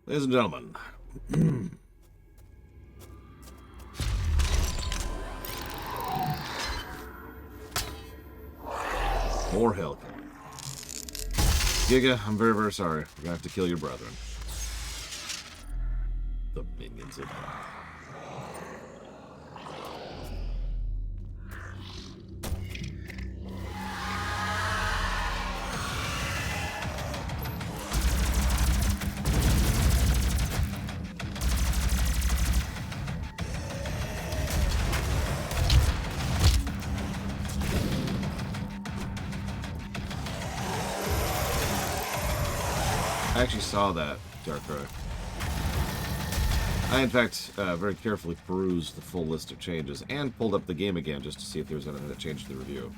Ladies and gentlemen, more Hellcat. Giga, I'm very, very sorry. We're gonna have to kill your brethren. The minions of death. I actually saw that, Darkrai. I, in fact, very carefully perused the full list of changes and pulled up the game again just to see if there was anything that changed the review.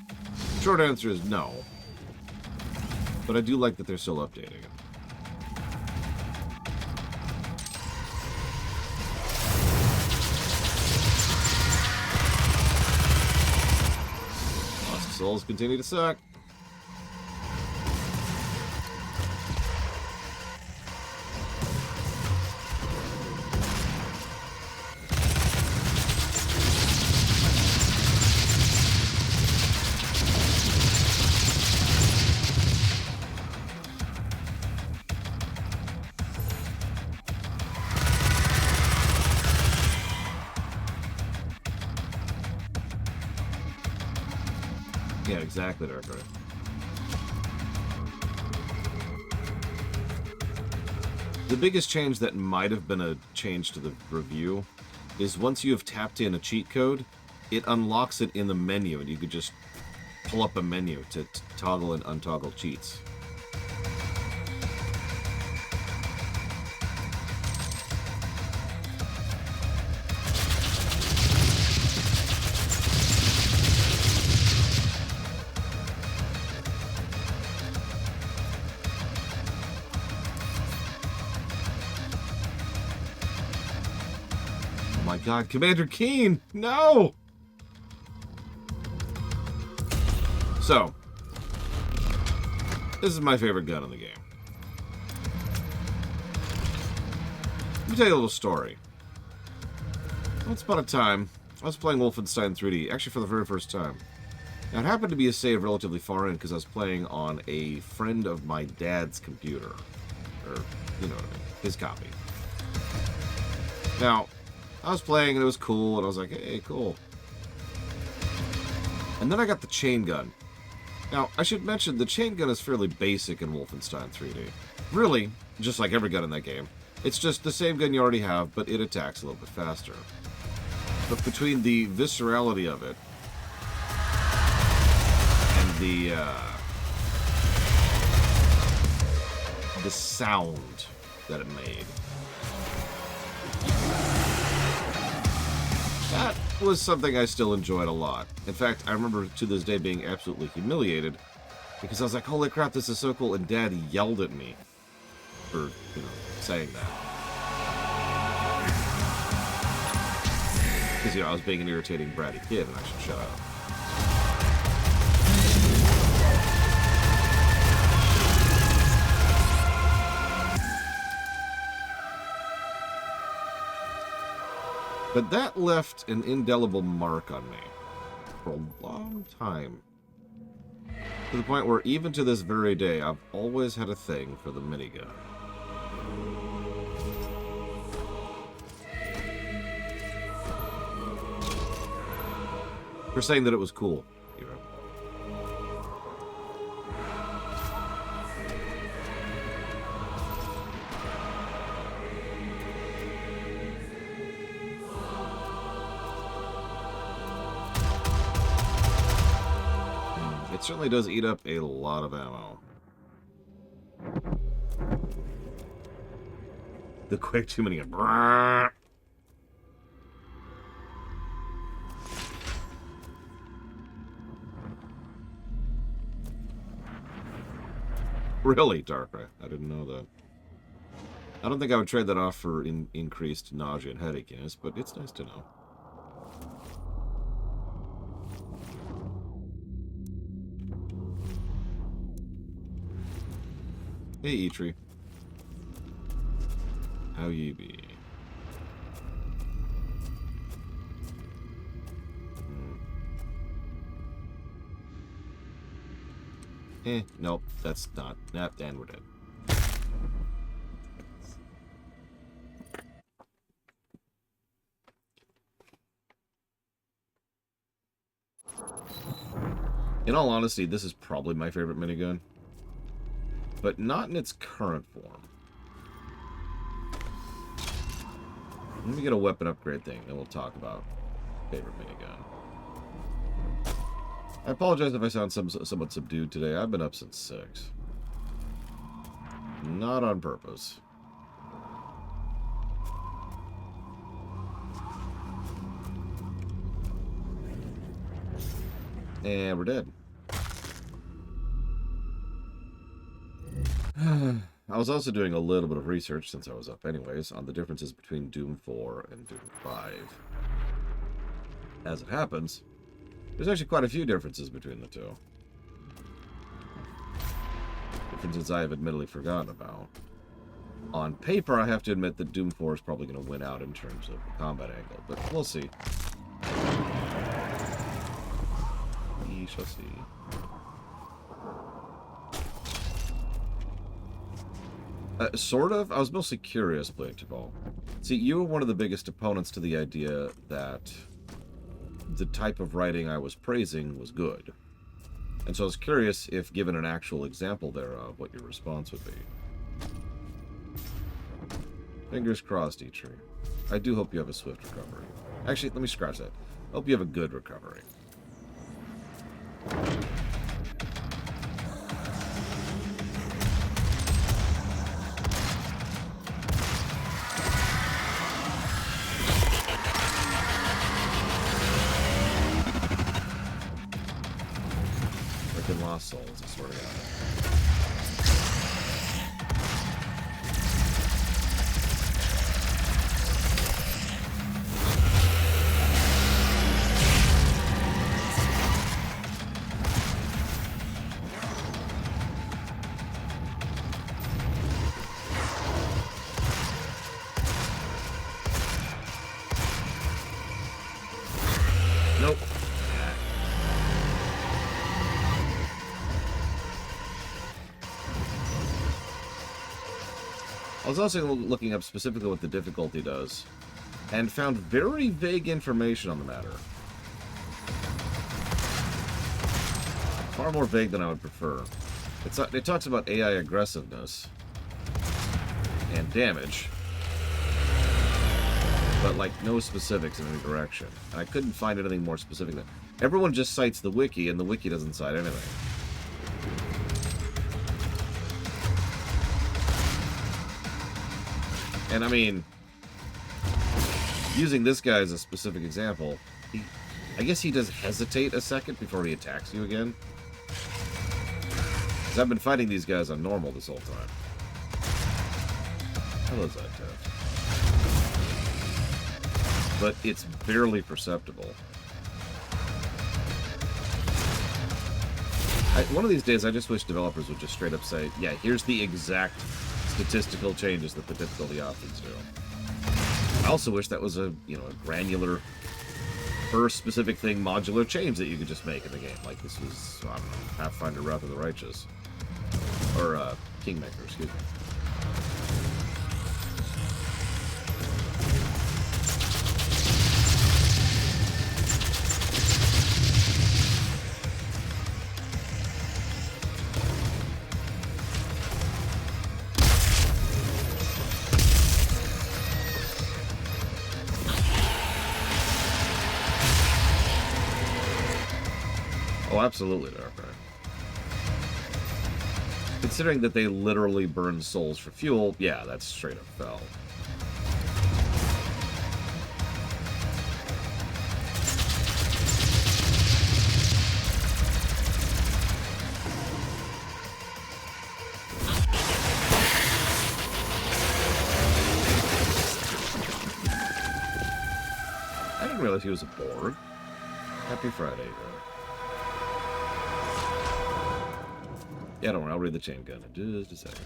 Short answer is no. But I do like that they're still updating it. Lost Souls continue to suck. Yeah, exactly, Darkrai. The biggest change that might have been a change to the review is once you have tapped in a cheat code, it unlocks it in the menu, and you could just pull up a menu to toggle and untoggle cheats. Oh my god, Commander Keen! No! So, this is my favorite gun in the game. Let me tell you a little story. Once upon a time, I was playing Wolfenstein 3D, actually for the very first time. Now, it happened to be a save relatively far in because I was playing on a friend of my dad's computer. Or, you know what I mean, his copy. Now, I was playing and it was cool, and I was like, hey, cool. And then I got the chain gun. Now, I should mention, the chain gun is fairly basic in Wolfenstein 3D. Really, just like every gun in that game. It's just the same gun you already have, but it attacks a little bit faster. But between the viscerality of it, and the sound that it made, that was something I still enjoyed a lot. In fact, I remember to this day being absolutely humiliated because I was like, holy crap, this is so cool, and Dad yelled at me for, saying that. Because, I was being an irritating, bratty kid, and I should shut up. But that left an indelible mark on me for a long time. To the point where even to this very day, I've always had a thing for the minigun. For saying that it was cool, It certainly does eat up a lot of ammo. The quick 2 minute. Really, Darkrai? I didn't know that. I don't think I would trade that off for increased nausea and headachiness, but it's nice to know. Hey, E-Tree. How ye be? Nope, that's not. Nah, and we're dead. In all honesty, this is probably my favorite minigun. But not in its current form. Let me get a weapon upgrade thing, then we'll talk about favorite minigun. I apologize if I sound somewhat subdued today. I've been up since 6. Not on purpose. And we're dead. I was also doing a little bit of research, since I was up anyways, on the differences between Doom 4 and Doom 5. As it happens, there's actually quite a few differences between the two. Differences I have admittedly forgotten about. On paper, I have to admit that Doom 4 is probably going to win out in terms of the combat angle, but we'll see. We shall see. Sort of. I was mostly curious, Blanchiball. See, you were one of the biggest opponents to the idea that the type of writing I was praising was good. And so I was curious if, given an actual example thereof, what your response would be. Fingers crossed, Eitri. I do hope you have a swift recovery. Actually, let me scratch that. I hope you have a good recovery. Lost souls, I swear to God. Nope. I was also looking up specifically what the difficulty does, and found very vague information on the matter. Far more vague than I would prefer. It talks about AI aggressiveness and damage, but like no specifics in any direction. And I couldn't find anything more specific than everyone just cites the wiki, and the wiki doesn't cite anything. And I mean, using this guy as a specific example, I guess he does hesitate a second before he attacks you again. Because I've been fighting these guys on normal this whole time. Hello, Zytef. But it's barely perceptible. One of these days, I just wish developers would just straight up say, yeah, here's the exact statistical changes that the difficulty options do. I also wish that was a granular, per specific thing, modular change that you could just make in the game. Like this was, I don't know, Pathfinder Wrath of the Righteous. Or, Kingmaker, excuse me. Oh, absolutely, Dark Knight. Considering that they literally burn souls for fuel, yeah, that's straight up fell. I didn't realize he was a Borg. Happy Friday, though. Yeah, don't worry, I'll read the chain gun in just a second.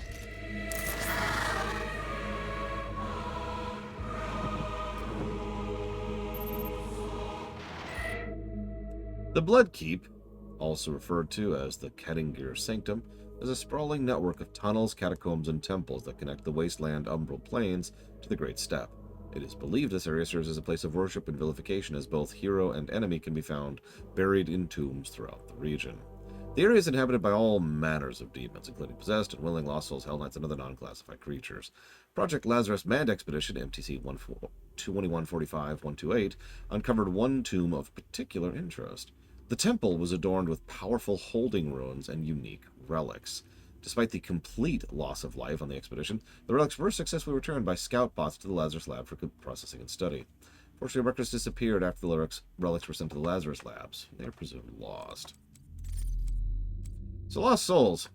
The Blood Keep, also referred to as the Kadingir Sanctum, is a sprawling network of tunnels, catacombs, and temples that connect the wasteland umbral plains to the Great Steppe. It is believed this area serves as a place of worship and vilification, as both hero and enemy can be found buried in tombs throughout the region. The area is inhabited by all manners of demons, including possessed, unwilling, lost souls, hell knights, and other non-classified creatures. Project Lazarus Manned Expedition, MTC 2145-128, uncovered one tomb of particular interest. The temple was adorned with powerful holding ruins and unique relics. Despite the complete loss of life on the expedition, the relics were successfully returned by scout bots to the Lazarus lab for processing and study. Fortunately, records disappeared after the relics were sent to the Lazarus labs. They are presumed lost. So, lost souls.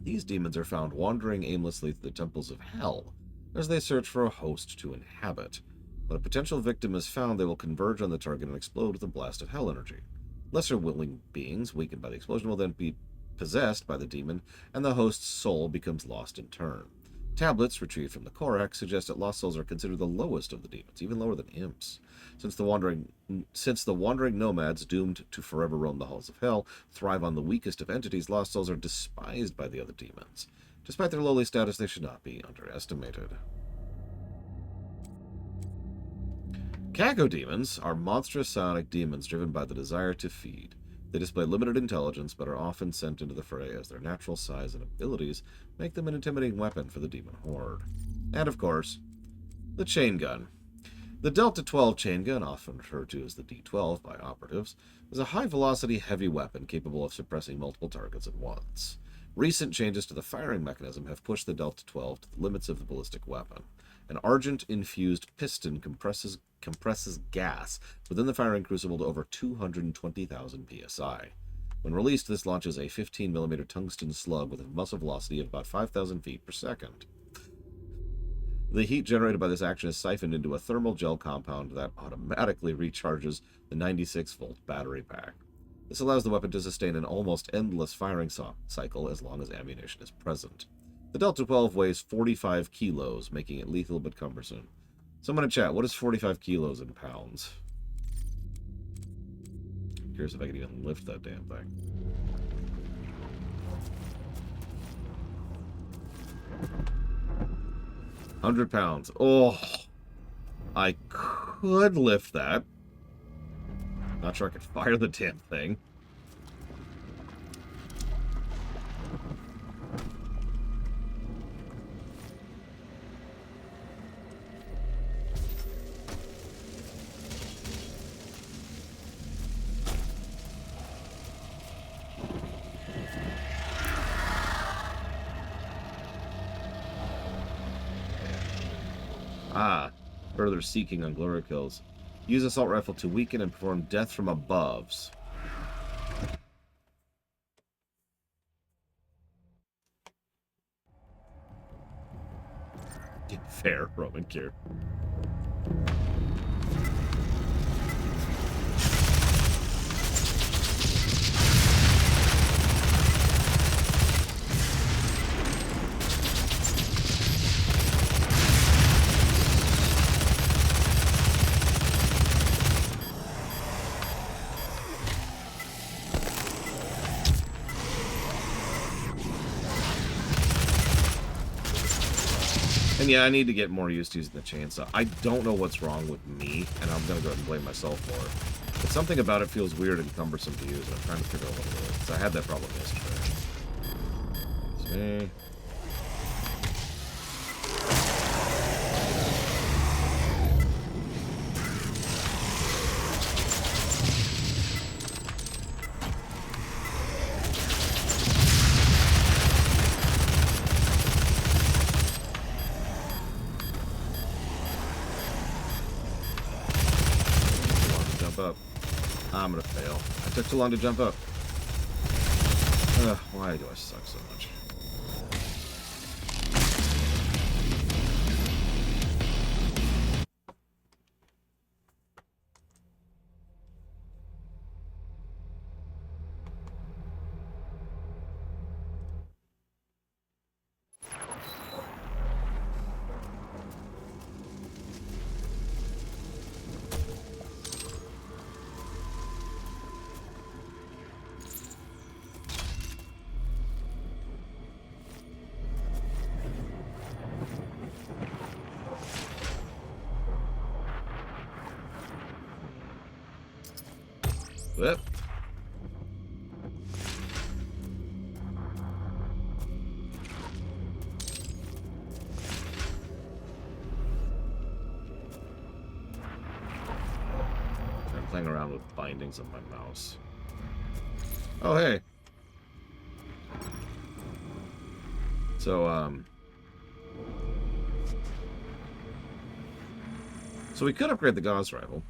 These demons are found wandering aimlessly through the temples of hell as they search for a host to inhabit. When a potential victim is found, they will converge on the target and explode with a blast of hell energy. Lesser willing beings, weakened by the explosion, will then be possessed by the demon, and the host's soul becomes lost in turn. Tablets retrieved from the Korak suggest that lost souls are considered the lowest of the demons, even lower than imps. Since the wandering nomads, doomed to forever roam the halls of hell, thrive on the weakest of entities, lost souls are despised by the other demons. Despite their lowly status, they should not be underestimated. Cacodemons are monstrous psionic demons driven by the desire to feed. They display limited intelligence, but are often sent into the fray as their natural size and abilities make them an intimidating weapon for the demon horde. And, of course, the chain gun. The Delta 12 chain gun, often referred to as the D12 by operatives, is a high-velocity heavy weapon capable of suppressing multiple targets at once. Recent changes to the firing mechanism have pushed the Delta 12 to the limits of the ballistic weapon. An argent-infused piston compresses gas within the firing crucible to over 220,000 psi. When released, this launches a 15mm tungsten slug with a muzzle velocity of about 5,000 feet per second. The heat generated by this action is siphoned into a thermal gel compound that automatically recharges the 96-volt battery pack. This allows the weapon to sustain an almost endless firing cycle as long as ammunition is present. The Delta 12 weighs 45 kilos, making it lethal but cumbersome. Someone in chat, what is 45 kilos in pounds? I'm curious if I can even lift that damn thing. £100. Oh, I could lift that. Not sure I could fire the damn thing. Further seeking on glory kills. Use assault rifle to weaken and perform death from aboves. Fair, Roman cure. And yeah, I need to get more used to using the chainsaw. I don't know what's wrong with me, and I'm going to go ahead and blame myself for it. But something about it feels weird and cumbersome to use, and I'm trying to figure out what it is. Because I had that problem yesterday. It's me. Up. I'm gonna fail. I took too long to jump up. Why do I suck so much? Yep. I'm playing around with bindings on my mouse. Oh, hey. So we could upgrade the Gauss rifle.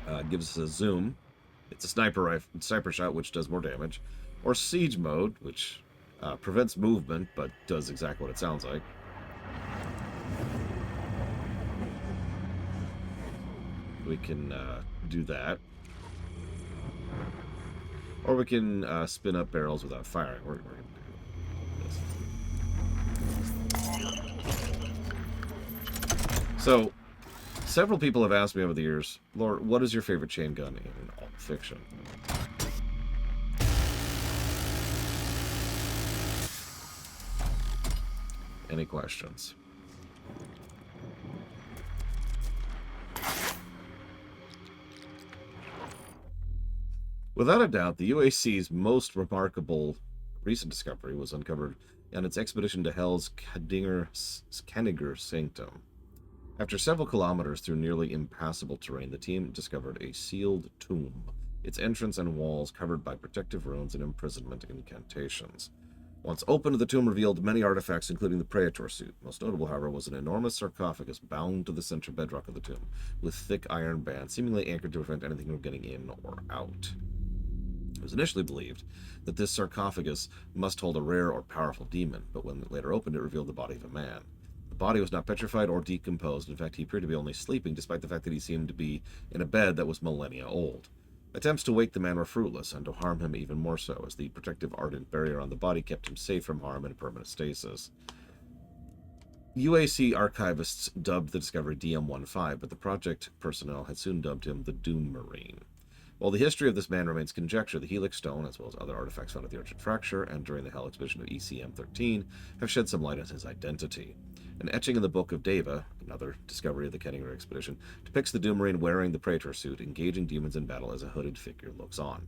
It gives us a zoom. It's a sniper shot, which does more damage. Or siege mode, which prevents movement, but does exactly what it sounds like. We can do that. Or we can spin up barrels without firing. We're going to do this. So, several people have asked me over the years, Lord, what is your favorite chain gun in all fiction? Any questions? Without a doubt, the UAC's most remarkable recent discovery was uncovered on its expedition to Hell's Kadingir Sanctum. After several kilometers through nearly impassable terrain, the team discovered a sealed tomb, its entrance and walls covered by protective runes and imprisonment incantations. Once opened, the tomb revealed many artifacts, including the Praetor suit. Most notable, however, was an enormous sarcophagus bound to the central bedrock of the tomb, with thick iron bands seemingly anchored to prevent anything from getting in or out. It was initially believed that this sarcophagus must hold a rare or powerful demon, but when it later opened, it revealed the body of a man. The body was not petrified or decomposed. In fact, he appeared to be only sleeping, despite the fact that he seemed to be in a bed that was millennia old. Attempts to wake the man were fruitless, and to harm him even more so, as the protective ardent barrier on the body kept him safe from harm and permanent stasis. UAC archivists dubbed the discovery DM-15, but the project personnel had soon dubbed him the Doom Marine. While the history of this man remains conjecture, the Helix Stone, as well as other artifacts found at the Argent Fracture and during the Hell expedition of ECM-13, have shed some light on his identity. An etching in the Book of Deva, another discovery of the Kadingir expedition, depicts the Doom Marine wearing the Praetor suit, engaging demons in battle as a hooded figure looks on.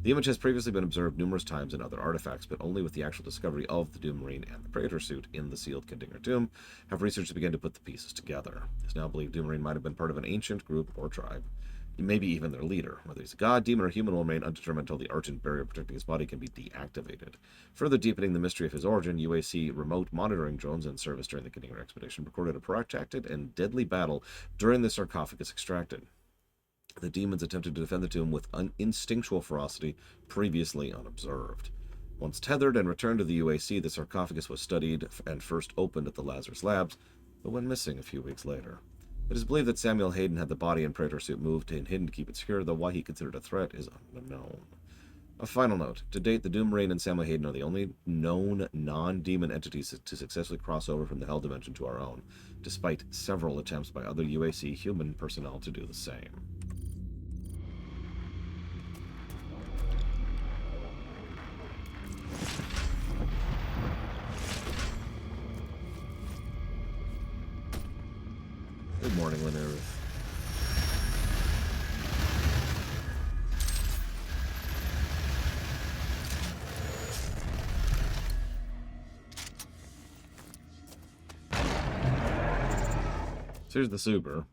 The image has previously been observed numerous times in other artifacts, but only with the actual discovery of the Doom Marine and the Praetor suit in the sealed Kadingir tomb have researchers begun to put the pieces together. It's now believed Doom Marine might have been part of an ancient group or tribe, maybe even their leader. Whether he's a god, demon, or human will remain undetermined until the argent barrier protecting his body can be deactivated. Further deepening the mystery of his origin, UAC remote monitoring drones in service during the Kadingir expedition recorded a protracted and deadly battle during the sarcophagus extracted. The demons attempted to defend the tomb with instinctual ferocity previously unobserved. Once tethered and returned to the UAC, the sarcophagus was studied and first opened at the Lazarus Labs, but went missing a few weeks later. It is believed that Samuel Hayden had the body and Praetor suit moved and hidden to keep it secure, though why he considered a threat is unknown. A final note. To date, the Doom Marine and Samuel Hayden are the only known non-demon entities to successfully cross over from the Hell dimension to our own, despite several attempts by other UAC human personnel to do the same. Good morning, Linnea. So here's the super.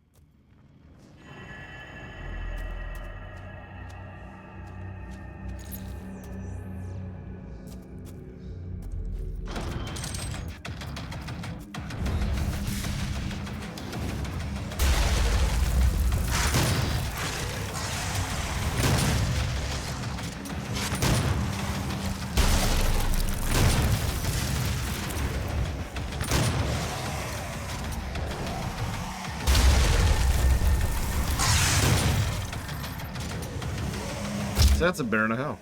So that's a Baron of Hell.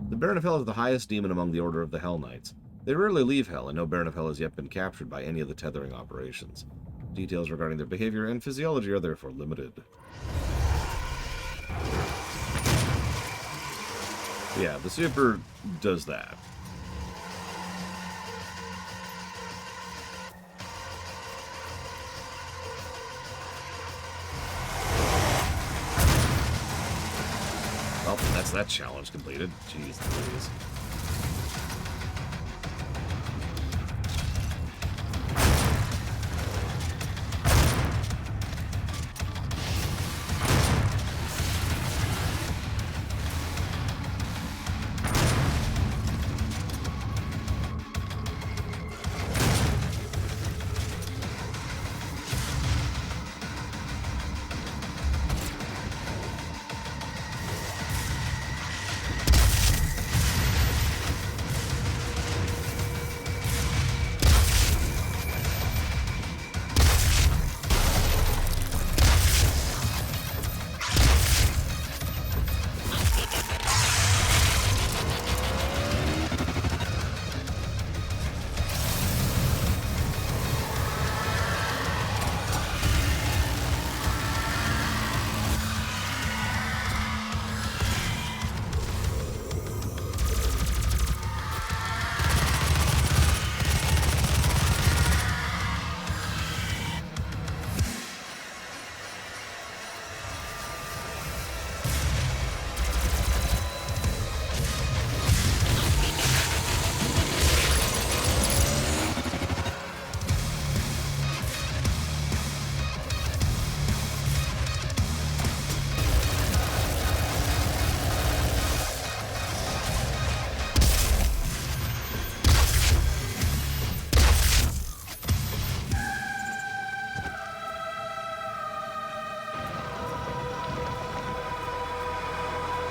The Baron of Hell is the highest demon among the Order of the Hell Knights. They rarely leave Hell, and no Baron of Hell has yet been captured by any of the tethering operations. Details regarding their behavior and physiology are therefore limited. Yeah, the super does that. Yes, that challenge completed. Jeez, please.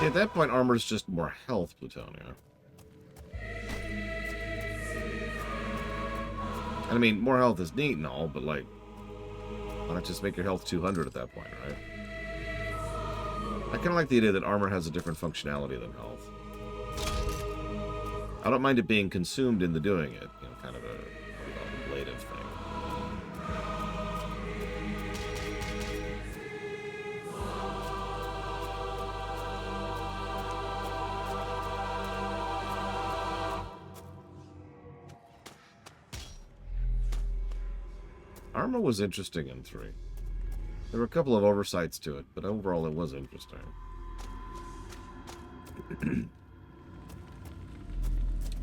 At that point, armor is just more health, Plutonia. I mean, more health is neat and all, but, like, why not just make your health 200 at that point, right? I kind of like the idea that armor has a different functionality than health. I don't mind it being consumed in the doing it, you know, kind of a ablative thing. Armor was interesting in 3. There were a couple of oversights to it, but overall it was interesting.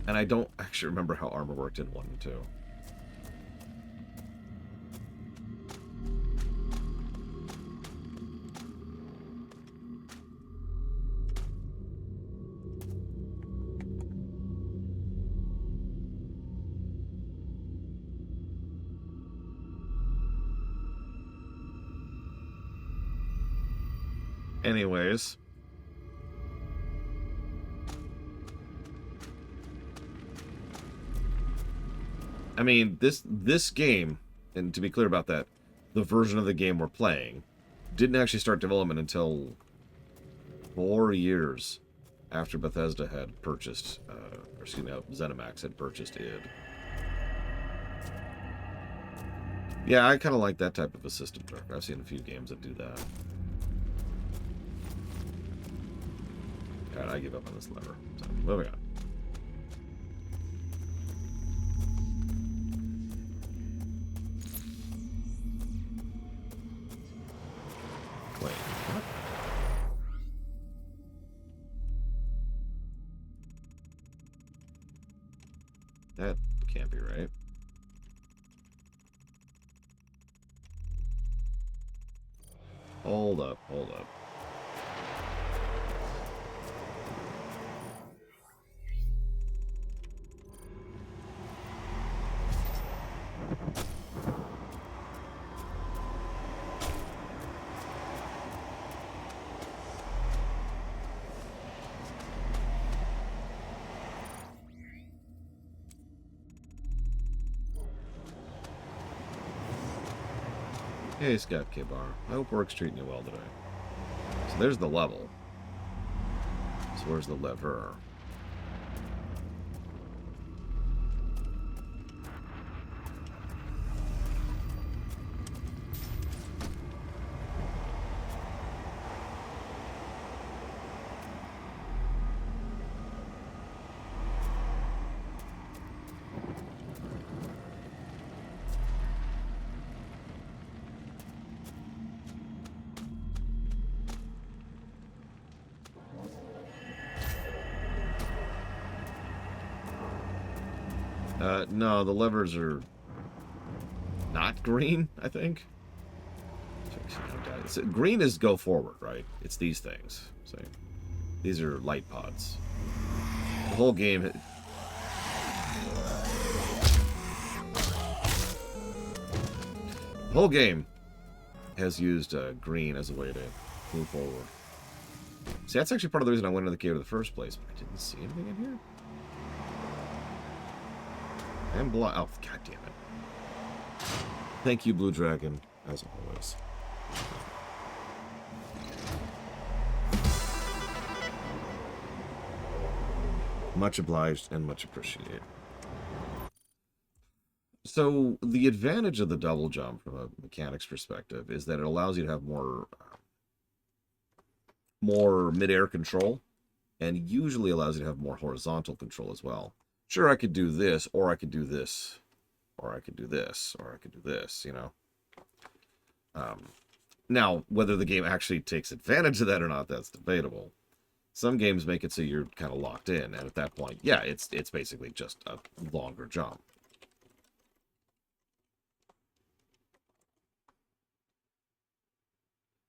And I don't actually remember how armor worked in 1 and 2. Anyways. I mean, this game, and to be clear about that, the version of the game we're playing, didn't actually start development until 4 years after Bethesda had purchased, or excuse me, ZeniMax had purchased id. Yeah, I kind of like that type of a system. I've seen a few games that do that. God, I give up on this lever. So, moving on. Wait, what? That can't be right. Hold up, hold up. Hey, Scott K-Bar. I hope work's treating you well today. So there's the level. So where's the lever? No, the levers are not green, I think. So green is go forward, right? It's these things. So these are light pods. The whole game... The whole game has used green as a way to move forward. See, that's actually part of the reason I went into the cave in the first place. But I didn't see anything in here. And oh, god damn it. Thank you, Blue Dragon, as always. Much obliged and much appreciated. So, the advantage of the double jump from a mechanics perspective is that it allows you to have more mid-air control, and usually allows you to have more horizontal control as well. Sure, I could do this, or I could do this, or I could do this, or I could do this, you know. Now, whether the game actually takes advantage of that or not, that's debatable. Some games make it so you're kind of locked in, and at that point, yeah, it's basically just a longer jump.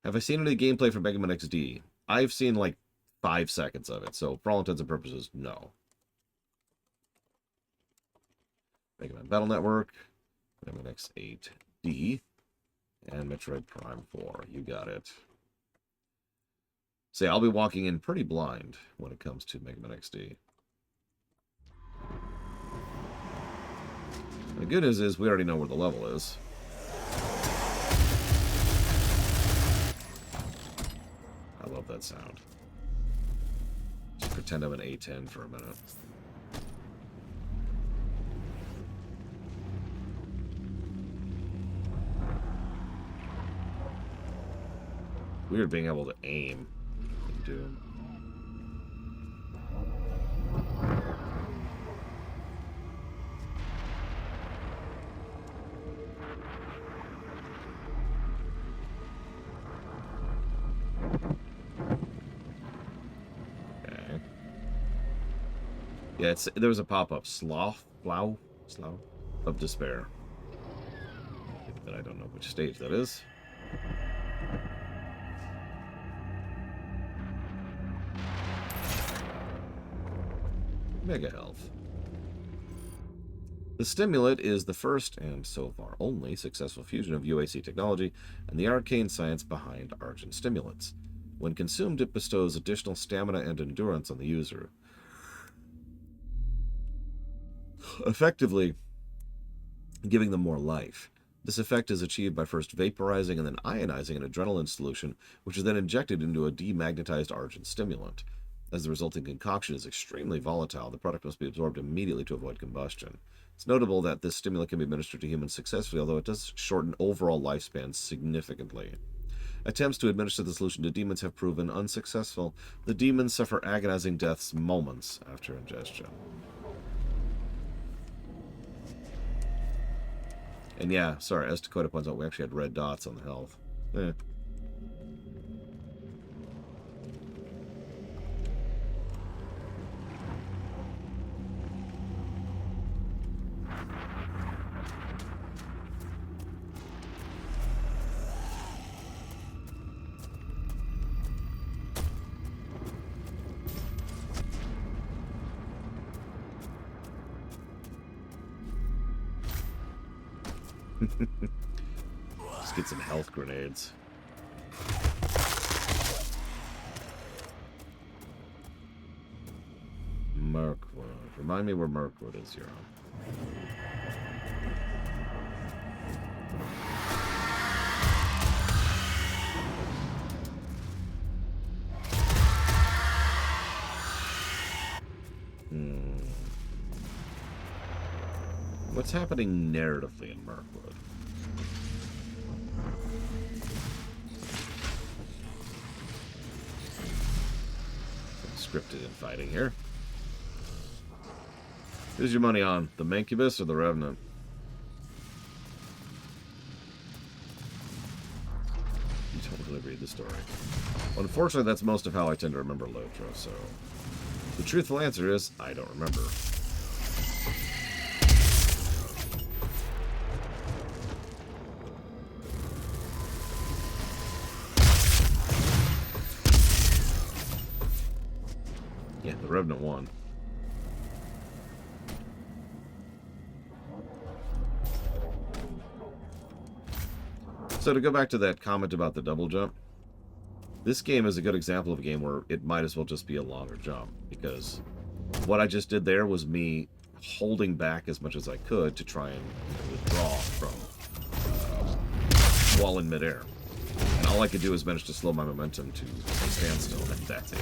Have I seen any gameplay for Mega Man XD? I've seen like 5 seconds of it, so for all intents and purposes, no. Mega Man Battle Network, Mega Man X8D, and Metroid Prime 4. You got it. Say, I'll be walking in pretty blind when it comes to Mega Man XD. The good news is we already know where the level is. I love that sound. Just pretend I'm an A10 for a minute. Weird being able to aim in Doom. Okay. Yeah, there was a pop-up. Slough of Despair. But I don't know which stage that is. Mega Health. The stimulant is the first, and so far only, successful fusion of UAC technology and the arcane science behind Argent stimulants. When consumed, it bestows additional stamina and endurance on the user, effectively giving them more life. This effect is achieved by first vaporizing and then ionizing an adrenaline solution, which is then injected into a demagnetized Argent stimulant. As the resulting concoction is extremely volatile, the product must be absorbed immediately to avoid combustion. It's notable that this stimulant can be administered to humans successfully, although it does shorten overall lifespans significantly. Attempts to administer the solution to demons have proven unsuccessful. The demons suffer agonizing deaths moments after ingestion. And yeah, sorry, as Dakota points out, we actually had red dots on the health. Let's get some health grenades. Mirkwood. Remind me where Mirkwood is, Zero. What's happening narratively in Mirkwood? Scripted infighting here. Who's your money on? The Mancubus or the Revenant? You don't really read the story. Well, unfortunately, that's most of how I tend to remember Lotro, so... The truthful answer is, I don't remember. The Revenant won. So to go back to that comment about the double jump, this game is a good example of a game where it might as well just be a longer jump, because what I just did there was me holding back as much as I could to try and withdraw from while in midair. And all I could do is manage to slow my momentum to a standstill, and that's it.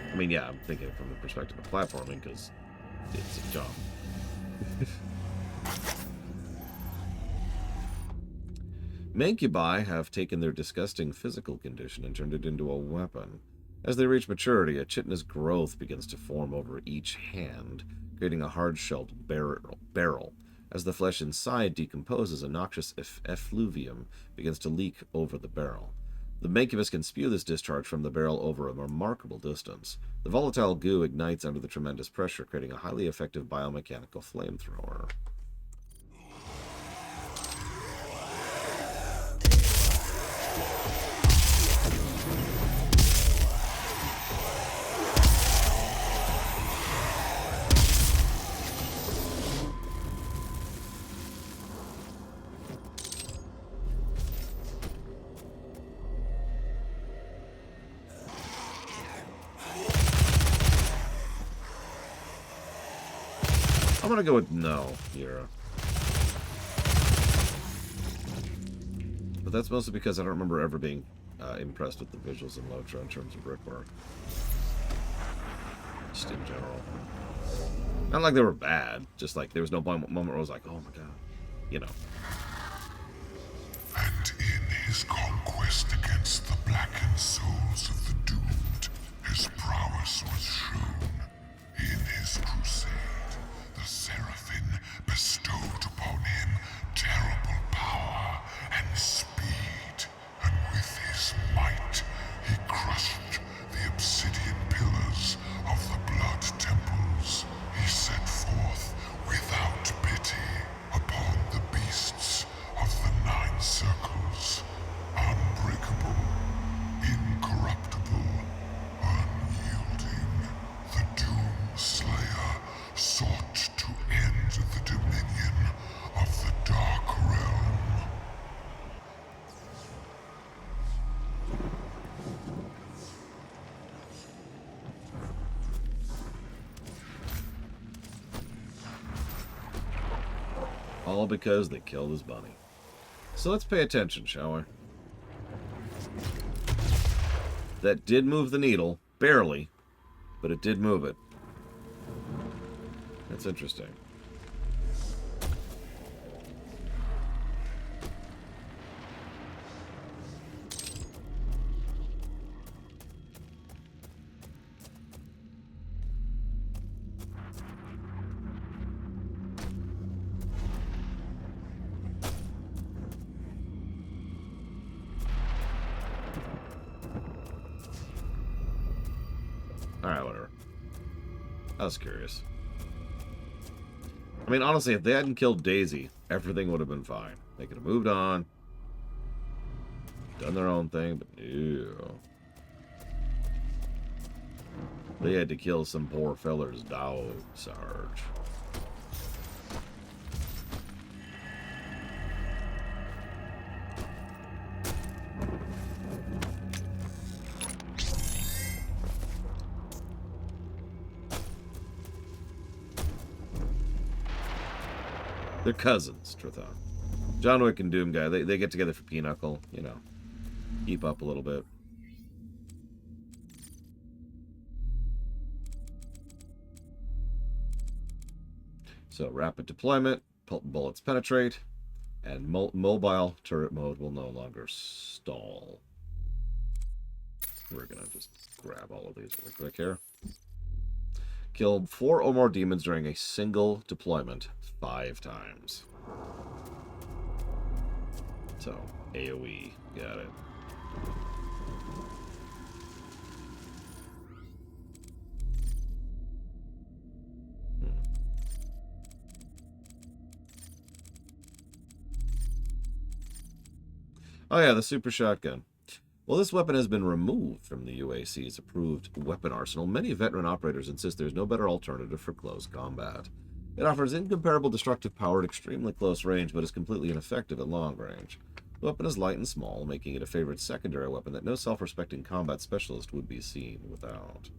I mean, yeah, I'm thinking from the perspective of platforming, because it's a jump. Mancubi have taken their disgusting physical condition and turned it into a weapon. As they reach maturity, a chitinous growth begins to form over each hand, creating a hard-shelled barrel. As the flesh inside decomposes, a noxious effluvium begins to leak over the barrel. The Mancubus can spew this discharge from the barrel over a remarkable distance. The volatile goo ignites under the tremendous pressure, creating a highly effective biomechanical flamethrower. I'm gonna go with no, Yura. But that's mostly because I don't remember ever being impressed with the visuals in Lotro in terms of brickwork. Just in general. Not like they were bad, just like there was no moment where I was like, oh my god. You know. And in his conquest against the blackened souls of the doomed, his prowess was shown. In his crusade, the Seraphim bestowed upon him terrible power and speed, and with his might he crushed the obsidian pillars of the blood temples. He set forth without pity upon the beasts of the 9 circles, unbreakable, incorruptible, unyielding. The Doom Slayer sought to end the dominion of the Dark Realm. All because they killed his bunny. So let's pay attention, shall we? That did move the needle. Barely. But it did move it. That's interesting. Alright, whatever. I was curious. I mean, honestly, if they hadn't killed Daisy, everything would have been fine. They could have moved on, done their own thing, but no. They had to kill some poor feller's dog, Sarge. They're cousins, Trithon. John Wick and Doom Guy, they get together for Pinochle, you know. Keep up a little bit. So, rapid deployment, bullets penetrate, and mobile turret mode will no longer stall. We're gonna just grab all of these really quick here. Killed 4 or more demons during a single deployment 5 times. So, AoE, got it. Oh yeah, the super shotgun. While this weapon has been removed from the UAC's approved weapon arsenal, many veteran operators insist there's no better alternative for close combat. It offers incomparable destructive power at extremely close range, but is completely ineffective at long range. The weapon is light and small, making it a favorite secondary weapon that no self-respecting combat specialist would be seen without.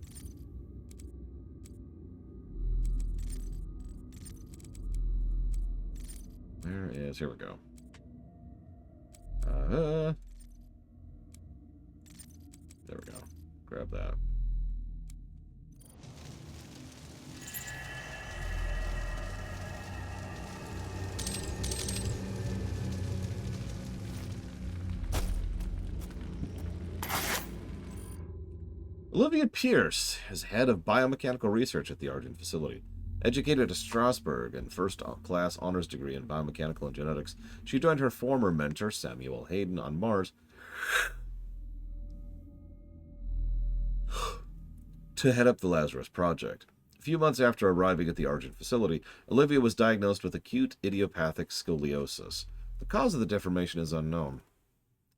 There is... Here we go. There we go. Grab that. Olivia Pierce is head of biomechanical research at the Argent facility. Educated at Strasbourg and first-class honors degree in biomechanical and genetics, she joined her former mentor, Samuel Hayden, on Mars to head up the Lazarus Project. A few months after arriving at the Argent facility, Olivia was diagnosed with acute idiopathic scoliosis. The cause of the deformation is unknown.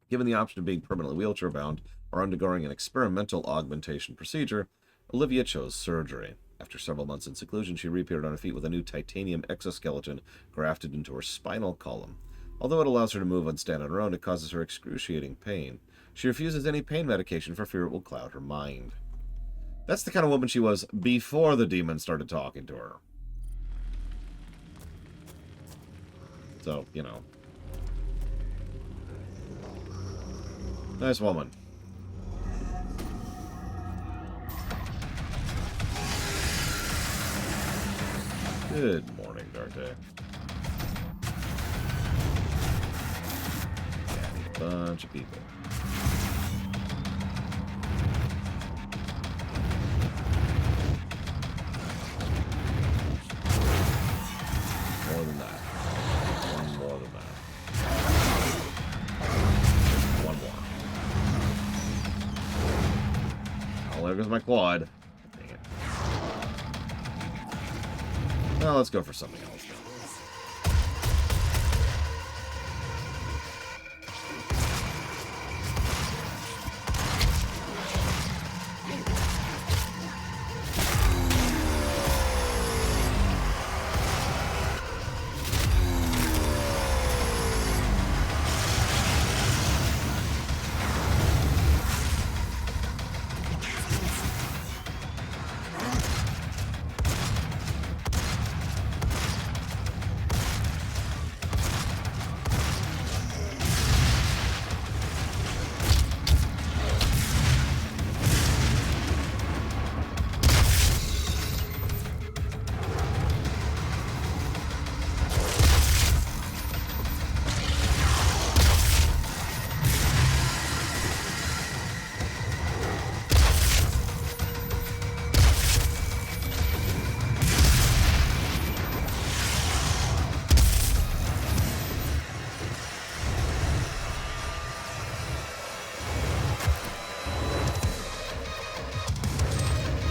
Given the option of being permanently wheelchair-bound or undergoing an experimental augmentation procedure, Olivia chose surgery. After several months in seclusion, she reappeared on her feet with a new titanium exoskeleton grafted into her spinal column. Although it allows her to move and stand on her own, it causes her excruciating pain. She refuses any pain medication for fear it will cloud her mind. That's the kind of woman she was before the demon started talking to her. So, you know. Nice woman. Good morning, Darte. Yeah, a bunch of people. More than that. One more than that. One more. Oh, there goes my quad. Dang it. Well, let's go for something else now.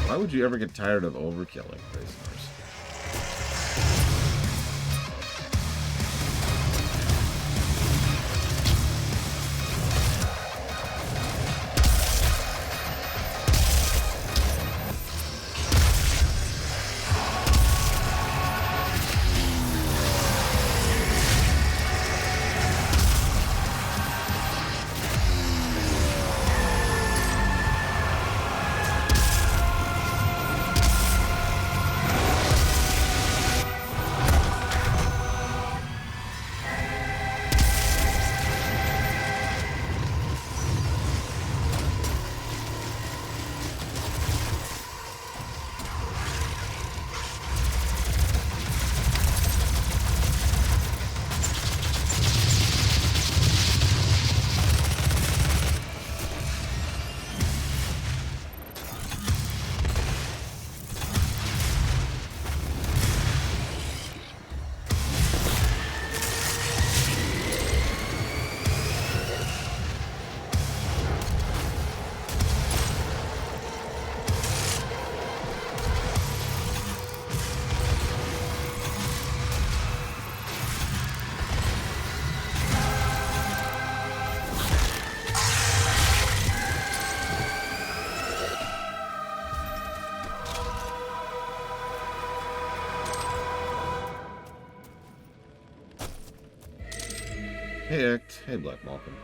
Why would you ever get tired of overkilling prisoners? Hey, Act. Hey, Black Malcolm.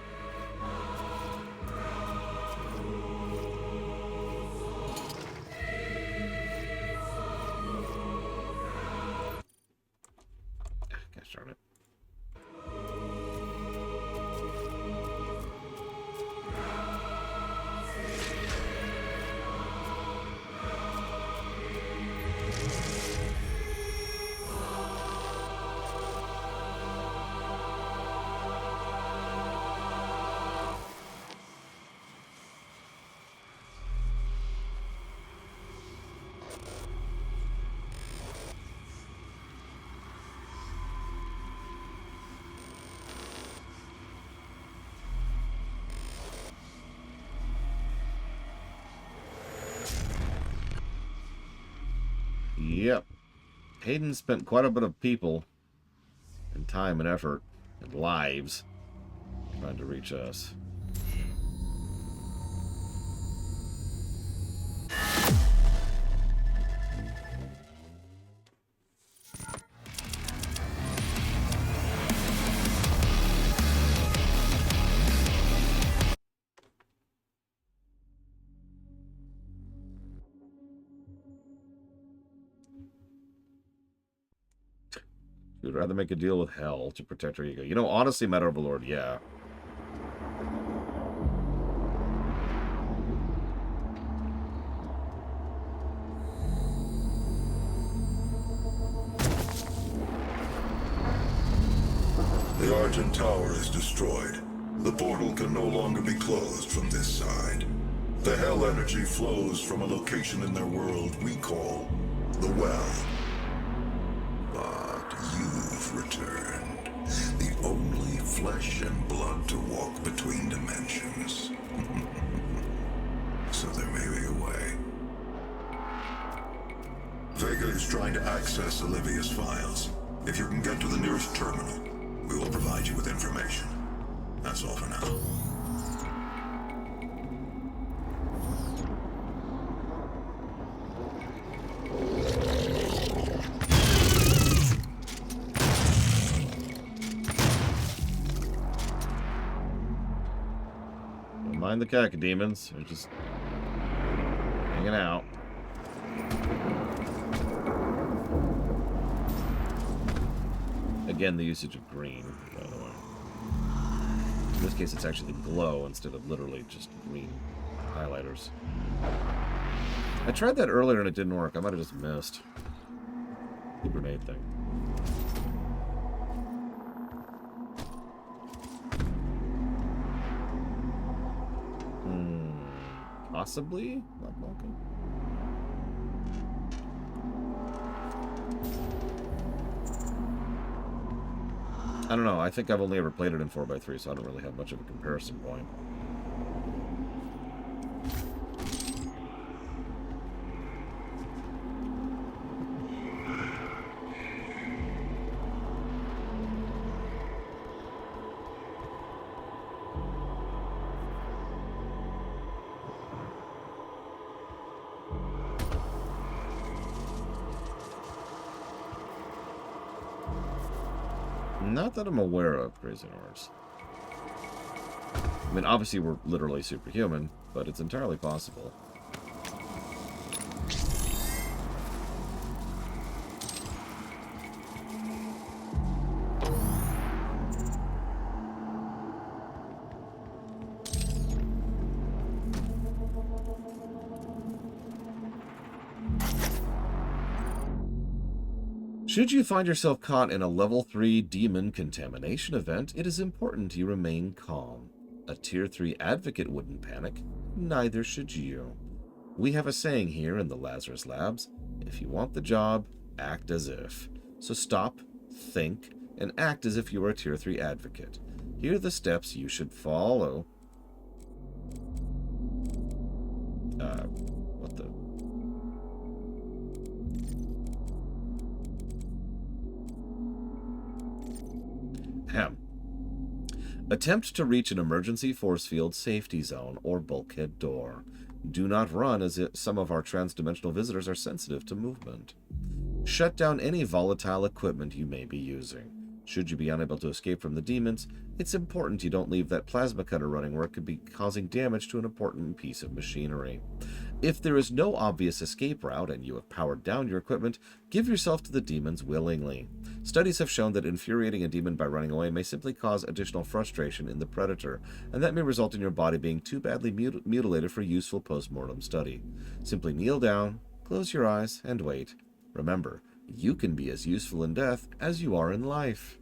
Gosh darn it. Yep. Hayden spent quite a bit of people and time and effort and lives trying to reach us. We'd rather make a deal with hell to protect our ego. You know, honestly, Meta Overlord, yeah. The Argent Tower is destroyed. The portal can no longer be closed from this side. The hell energy flows from a location in their world we call the Well. But you've returned. The only flesh and blood to walk between dimensions. So there may be a way. Vega is trying to access Olivia's files. If you can get to the nearest terminal, we will provide you with information. That's all for now. Don't mind the cacodemons. They're just hanging out. Again, the usage of green, by the way. In this case, it's actually glow instead of literally just green highlighters. I tried that earlier and it didn't work. I might have just missed the grenade thing. Possibly? Black Malcolm? I don't know. I think I've only ever played it in 4x3, so I don't really have much of a comparison point. Not that I'm aware of, Crazy Norse. I mean, obviously we're literally superhuman, but it's entirely possible. Should you find yourself caught in a level 3 demon contamination event, it is important you remain calm. A tier 3 advocate wouldn't panic, neither should you. We have a saying here in the Lazarus Labs, if you want the job, act as if. So stop, think, and act as if you are a tier 3 advocate. Here are the steps you should follow. What the... Attempt to reach an emergency force field safety zone or bulkhead door. Do not run, as some of our transdimensional visitors are sensitive to movement. Shut down any volatile equipment you may be using. Should you be unable to escape from the demons, it's important you don't leave that plasma cutter running where it could be causing damage to an important piece of machinery. If there is no obvious escape route and you have powered down your equipment, give yourself to the demons willingly. Studies have shown that infuriating a demon by running away may simply cause additional frustration in the predator, and that may result in your body being too badly mutilated for useful post-mortem study. Simply kneel down, close your eyes, and wait. Remember, you can be as useful in death as you are in life.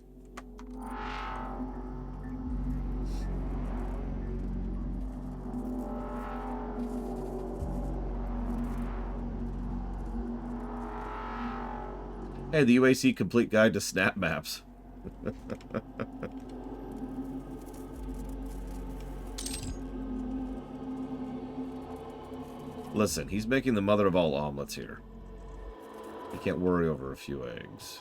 Hey, the UAC Complete Guide to Snap Maps. Listen, he's making the mother of all omelets here. You can't worry over a few eggs.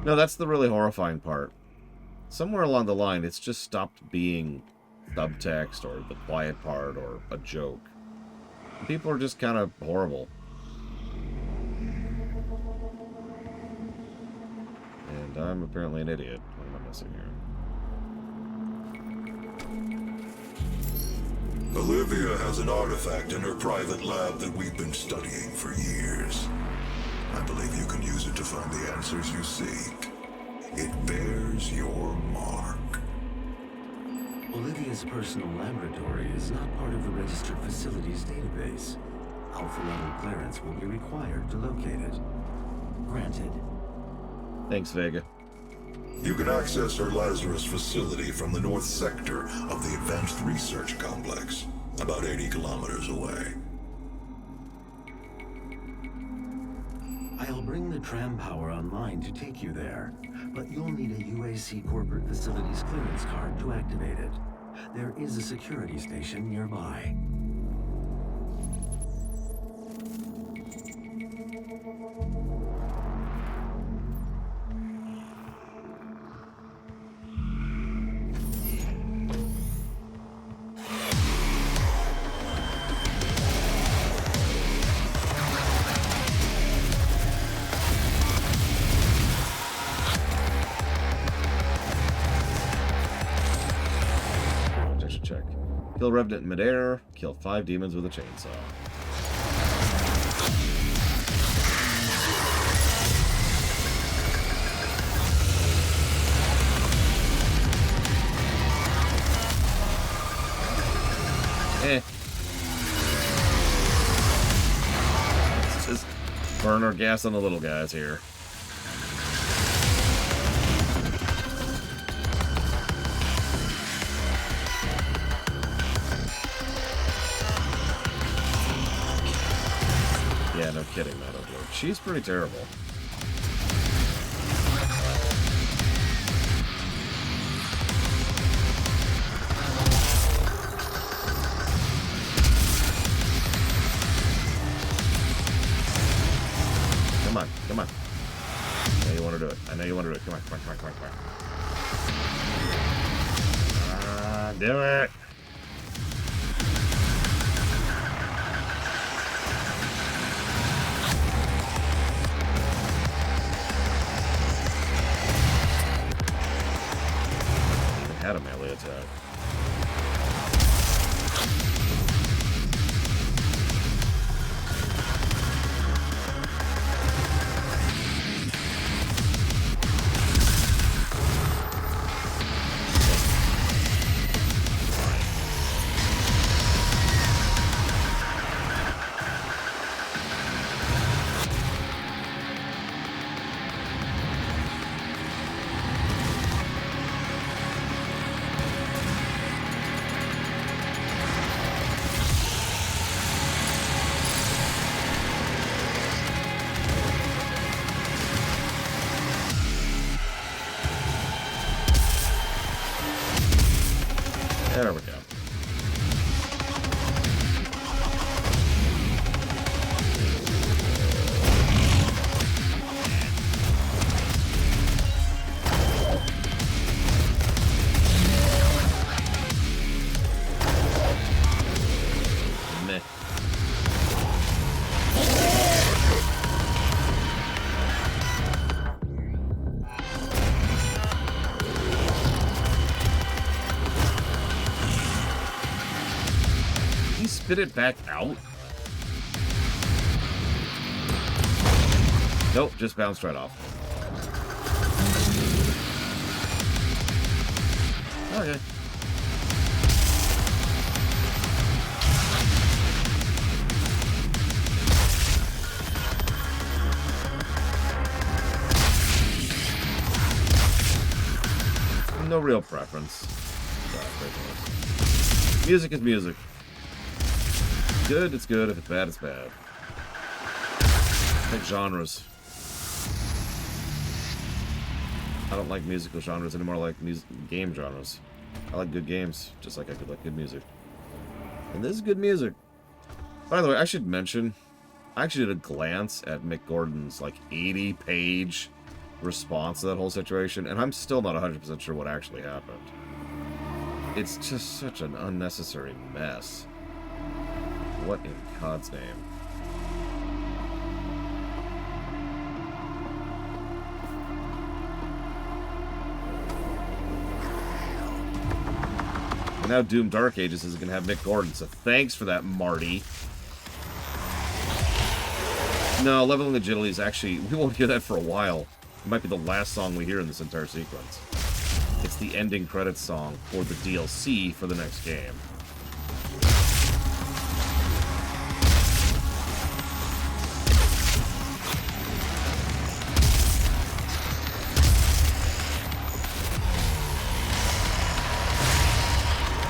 No, that's the really horrifying part. Somewhere along the line, it's just stopped being subtext or the quiet part or a joke. People are just kind of horrible. And I'm apparently an idiot. What am I missing here? Olivia has an artifact in her private lab that we've been studying for years. I believe you can use it to find the answers you seek. It bears your mark. Olivia's personal laboratory is not part of the registered facilities database. Alpha-level clearance will be required to locate it. Granted. Thanks, Vega. You can access her Lazarus facility from the north sector of the Advanced Research Complex, about 80 kilometers away. I'll bring the tram power online to take you there, but you'll need a UAC corporate facilities clearance card to activate it. There is a security station nearby. Kill Revenant in midair. Kill 5 demons with a chainsaw. Let's just burn our gas on the little guys here. Yeah, no kidding, Metal Blue. She's pretty terrible. Come on, come on. I know you want to do it. I know you want to do it. Come on, come on, come on, come on, come on. Do it. Had a melee attack. did it back out? Nope, just bounced right off. Okay. No real preference. Music is music. Good, it's good. If it's bad, it's bad. Like genres. I don't like musical genres anymore. I like game genres. I like good games, just like I could like good music. And this is good music. By the way, I should mention, I actually did a glance at Mick Gordon's like 80-page response to that whole situation, and I'm still not 100% sure what actually happened. It's just such an unnecessary mess. What in God's name? And now Doom Dark Ages is going to have Mick Gordon, so thanks for that, Marty. No, Leveling Agility is actually... We won't hear that for a while. It might be the last song we hear in this entire sequence. It's the ending credits song for the DLC for the next game.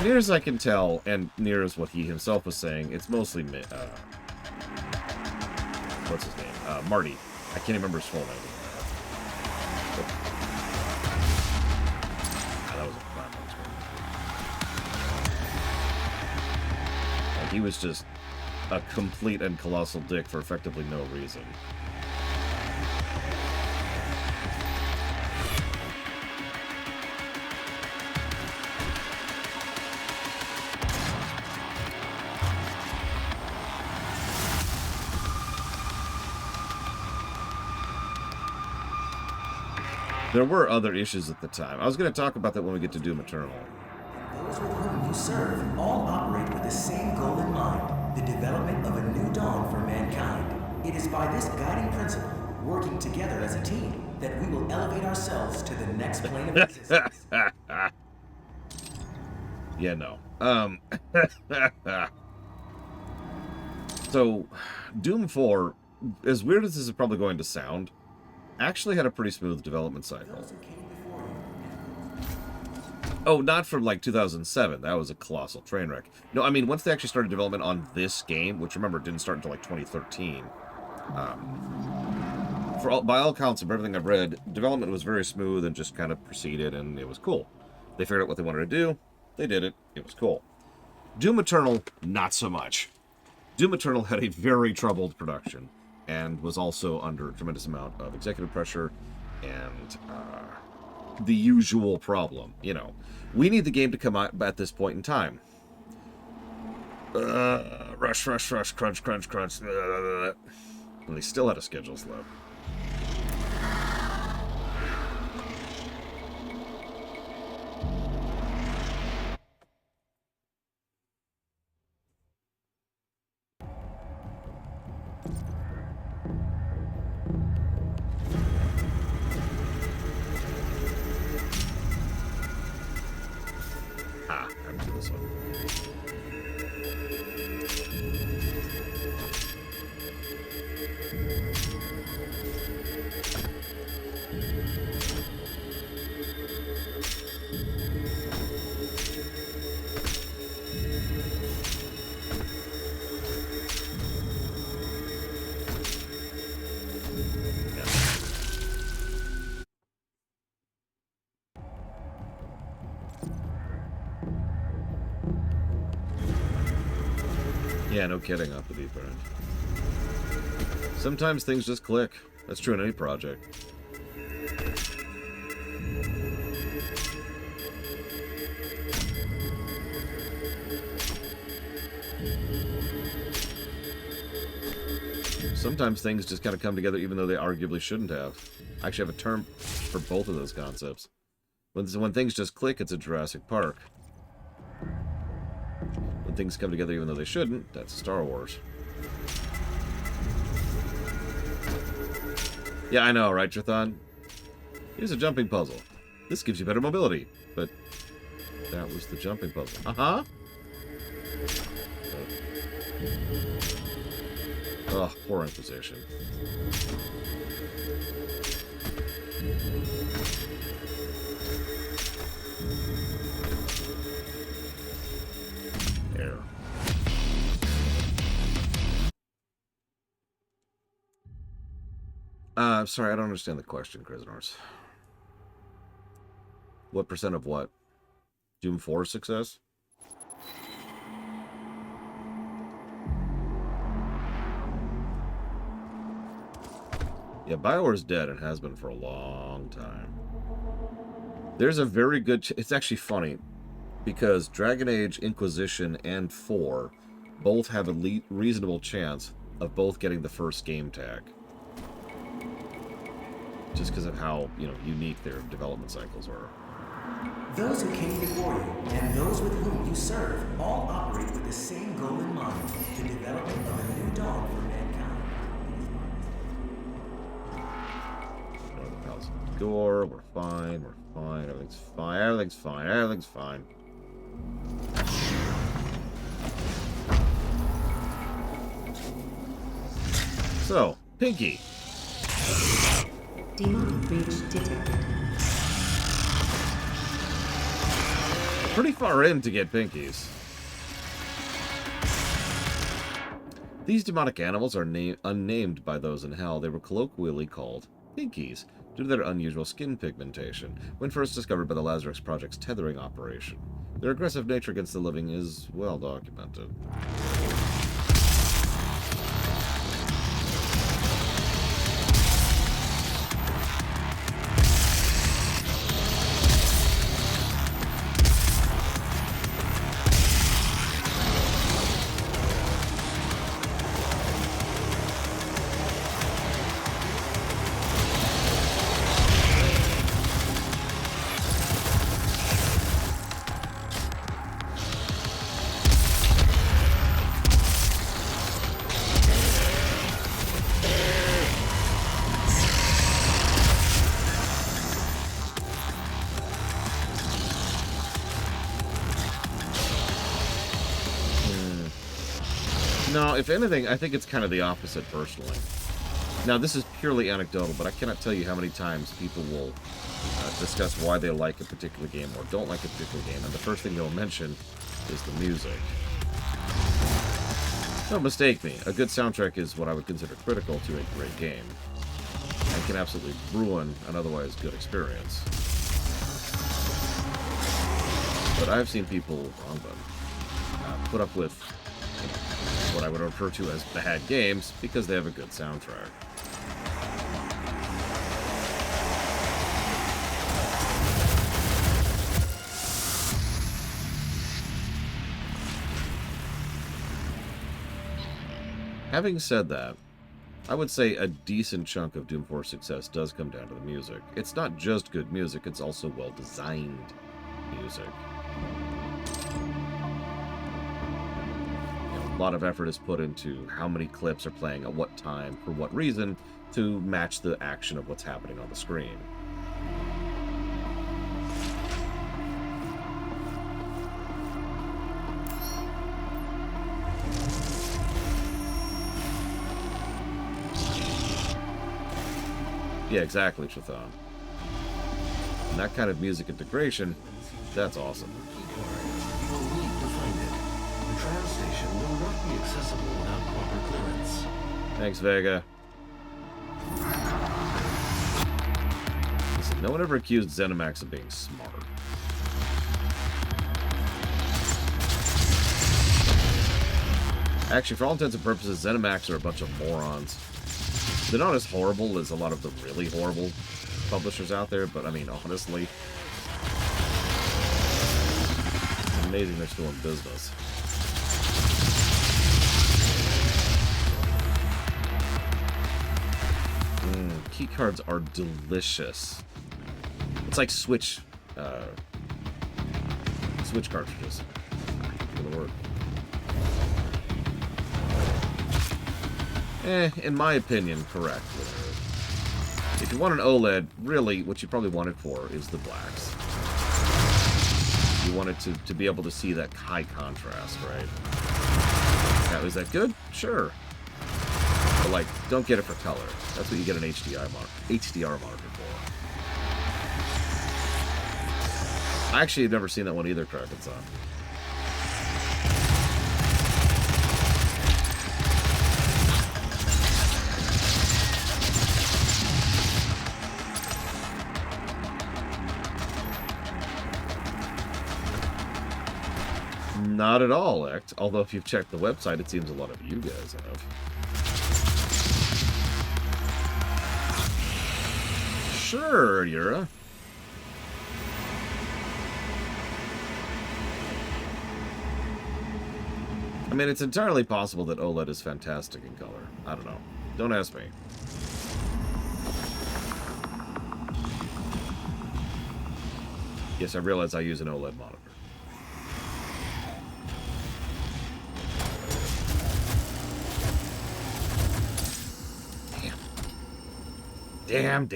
Near as I can tell, and near as what he himself was saying, it's mostly, what's his name? Marty. I can't even remember his full name. That was a crap one. Like, he was just a complete and colossal dick for effectively no reason. There were other issues at the time. I was going to talk about that when we get to Doom Eternal. Those with whom you serve all operate with the same goal in mind, the development of a new dawn for mankind. It is by this guiding principle, working together as a team, that we will elevate ourselves to the next plane of existence. Yeah, no. So, Doom 4, as weird as this is probably going to sound, actually had a pretty smooth development cycle. Oh, not from like 2007. That was a colossal train wreck. No, I mean, once they actually started development on this game, which remember didn't start until like 2013, by all accounts of everything I've read, development was very smooth and just kind of proceeded, and it was cool. They figured out what they wanted to do. They did it. It was cool. Doom Eternal, not so much. Doom Eternal had a very troubled production, and was also under a tremendous amount of executive pressure and the usual problem. You know, we need the game to come out at this point in time. Rush, rush, rush, crunch, crunch, crunch. And they still had a schedule slip. This one. Yeah, no kidding, off the deep end. Sometimes things just click. That's true in any project. Sometimes things just kind of come together even though they arguably shouldn't have. I actually have a term for both of those concepts. When things just click, it's a Jurassic Park. things come together even though they shouldn't. That's Star Wars. Yeah, I know, right, Jathan? Here's a jumping puzzle. This gives you better mobility. But that was the jumping puzzle. Uh-huh. Oh, poor Inquisition. There. Sorry, I don't understand the question, Prisoners. What % of what? Doom 4 success? Yeah, BioWare's dead and has been for a long time. There's a very good... it's actually funny, because Dragon Age, Inquisition, and 4 both have a reasonable chance of both getting the first game tag. Just because of how, you know, unique their development cycles are. Those who came before you and those with whom you serve all operate with the same goal in mind, the development of a new dawn for mankind. The Palace of Gore, we're fine, everything's fine, everything's fine. So, Pinky. Demonic breach detected. Pretty far in to get Pinkies. These demonic animals are unnamed by those in Hell. They were colloquially called Pinkies due to their unusual skin pigmentation, when first discovered by the Lazarus Project's tethering operation. Their aggressive nature against the living is well documented. No, if anything, I think it's kind of the opposite, personally. Now, this is purely anecdotal, but I cannot tell you how many times people will discuss why they like a particular game or don't like a particular game, and the first thing they'll mention is the music. Don't mistake me, a good soundtrack is what I would consider critical to a great game, and can absolutely ruin an otherwise good experience. But I've seen people wrong them, put up with what I would refer to as bad games because they have a good soundtrack. Having said that, I would say a decent chunk of Doom 4's success does come down to the music. It's not just good music, it's also well-designed music. A lot of effort is put into how many clips are playing at what time, for what reason, to match the action of what's happening on the screen. Yeah, exactly, Chathan. And that kind of music integration, that's awesome. You will need to find it. The trial station will not be accessible without proper clearance. Thanks, Vega. Listen, no one ever accused ZeniMax of being smart. Actually, for all intents and purposes, ZeniMax are a bunch of morons. They're not as horrible as a lot of the really horrible publishers out there, but I mean, honestly, it's amazing they're still in business. Key cards are delicious. It's like Switch cartridges. For the word. In my opinion, correct. If you want an OLED, really, what you probably want it for is the blacks. You want it to be able to see that high contrast, right? Now, is that good? Sure. But, like, don't get it for color. That's what you get an HDR monitor for. I actually have never seen that one either, Kraken's on. Not at all, Ect. Although if you've checked the website, it seems a lot of you guys have. Sure, Yura. I mean, it's entirely possible that OLED is fantastic in color. I don't know. Don't ask me. Yes, I realize I use an OLED monitor. Damn.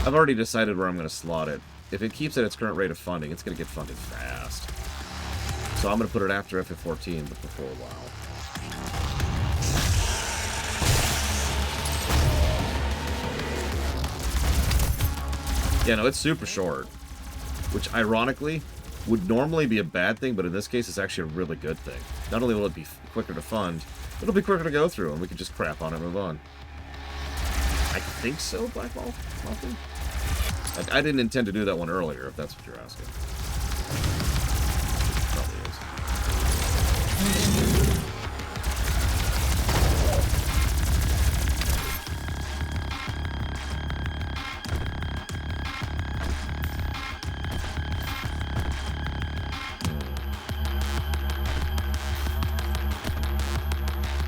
I've already decided where I'm going to slot it. If it keeps at its current rate of funding, it's going to get funded fast. So I'm going to put it after FF14, but before a while. Yeah, no, it's super short. Which, ironically, would normally be a bad thing, but in this case, it's actually a really good thing. Not only will it be quicker to fund, but it'll be quicker to go through, and we can just crap on it and move on. I think so, Blackball? Nothing? Like, I didn't intend to do that one earlier, if that's what you're asking. Probably is.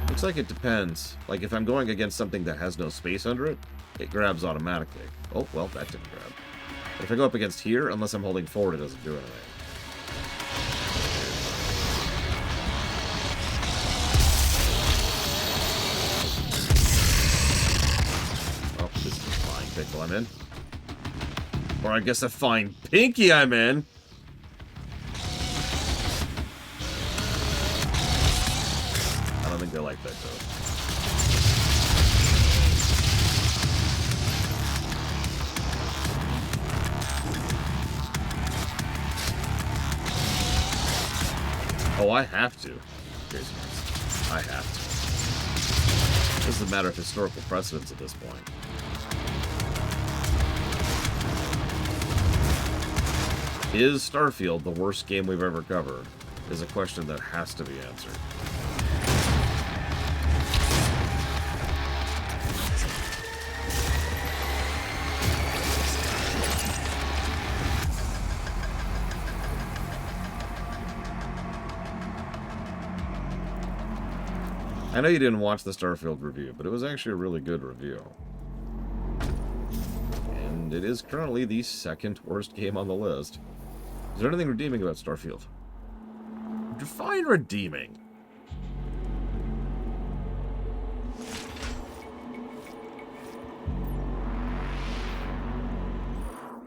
Looks like it depends. Like, if I'm going against something that has no space under it, it grabs automatically. Oh, well, that didn't grab. But if I go up against here, unless I'm holding forward, it doesn't do anything. Oh, this is a fine pickle I'm in. Or I guess a fine pinky I'm in. I don't think they like that code. Oh, I have to. I have to. It doesn't matter of historical precedence at this point. Is Starfield the worst game we've ever covered? Is a question that has to be answered. I know you didn't watch the Starfield review, but it was actually a really good review. And it is currently the second worst game on the list. Is there anything redeeming about Starfield? Define redeeming.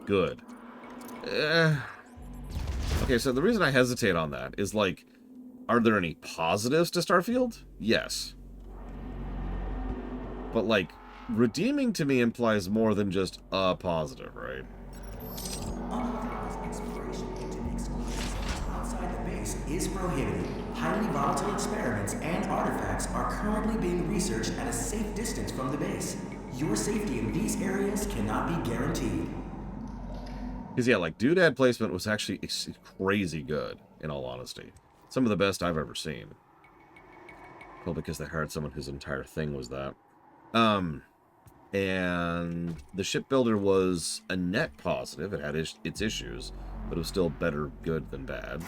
Good. Okay, so the reason I hesitate on that is, like, are there any positives to Starfield? Yes. But, like, redeeming to me implies more than just a positive, right? Unauthorized exploration into the exclusions outside the base is prohibited. Highly volatile experiments and artifacts are currently being researched at a safe distance from the base. Your safety in these areas cannot be guaranteed. Because, yeah, like, Doodad placement was actually crazy good, in all honesty. Some of the best I've ever seen. Well, because they hired someone whose entire thing was that. And the shipbuilder was a net positive. It had its issues, but it was still better good than bad.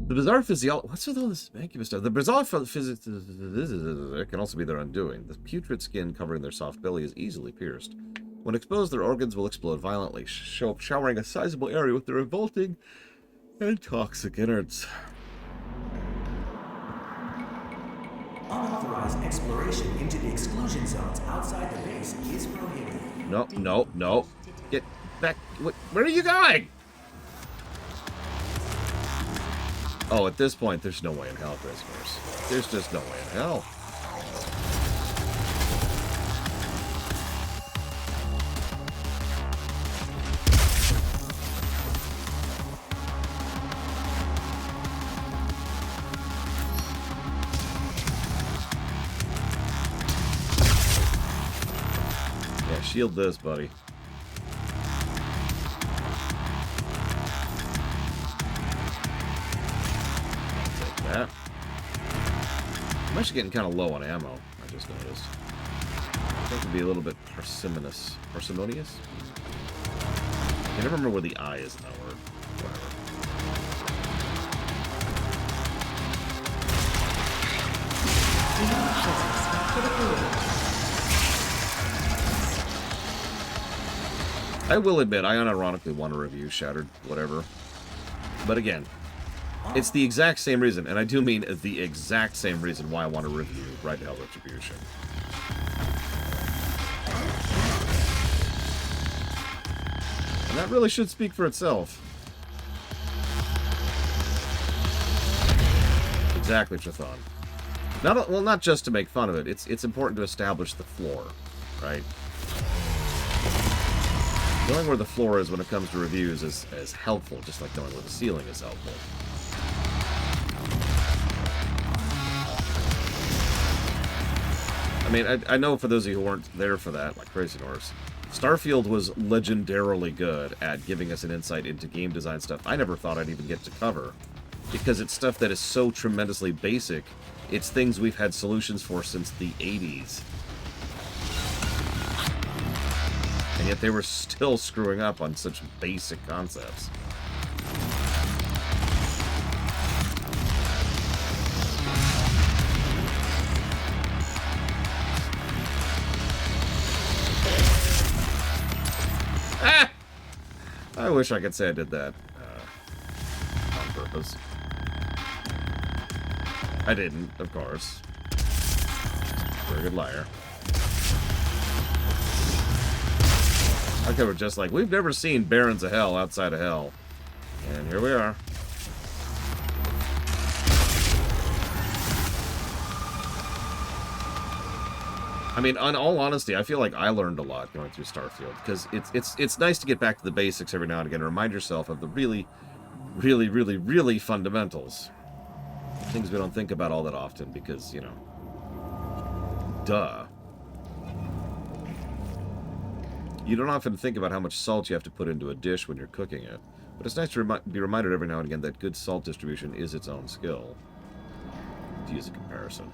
The bizarre physiology... What's with all this incubus stuff? The bizarre physics... It can also be their undoing. The putrid skin covering their soft belly is easily pierced. When exposed, their organs will explode violently, showering a sizable area with their revolting and toxic innards. Unauthorized exploration into the exclusion zones outside the base is prohibited. No, no, no. Get back. Where are you going? Oh, at this point, there's no way in hell, prisoners. There's just no way in hell. Yeah, shield this, buddy. That. I'm actually getting kind of low on ammo, I just noticed. I have to be a little bit parsimonious. Parsimonious? I never remember where the I is in that word. Whatever. I will admit, I unironically want to review Shattered, whatever. But again, it's the exact same reason, and I do mean the exact same reason why I want to review Right to Hell Retribution. And that really should speak for itself. Exactly, Chthon. Not just to make fun of it. It's important to establish the floor, right? Knowing where the floor is when it comes to reviews is helpful, just like knowing where the ceiling is helpful. I mean, I know for those of you who weren't there for that, like Crazy Norse, Starfield was legendarily good at giving us an insight into game design stuff I never thought I'd even get to cover. Because it's stuff that is so tremendously basic, it's things we've had solutions for since the 80s. And yet they were still screwing up on such basic concepts. Ah! I wish I could say I did that on purpose. I didn't, of course. Very good liar. Okay, we're just like, we've never seen Barons of Hell outside of Hell. And here we are. I mean, in all honesty, I feel like I learned a lot going through Starfield, because it's nice to get back to the basics every now and again and remind yourself of the really, really, really, really fundamentals. Things we don't think about all that often because, you know, duh. You don't often think about how much salt you have to put into a dish when you're cooking it, but it's nice to be reminded every now and again that good salt distribution is its own skill, to use a comparison.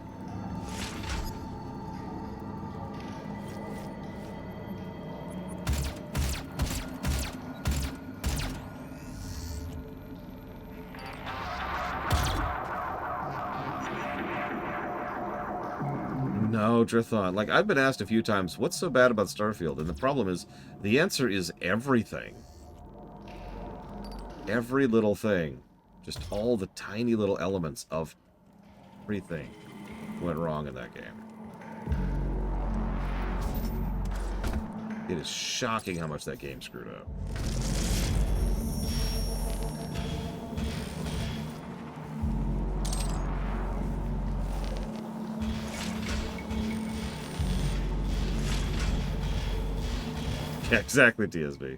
No, Drithon. Like, I've been asked a few times, what's so bad about Starfield? And the problem is, the answer is everything. Every little thing. Just all the tiny little elements of everything went wrong in that game. It is shocking how much that game screwed up. Yeah, exactly, TSB.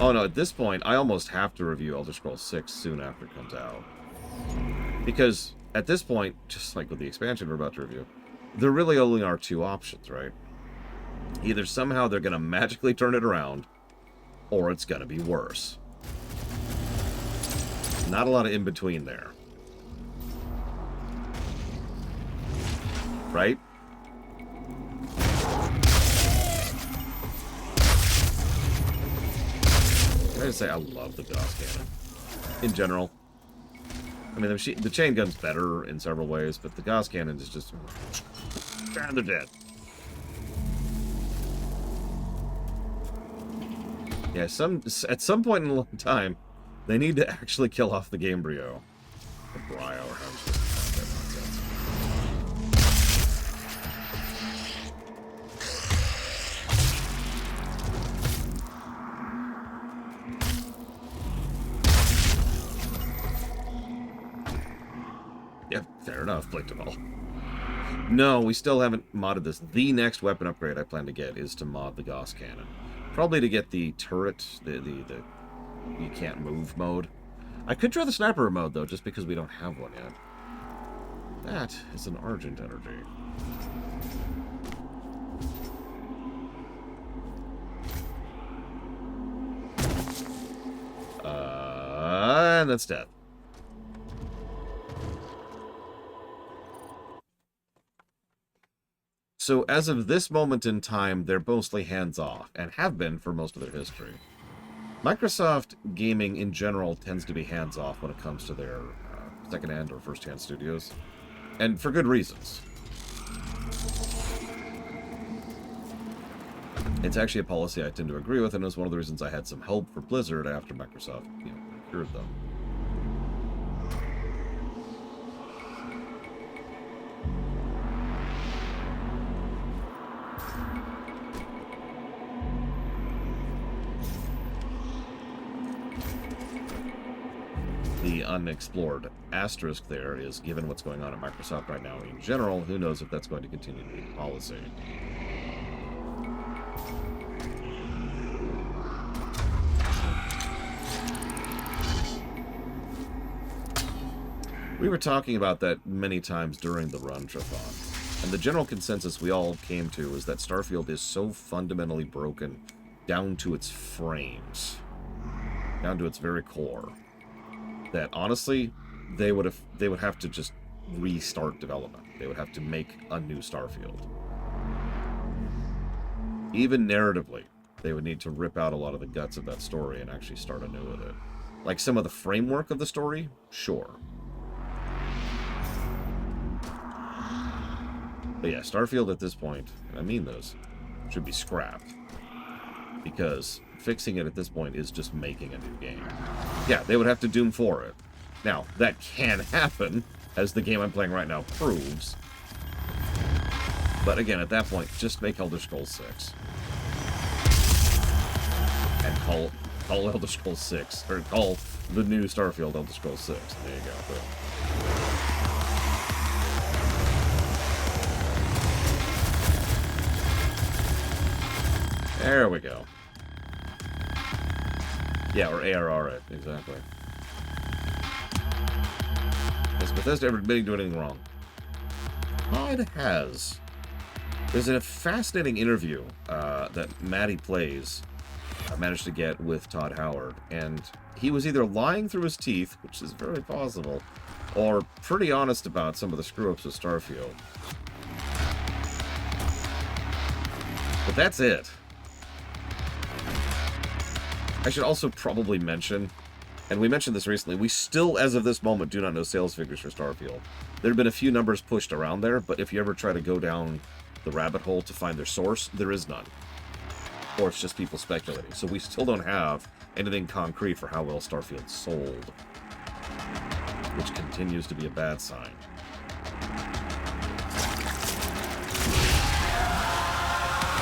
Oh no, at this point, I almost have to review Elder Scrolls 6 soon after it comes out. Because, at this point, just like with the expansion we're about to review, there really only are two options, right? Either somehow they're going to magically turn it around, or it's going to be worse. Not a lot of in-between there. Right? Can I just say I love the DOS cannon in general? I mean, the chain gun's better in several ways, but the Gauss cannon is just... And they're dead. Yeah, at some point in time, they need to actually kill off the Gamebryo. The Brio, or however you pronounce that nonsense. Yeah, fair enough. Blinked them all. No, we still haven't modded this. The next weapon upgrade I plan to get is to mod the Gauss cannon. Probably to get the turret, the you can't move mode. I could try the sniper mode, though, just because we don't have one yet. That is an Argent energy. And that's dead. So as of this moment in time, they're mostly hands-off, and have been for most of their history. Microsoft gaming in general tends to be hands-off when it comes to their second-hand or first-hand studios, and for good reasons. It's actually a policy I tend to agree with, and it's one of the reasons I had some hope for Blizzard after Microsoft, procured them. The unexplored asterisk there is, given what's going on at Microsoft right now in general, who knows if that's going to continue to be the policy. We were talking about that many times during the run, Trithon, and the general consensus we all came to is that Starfield is so fundamentally broken down to its frames, down to its very core, that honestly, they would have to just restart development. They would have to make a new Starfield. Even narratively, they would need to rip out a lot of the guts of that story and actually start anew with it. Like some of the framework of the story, sure. But yeah, Starfield at this point, and I mean this, should be scrapped. Because fixing it at this point is just making a new game. Yeah, they would have to Doom 4 it. Now, that can happen, as the game I'm playing right now proves. But again, at that point, just make Elder Scrolls 6. And call Elder Scrolls 6, or call the new Starfield Elder Scrolls 6. There you go. Boom. There we go. Yeah, or ARR it, exactly. Has Bethesda ever admitting to anything wrong? It has. There's a fascinating interview that Maddie Plays managed to get with Todd Howard, and he was either lying through his teeth, which is very possible, or pretty honest about some of the screw-ups with Starfield. But that's it. I should also probably mention, and we mentioned this recently, we still, as of this moment, do not know sales figures for Starfield. There have been a few numbers pushed around there, but if you ever try to go down the rabbit hole to find their source, there is none. Or it's just people speculating. So we still don't have anything concrete for how well Starfield sold, which continues to be a bad sign.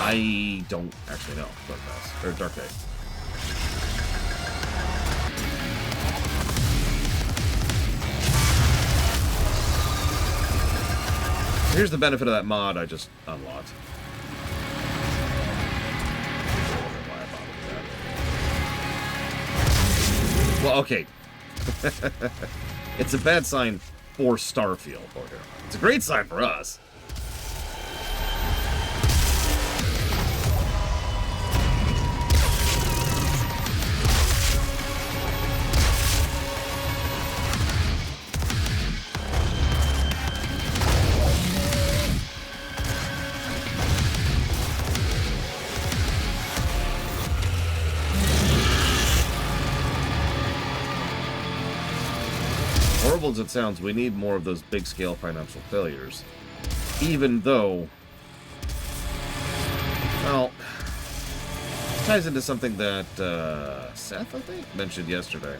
I don't actually know. Dark Day. Here's the benefit of that mod I just unlocked. Well, okay. It's a bad sign for Starfield. It's a great sign for us. horrible as it sounds, we need more of those big-scale financial failures. Even though, well, it ties into something that Seth, I think, mentioned yesterday.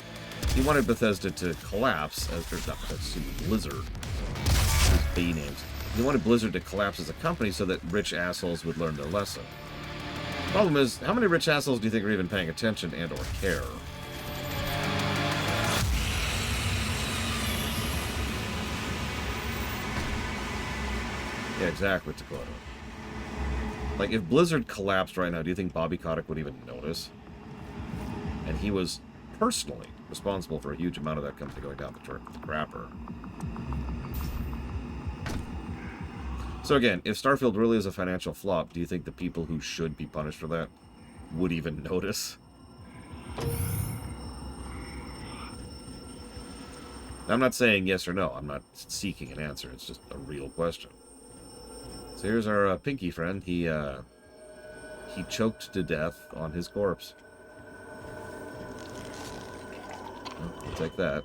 He wanted Bethesda to collapse, Blizzard. His B names. He wanted Blizzard to collapse as a company so that rich assholes would learn their lesson. Problem is, how many rich assholes do you think are even paying attention and or care? Yeah, exactly, Dakota. Like, if Blizzard collapsed right now, do you think Bobby Kotick would even notice? And he was personally responsible for a huge amount of that company going down the crapper. So again, if Starfield really is a financial flop, do you think the people who should be punished for that would even notice? I'm not saying yes or no. I'm not seeking an answer. It's just a real question. So here's our Pinky friend. He choked to death on his corpse. Well, we'll take that.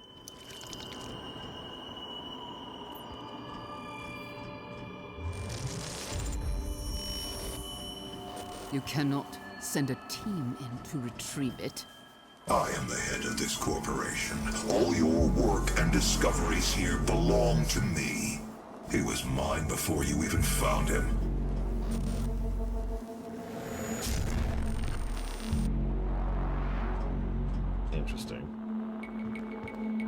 You cannot send a team in to retrieve it. I am the head of this corporation. All your work and discoveries here belong to me. He was mine before you even found him. Interesting.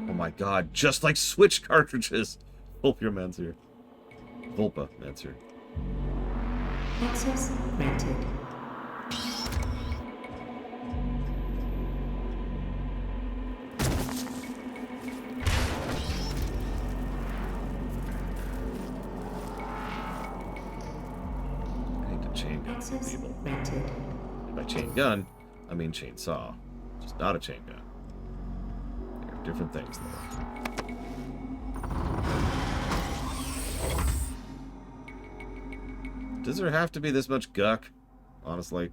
Oh my god, just like Switch cartridges! Vulpia Man's here. Vulpa Man's here. Access granted. Access granted. And by chain gun, I mean chainsaw. Just not a chain gun. They're different things, though. Does there have to be this much guck? Honestly.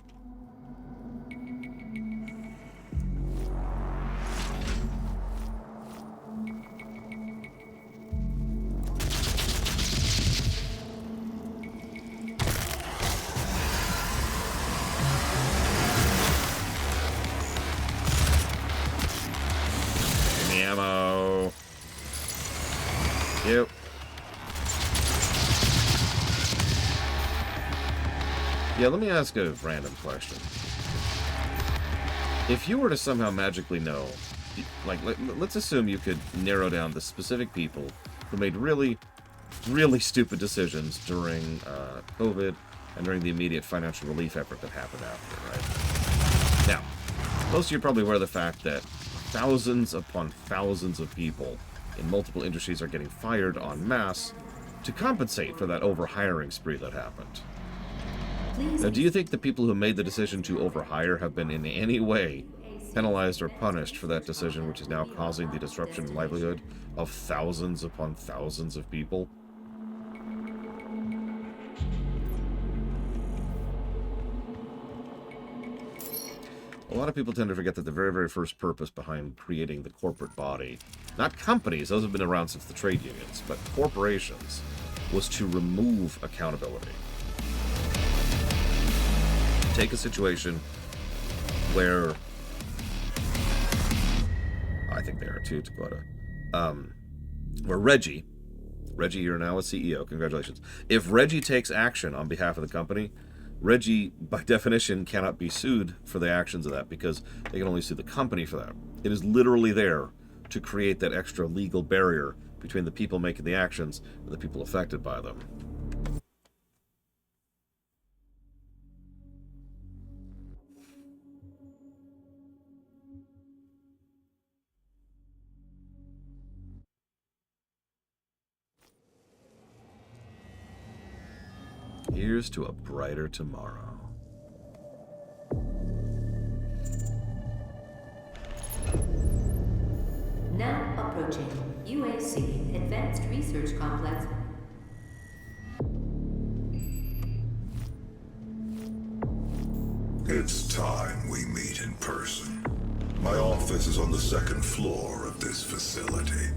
Ammo. Yep. Yeah, let me ask a random question. If you were to somehow magically know, like, let's assume you could narrow down the specific people who made really, really stupid decisions during COVID and during the immediate financial relief effort that happened after, right? Now, most of you are probably aware of the fact that thousands upon thousands of people in multiple industries are getting fired en masse to compensate for that overhiring spree that happened. Now, do you think the people who made the decision to overhire have been in any way penalized or punished for that decision, which is now causing the disruption in livelihood of thousands upon thousands of people? A lot of people tend to forget that the very, very first purpose behind creating the corporate body, not companies, those have been around since the trade unions, but corporations, was to remove accountability. Take a situation where, I think they are too, Dakota, where Reggie, you're now a CEO, congratulations. If Reggie takes action on behalf of the company, Reggie, by definition, cannot be sued for the actions of that because they can only sue the company for that. It is literally there to create that extra legal barrier between the people making the actions and the people affected by them. Here's to a brighter tomorrow. Now approaching UAC Advanced Research Complex. It's time we meet in person. My office is on the second floor of this facility.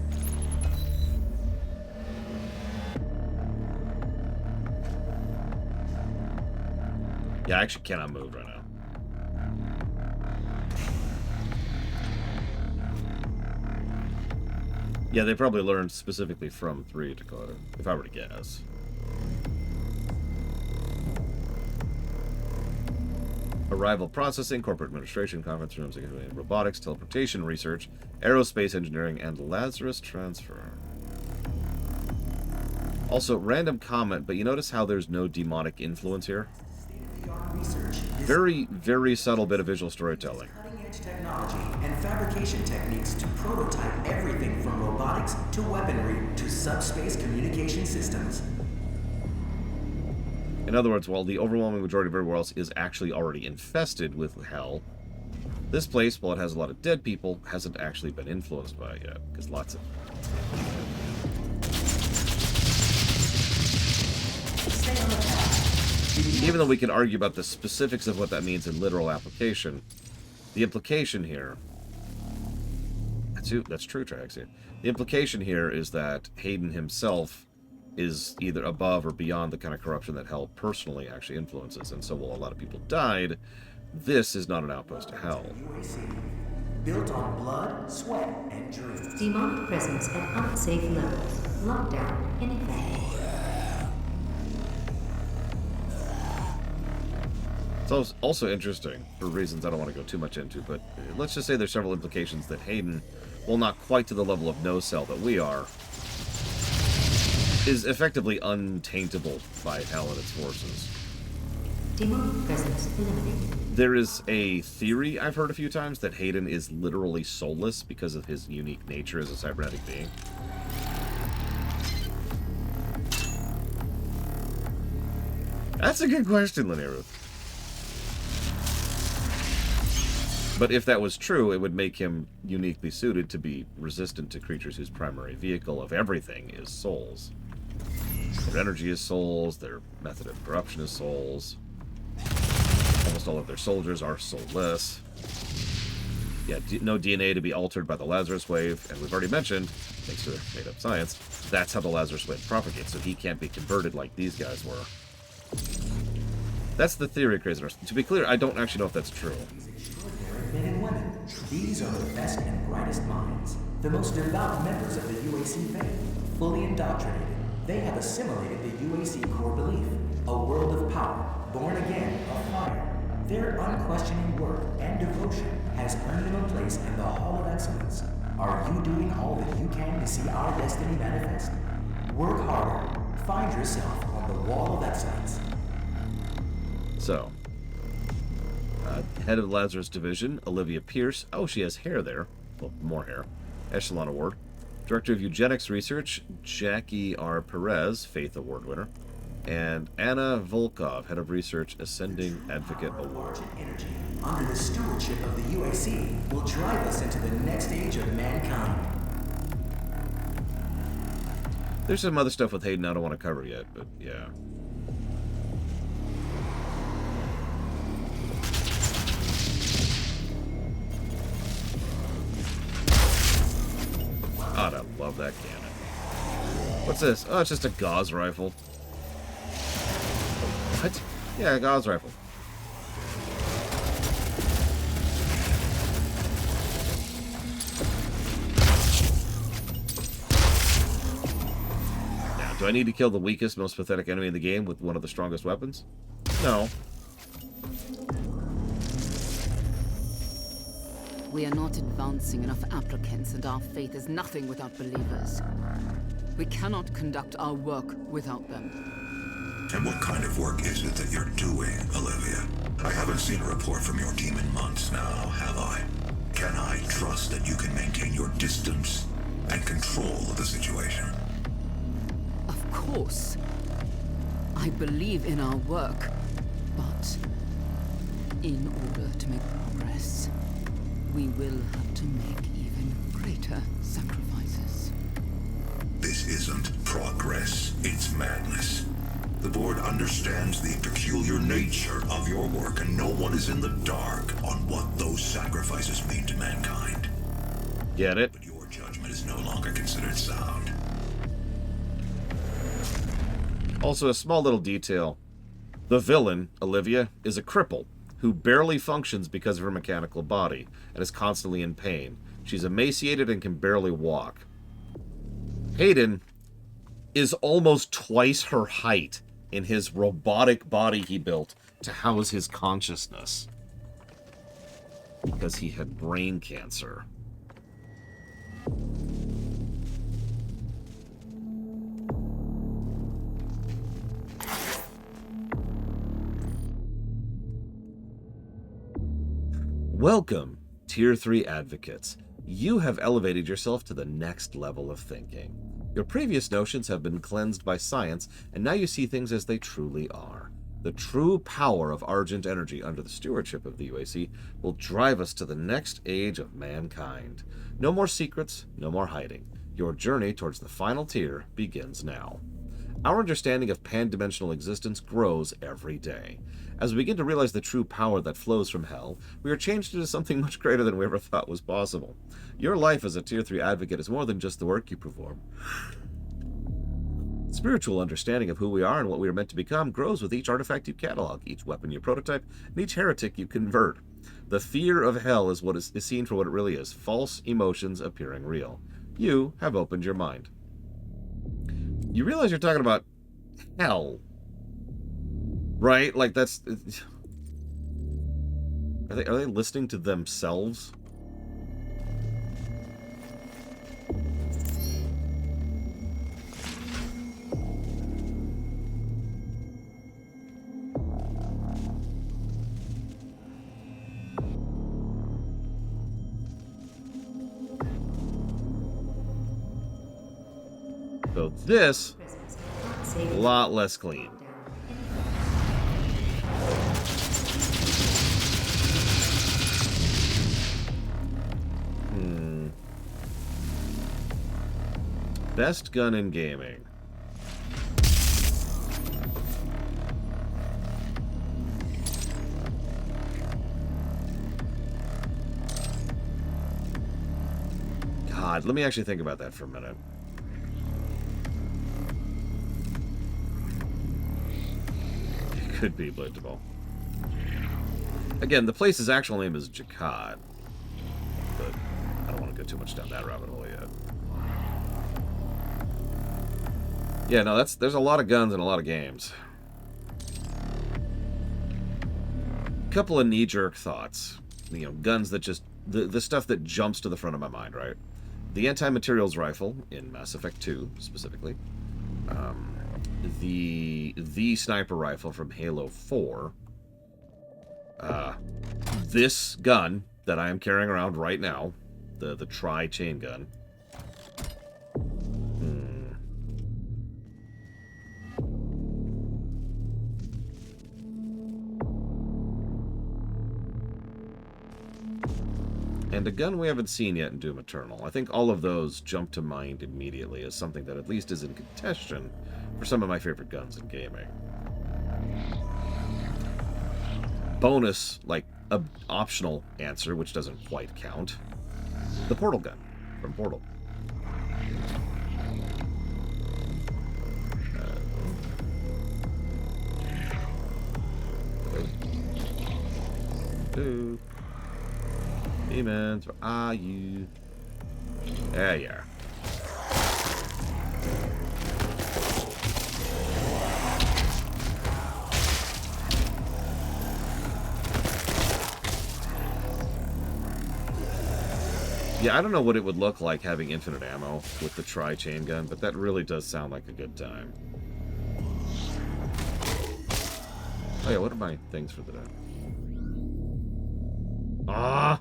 Yeah, I actually cannot move right now. Yeah, they probably learned specifically from 3, Dakota, if I were to guess. Arrival processing, corporate administration, conference rooms, robotics, teleportation research, aerospace engineering, and Lazarus transfer. Also, random comment, but you notice how there's no demonic influence here? Very, very subtle bit of visual storytelling. Cutting-edge technology and fabrication techniques to prototype everything from robotics to weaponry to subspace communication systems. In other words, while the overwhelming majority of everywhere else is actually already infested with hell, this place, while it has a lot of dead people, hasn't actually been influenced by it yet, because lots of... Even though we can argue about the specifics of what that means in literal application, the implication here... That's true, Traxia. The implication here is that Hayden himself is either above or beyond the kind of corruption that hell personally actually influences. And so while a lot of people died, this is not an outpost to hell. UAC, built on blood, sweat, and dreams. Demonic presence at unsafe levels. Lockdown in effect. It's also interesting, for reasons I don't want to go too much into, but let's just say there's several implications that Hayden, while not quite to the level of no-cell that we are, is effectively untaintable by hell and its forces. Demonic presence eliminated. There is a theory I've heard a few times that Hayden is literally soulless because of his unique nature as a cybernetic being. That's a good question, Linnea. But if that was true, it would make him uniquely suited to be resistant to creatures whose primary vehicle of everything is souls. Their energy is souls, their method of corruption is souls. Almost all of their soldiers are soulless. Yeah, no DNA to be altered by the Lazarus wave, and we've already mentioned, thanks to made-up science, that's how the Lazarus wave propagates, so he can't be converted like these guys were. That's the theory, Craziners. To be clear, I don't actually know if that's true. Men and women, these are the best and brightest minds. The most devout members of the UAC faith, fully indoctrinated. They have assimilated the UAC core belief, a world of power, born again of fire. Their unquestioning work and devotion has earned them a place in the Hall of Excellence. Are you doing all that you can to see our destiny manifest? Work harder. Find yourself on the Wall of Excellence. So, head of the Lazarus Division, Olivia Pierce. Oh, she has hair there. Well, more hair. Echelon Award. Director of Eugenics Research, Jackie R. Perez, Faith Award winner. And Anna Volkov, Head of Research, Ascending Advocate Award. Energy, under the stewardship of the UAC, will drive us into the next age of mankind. There's some other stuff with Hayden I don't want to cover yet, but yeah. God, I love that cannon. What's this? Oh, it's just a gauze rifle. What? Yeah, a gauze rifle. Now, do I need to kill the weakest, most pathetic enemy in the game with one of the strongest weapons? No. We are not advancing enough applicants, and our faith is nothing without believers. We cannot conduct our work without them. And what kind of work is it that you're doing, Olivia? I haven't seen a report from your team in months now, have I? Can I trust that you can maintain your distance and control of the situation? Of course. I believe in our work, but in order to make progress, we will have to make even greater sacrifices. This isn't progress, it's madness. The board understands the peculiar nature of your work, and no one is in the dark on what those sacrifices mean to mankind. Get it? But your judgment is no longer considered sound. Also, a small little detail. The villain, Olivia, is a cripple who barely functions because of her mechanical body and is constantly in pain. She's emaciated and can barely walk. Hayden is almost twice her height in his robotic body he built to house his consciousness. Because he had brain cancer. Welcome, Tier 3 Advocates. You have elevated yourself to the next level of thinking. Your previous notions have been cleansed by science, and now you see things as they truly are. The true power of Argent energy under the stewardship of the UAC will drive us to the next age of mankind. No more secrets, no more hiding. Your journey towards the final tier begins now. Our understanding of pan-dimensional existence grows every day. As we begin to realize the true power that flows from hell, we are changed into something much greater than we ever thought was possible. Your life as a Tier 3 Advocate is more than just the work you perform. Spiritual understanding of who we are and what we are meant to become grows with each artifact you catalog, each weapon you prototype, and each heretic you convert. The fear of hell is what is seen for what it really is, false emotions appearing real. You have opened your mind. You realize you're talking about hell, right? Like that's... Are they listening to themselves? So this, a lot less clean. Best gun in gaming. God, let me actually think about that for a minute. It could be blittable. Again, the place's actual name is Jakad, but I don't want to go too much down that rabbit hole yet. Yeah, no, there's a lot of guns and a lot of games. Couple of knee-jerk thoughts. You know, guns that just... The stuff that jumps to the front of my mind, right? The anti-materials rifle in Mass Effect 2, specifically. The sniper rifle from Halo 4. This gun that I am carrying around right now. The tri-chain gun. And a gun we haven't seen yet in Doom Eternal. I think all of those jump to mind immediately as something that at least is in contention for some of my favorite guns in gaming. Bonus, like, optional answer, which doesn't quite count. The portal gun from Portal. Demons, where are you? There you are. Yeah, I don't know what it would look like having infinite ammo with the tri-chain gun, but that really does sound like a good time. Oh yeah, what are my things for the day? Ah!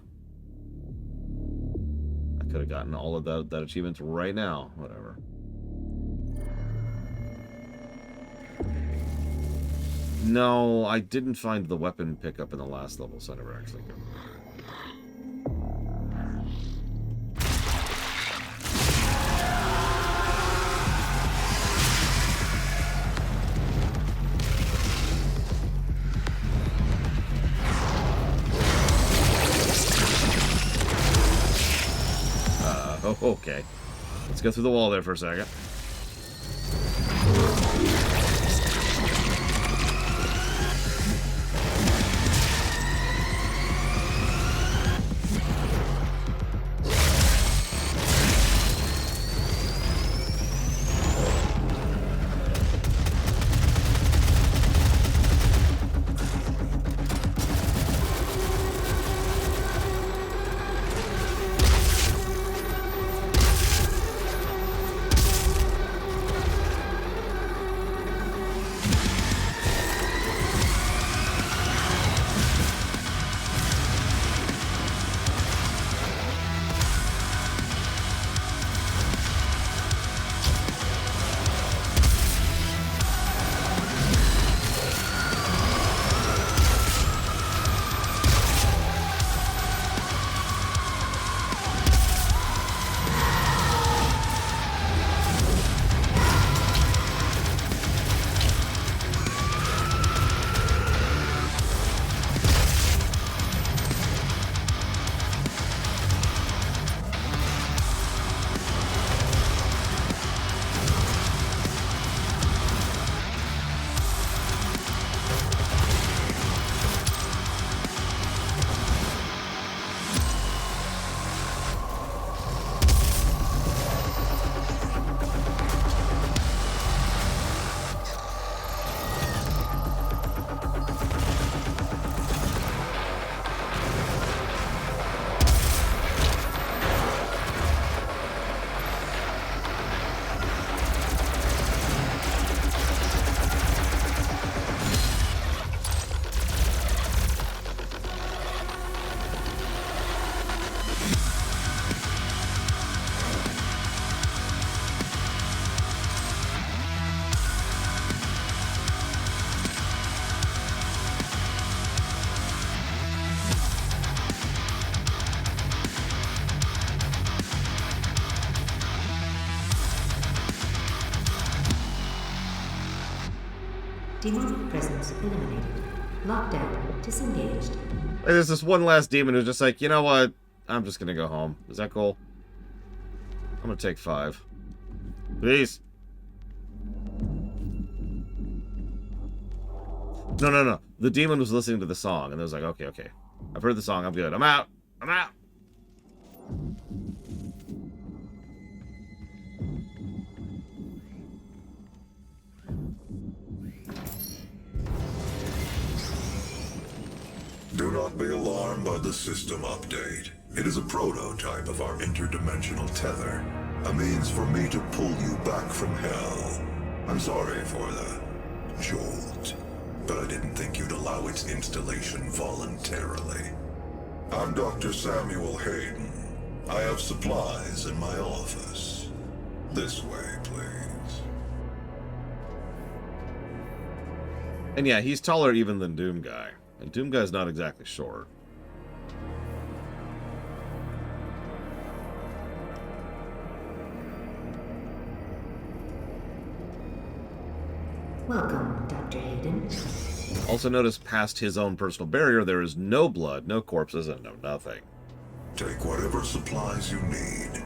I could have gotten all of that achievements right now. Whatever. No, I didn't find the weapon pickup in the last level, so I never actually got it. Oh, okay. Let's go through the wall there for a second. Demonic presence eliminated. Lockdown disengaged. There's this one last demon who's just like, you know what? I'm just gonna go home. Is that cool? I'm gonna take 5. Please. No. The demon was listening to the song, and it was like, okay. I've heard the song. I'm good. I'm out. Do not be alarmed by the system update. It is a prototype of our interdimensional tether. A means for me to pull you back from hell. I'm sorry for the jolt, but I didn't think you'd allow its installation voluntarily. I'm Dr. Samuel Hayden. I have supplies in my office. This way, please. And yeah, he's taller even than Doom Guy. And Doom Guy's not exactly short. Welcome, Dr. Hayden. Also notice past his own personal barrier, there is no blood, no corpses, and no nothing. Take whatever supplies you need.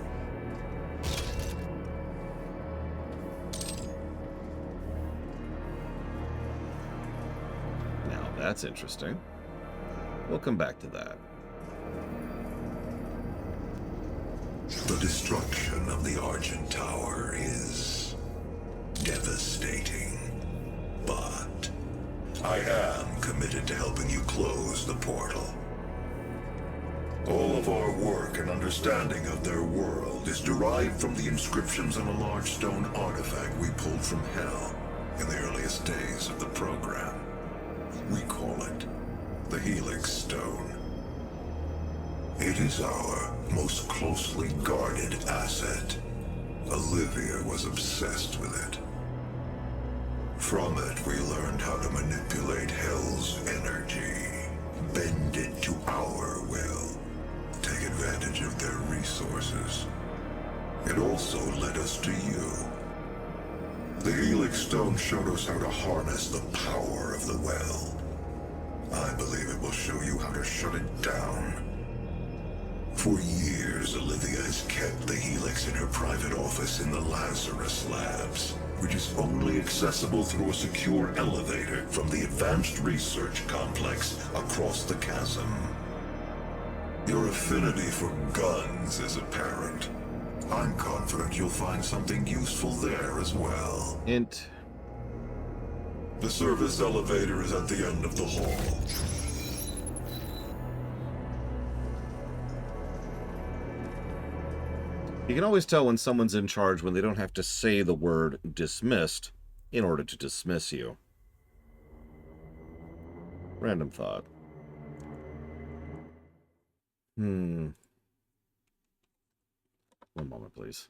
Now, that's interesting. We'll come back to that. The destruction of the Argent Tower is devastating, but I am committed to helping you close the portal. All of our work and understanding of their world is derived from the inscriptions on a large stone artifact we pulled from Hell in the earliest days of the program. We call it the Helix Stone. It is our most closely guarded asset. Olivia was obsessed with it. From it, we learned how to manipulate Hell's energy, bend it to our will, take advantage of their resources. It also led us to you. The Helix Stone showed us how to harness the power of the well. I believe it will show you how to shut it down. For years, Olivia has kept the Helix in her private office in the Lazarus Labs, which is only accessible through a secure elevator from the Advanced Research Complex across the chasm. Your affinity for guns is apparent. I'm confident you'll find something useful there as well. Hint. The service elevator is at the end of the hall. You can always tell when someone's in charge when they don't have to say the word dismissed in order to dismiss you. Random thought. One moment, please.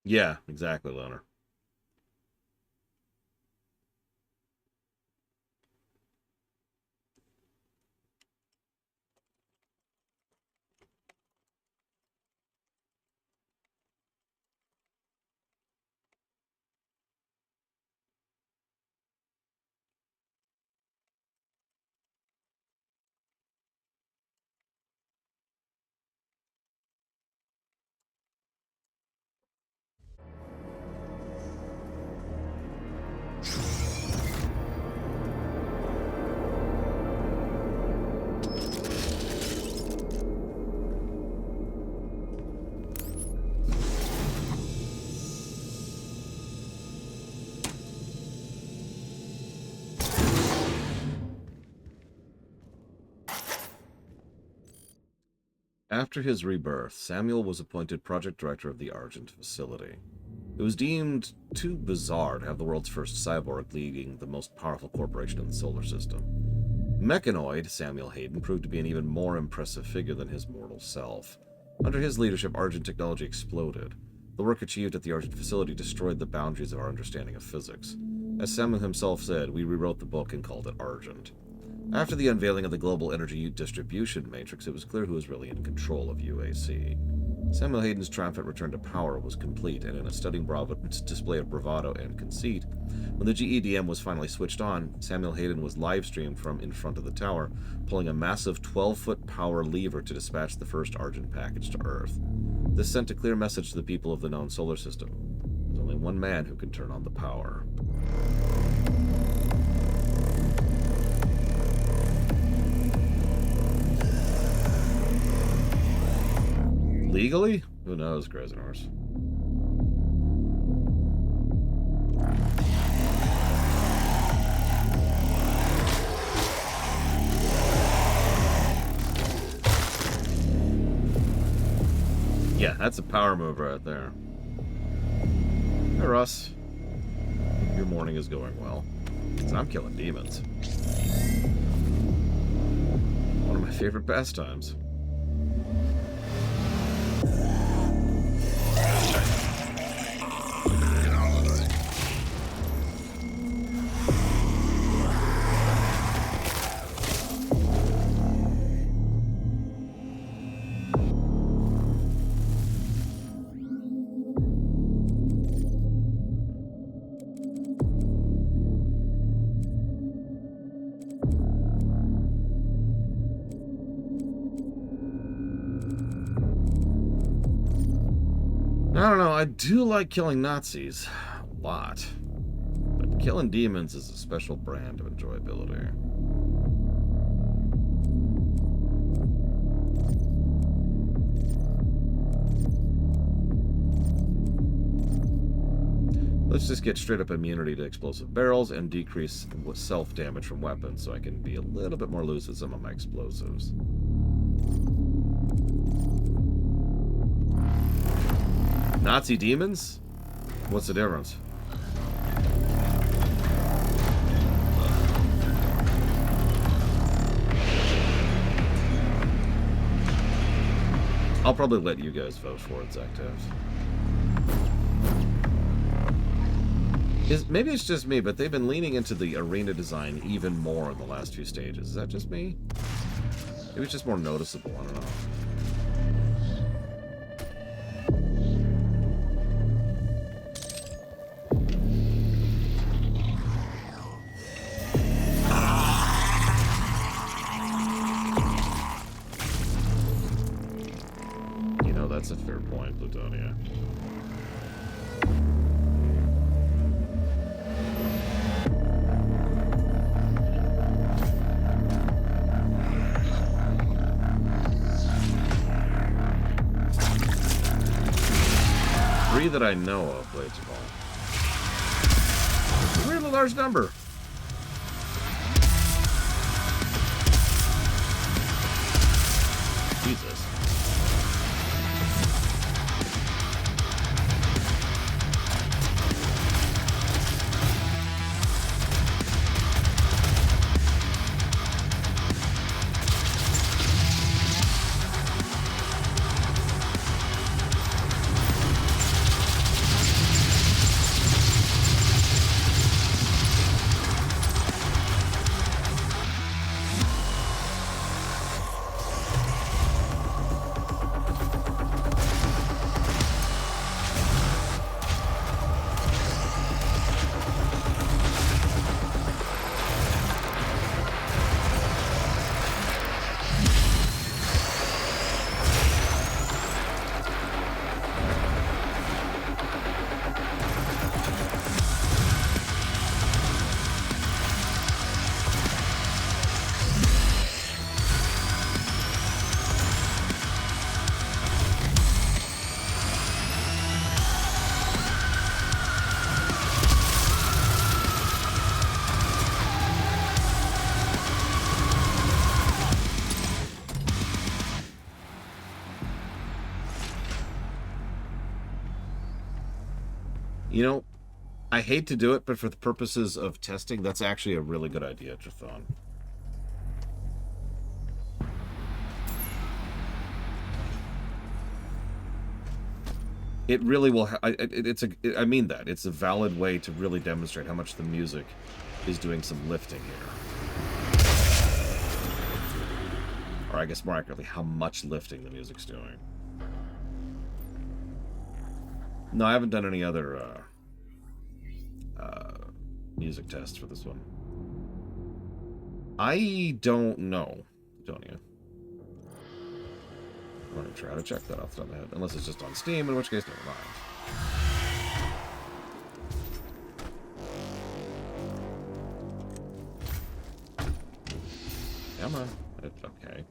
Yeah, exactly, Loner. After his rebirth, Samuel was appointed project director of the Argent facility. It was deemed too bizarre to have the world's first cyborg leading the most powerful corporation in the solar system. Mechanoid Samuel Hayden proved to be an even more impressive figure than his mortal self. Under his leadership, Argent technology exploded. The work achieved at the Argent facility destroyed the boundaries of our understanding of physics. As Samuel himself said, we rewrote the book and called it Argent. After the unveiling of the global energy distribution matrix, it was clear who was really in control of UAC. Samuel Hayden's triumphant return to power was complete, and in a stunning display of bravado and conceit, when the GEDM was finally switched on, Samuel Hayden was live-streamed from in front of the tower, pulling a massive 12-foot power lever to dispatch the first Argent package to Earth. This sent a clear message to the people of the known solar system. There's only one man who can turn on the power. Legally? Who knows, Crazy Horse? Yeah, that's a power move right there. Hey, Russ. Your morning is going well. 'Cause I'm killing demons. One of my favorite pastimes. I don't know, I do like killing Nazis a lot, but killing demons is a special brand of enjoyability. Let's just get straight up immunity to explosive barrels and decrease self-damage from weapons so I can be a little bit more loose with some of my explosives. Nazi demons? What's the difference? I'll probably let you guys vote for it, Zactavs. Maybe it's just me, but they've been leaning into the arena design even more in the last few stages. Is that just me? Maybe it's just more noticeable, I don't know. That's a fair point, Plutonia. Three that I know of, Blades of All. We're the large number. Jesus. You know, I hate to do it, but for the purposes of testing, that's actually a really good idea, Jathon. it really will. I mean that it's a valid way to really demonstrate how much the music is doing some lifting here, or I guess more accurately, how much lifting the music's doing. No, I haven't done any other music tests for this one. I don't know, don't you? I'm going to try to check that off the top of my head. Unless it's just on Steam, in which case, never mind. Come on. Okay.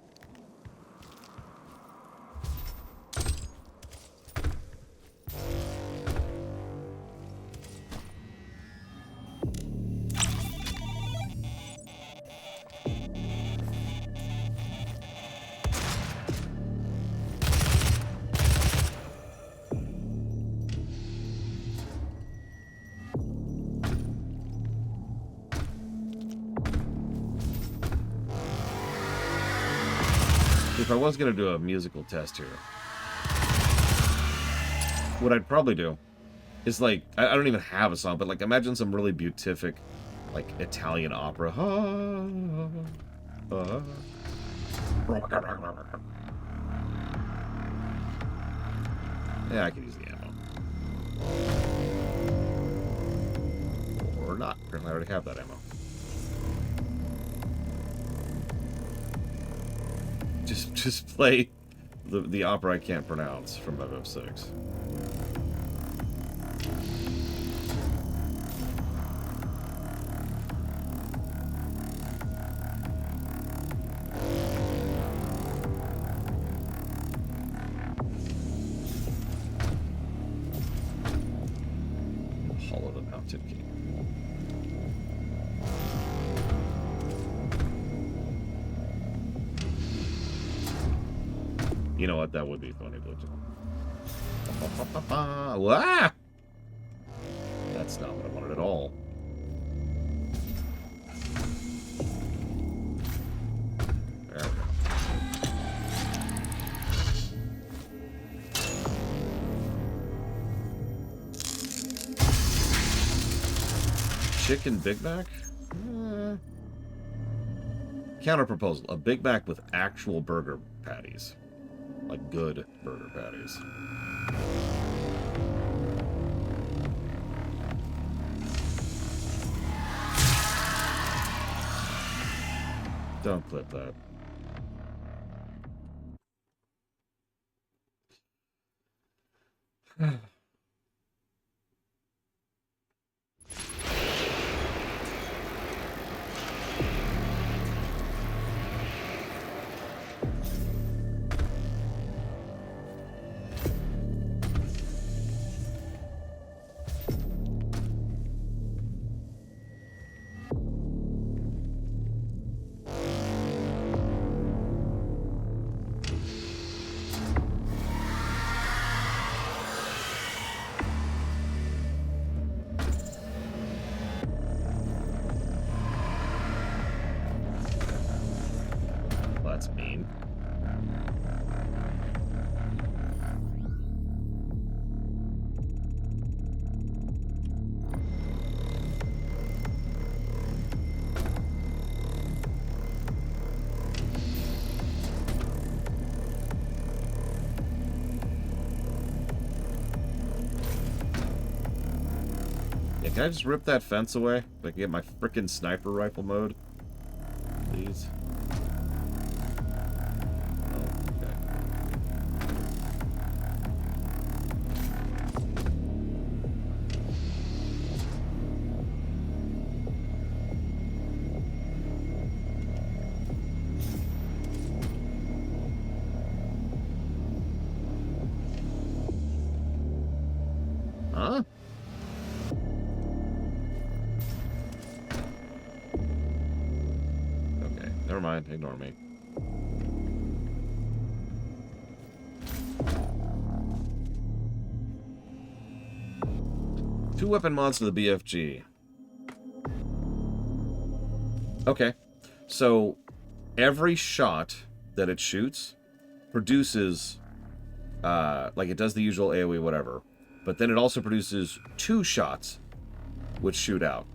If I was going to do a musical test here, what I'd probably do is, like, I don't even have a song, but, like, imagine some really beatific, like, Italian opera. Yeah, I could use the ammo. Or not. Apparently I already have that ammo. Just play the opera I can't pronounce from FF6. Hollowed and mounted key. You know what? That would be funny, Blue. Ah! That's not what I wanted at all. There we go. Chicken Big Mac? Counter proposal. A Big Mac with actual burger patties. Like good burger patties. Don't clip that. That's mean. Yeah, can I just rip that fence away so I can get my frickin' sniper rifle mode? Please. Huh? Okay, never mind. Ignore me. Two weapon mods to the BFG. Okay, so every shot that it shoots produces like it does the usual AoE whatever, but then it also produces 2 shots which shoot out.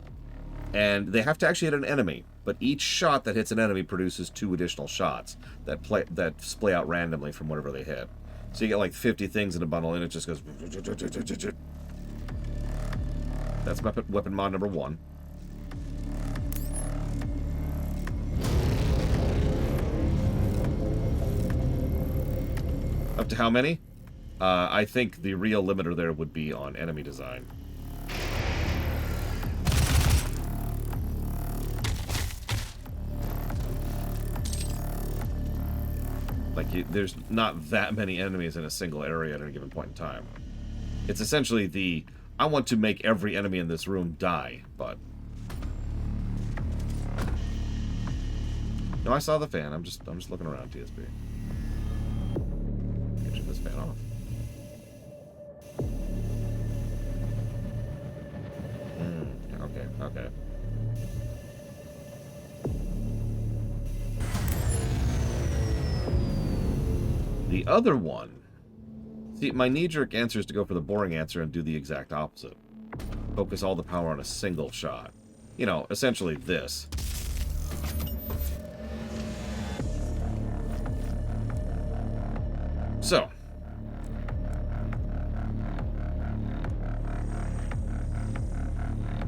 And they have to actually hit an enemy, but each shot that hits an enemy produces 2 additional shots that splay out randomly from whatever they hit. So you get like 50 things in a bundle, and it just goes... That's weapon mod number 1. Up to how many? I think the real limiter there would be on enemy design. Like, there's not that many enemies in a single area at any given point in time. It's essentially the, I want to make every enemy in this room die, but... No, I saw the fan. I'm just looking around, TSP. Turn this fan off. Okay. The other one... See, my knee-jerk answer is to go for the boring answer and do the exact opposite. Focus all the power on a single shot. You know, essentially this. So.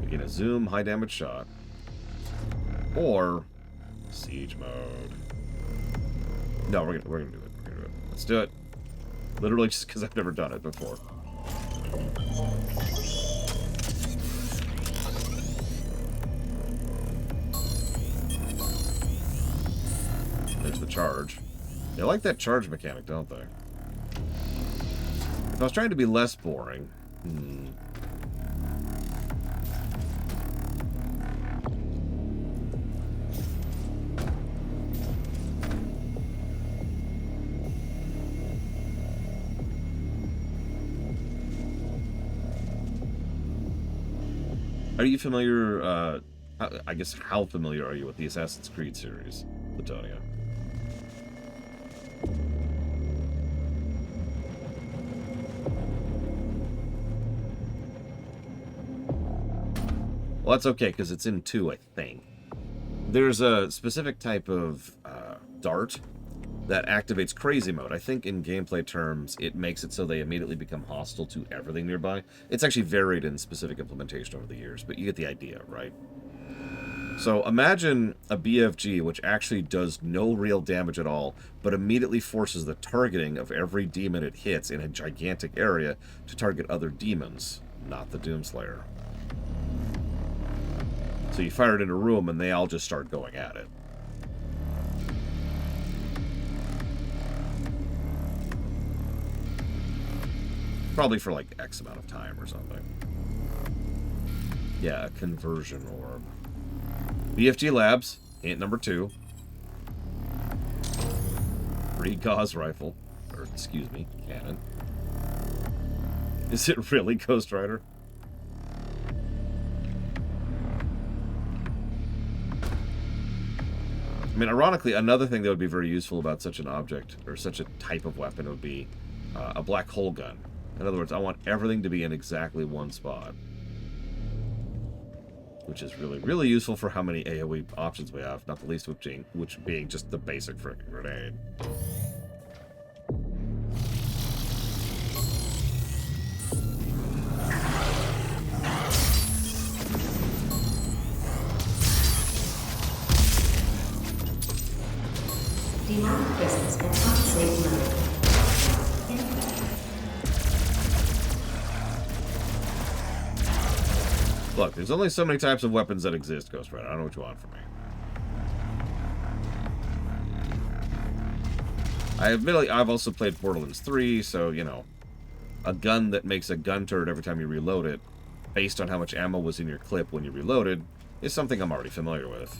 We get a zoom, high damage shot. Or siege mode. No, we're gonna do it. Let's do it. Literally just because I've never done it before. There's the charge. They like that charge mechanic, don't they? If I was trying to be less boring... Are you familiar, I guess, how familiar are you with the Assassin's Creed series, Platonia? Well, that's okay, because it's in 2, I think. There's a specific type of dart that activates crazy mode. I think in gameplay terms, it makes it so they immediately become hostile to everything nearby. It's actually varied in specific implementation over the years, but you get the idea, right? So imagine a BFG which actually does no real damage at all, but immediately forces the targeting of every demon it hits in a gigantic area to target other demons, not the Doomslayer. So you fire it in a room and they all just start going at it. Probably for like X amount of time or something. Yeah, a conversion orb. BFG Labs, hint number 2. Free Gauss rifle. Or, excuse me, cannon. Is it really Ghost Rider? I mean, ironically, another thing that would be very useful about such an object, or such a type of weapon, would be a black hole gun. In other words, I want everything to be in exactly one spot. Which is really, really useful for how many AoE options we have, not the least of which being just the basic frickin' grenade. Demonic presence at unsafe level. Look, there's only so many types of weapons that exist, Ghost Rider. I don't know what you want from me. I've also played Borderlands 3, so, you know, a gun that makes a gun turret every time you reload it, based on how much ammo was in your clip when you reloaded, is something I'm already familiar with.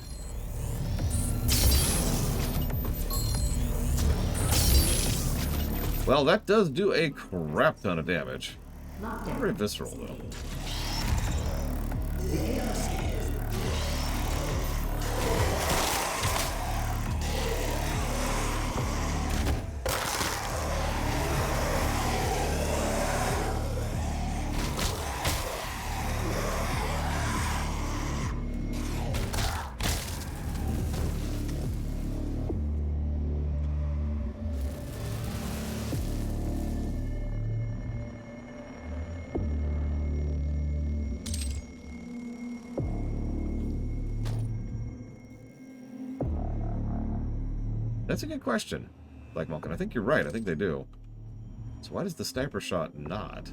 Well, that does do a crap ton of damage. Very visceral, though. That's a good question, Black Malkin. I think you're right. I think they do. So why does the sniper shot not?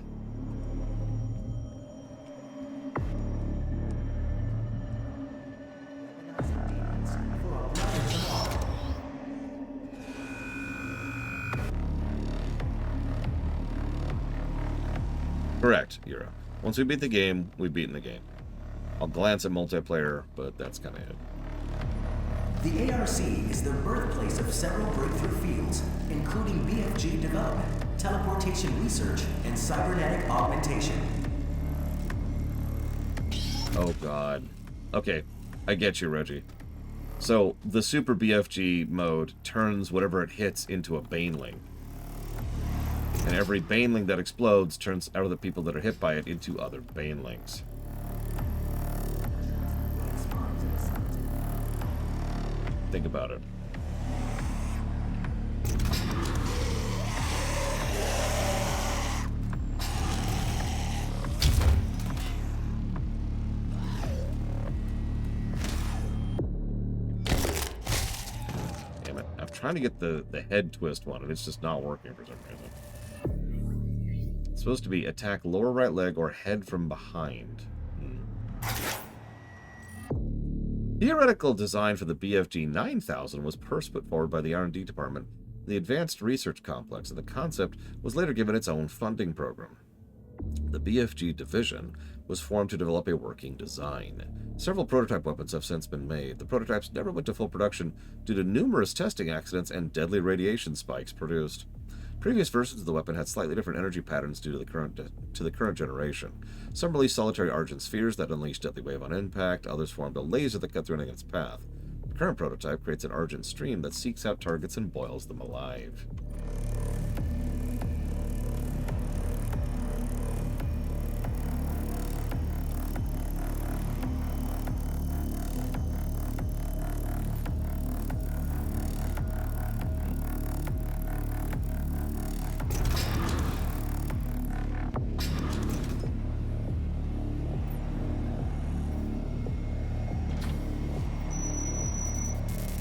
Correct, Yura. Once we beat the game, we've beaten the game. I'll glance at multiplayer, but that's kind of it. The ARC is the birthplace of several breakthrough fields, including BFG development, teleportation research, and cybernetic augmentation. Oh, God. Okay, I get you, Reggie. So, the Super BFG mode turns whatever it hits into a Baneling. And every Baneling that explodes turns out of the people that are hit by it into other Banelings. Think about it. Damn it. I'm trying to get the head twist one, and it's just not working for some reason. It's supposed to be attack lower right leg or head from behind. Theoretical design for the BFG 9000 was first put forward by the R&D department, the Advanced Research Complex, and the concept was later given its own funding program. The BFG division was formed to develop a working design. Several prototype weapons have since been made. The prototypes never went to full production due to numerous testing accidents and deadly radiation spikes produced. Previous versions of the weapon had slightly different energy patterns due to the current generation. Some released solitary argent spheres that unleashed deadly wave on impact, others formed a laser that cut through anything in its path. The current prototype creates an argent stream that seeks out targets and boils them alive.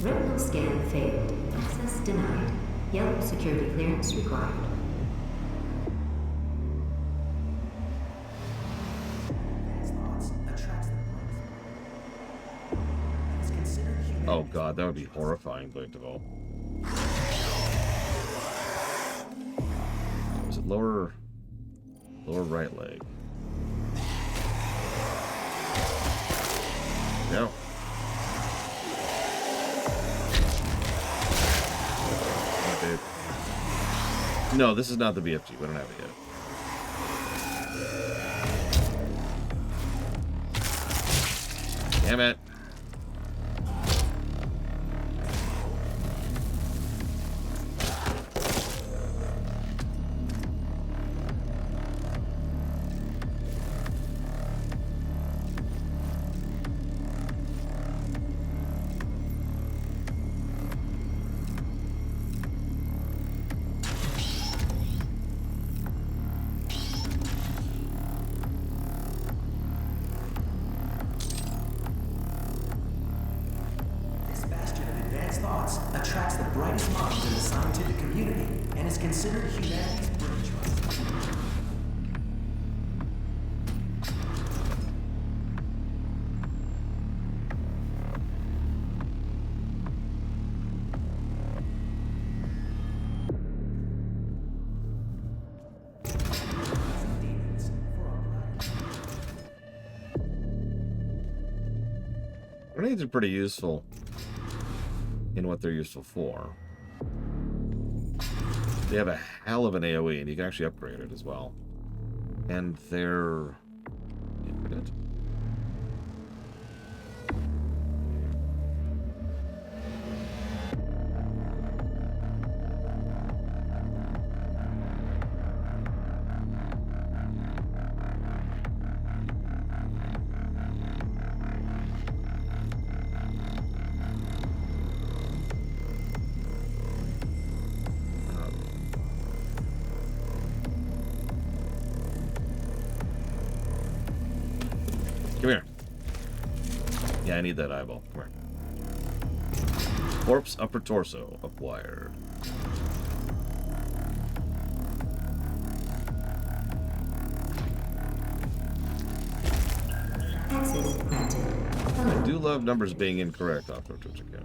Retinal scan failed. Access denied. Yellow security clearance required. Oh god, that would be horrifying, Blinktable. Was it lower right leg? No. Okay. No, this is not the BFG. We don't have it yet. Damn it. Attracts the brightest minds in the scientific community and is considered humanity's brain trust. Grenades are pretty useful in what they're useful for. They have a hell of an AoE, and you can actually upgrade it as well. And they're infinite. Come here. Yeah, I need that eyeball. Come here. Corpse upper torso acquired. Access granted. I Hello. do love numbers being incorrect off of Twitch account.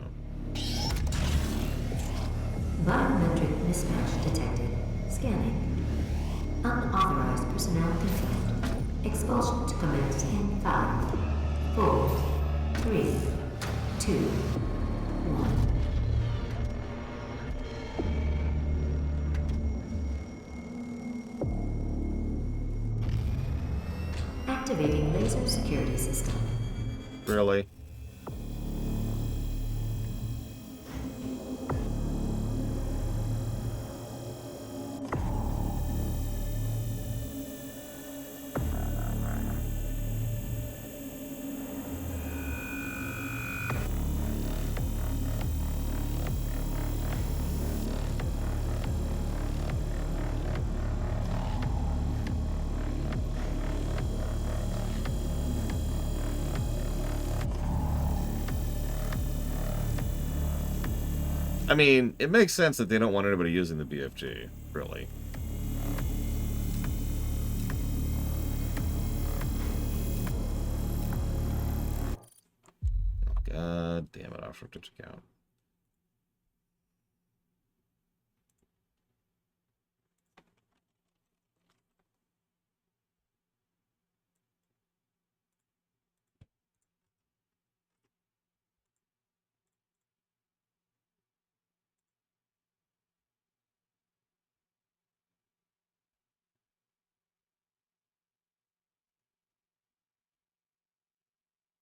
Biometric mismatch detected. Scanning. Unauthorized personnel confirmed. Expulsion to commence in 5, 4, 3, 2, 1. Activating laser security system. Really? I mean, it makes sense that they don't want anybody using the BFG, really. God damn it, off your Twitch account.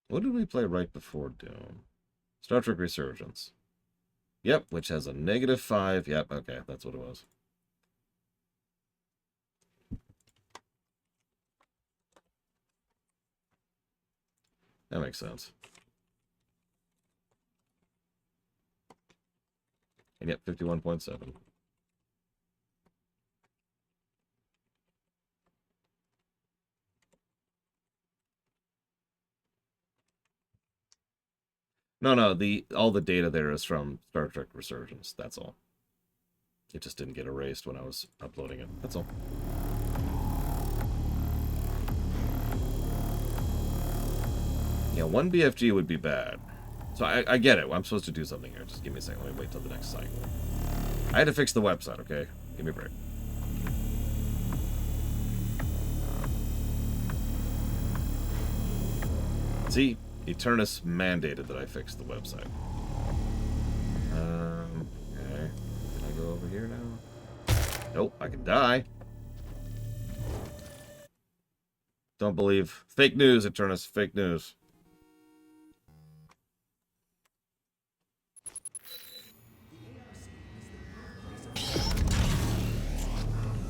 What did we play right before Doom? Star Trek Resurgence. Yep, which has a -5. Yep, okay, that's what it was. That makes sense. And yet, 51.7. No, all the data there is from Star Trek Resurgence. That's all. It just didn't get erased when I was uploading it. That's all. Yeah, one BFG would be bad. So I get it. I'm supposed to do something here. Just give me a second. Let me wait till the next cycle. I had to fix the website, okay? Give me a break. See? Eternus mandated that I fix the website. Okay. Can I go over here now? Nope, I can die. Don't believe. Fake news, Eternus. Fake news.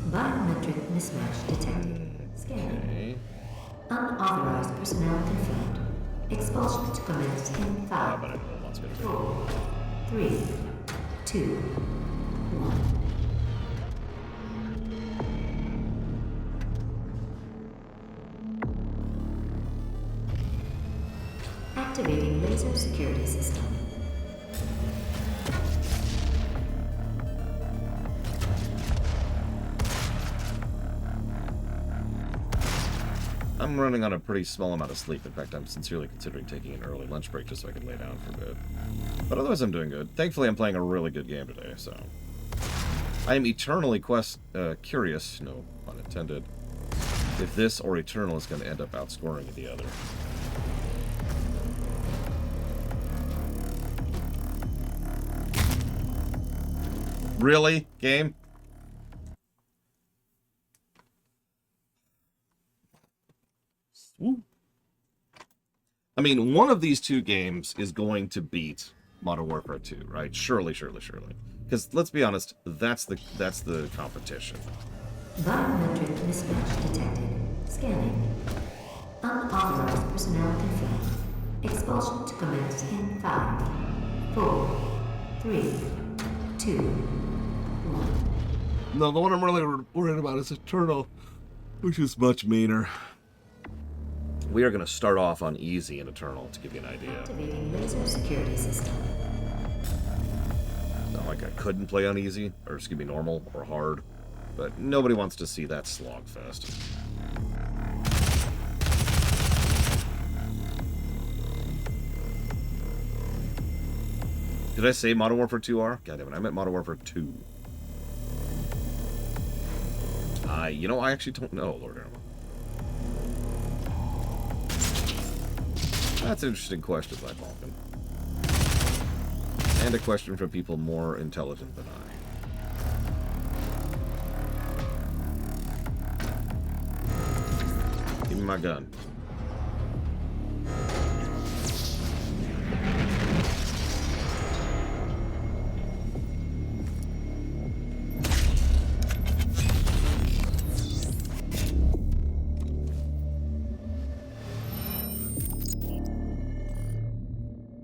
Biometric mismatch detected. Scanning. Okay. Unauthorized personnel confirmed. Expulsion to commence in 5, But I know what one's gonna be. 4, 3, 2, 1. Activating laser security system. I'm running on a pretty small amount of sleep. In fact, I'm sincerely considering taking an early lunch break just so I can lay down for a bit. But otherwise, I'm doing good. Thankfully, I'm playing a really good game today, so... I am eternally curious, no pun intended, if this or Eternal is going to end up outscoring the other. Really? Game? Woo. I mean, one of these two games is going to beat Modern Warfare 2, right? Surely, surely, surely. Because let's be honest, that's the competition. Biometric mismatch detected. Scanning. Unauthorized personnel confirmed. Expulsion to commence in 5, 4, 3, 2, 1. No, the one I'm really worried about is Eternal, which is much meaner. We are going to start off on easy in Eternal, to give you an idea. Activating laser security system. not like I couldn't play on easy, or excuse me, normal, or hard. But nobody wants to see that slogfest. Did I say Modern Warfare 2R? God damn it, I meant Modern Warfare 2. You know, I actually don't know, Lord Animal. That's an interesting question, Black Vulcan. And a question from people more intelligent than I. Give me my gun.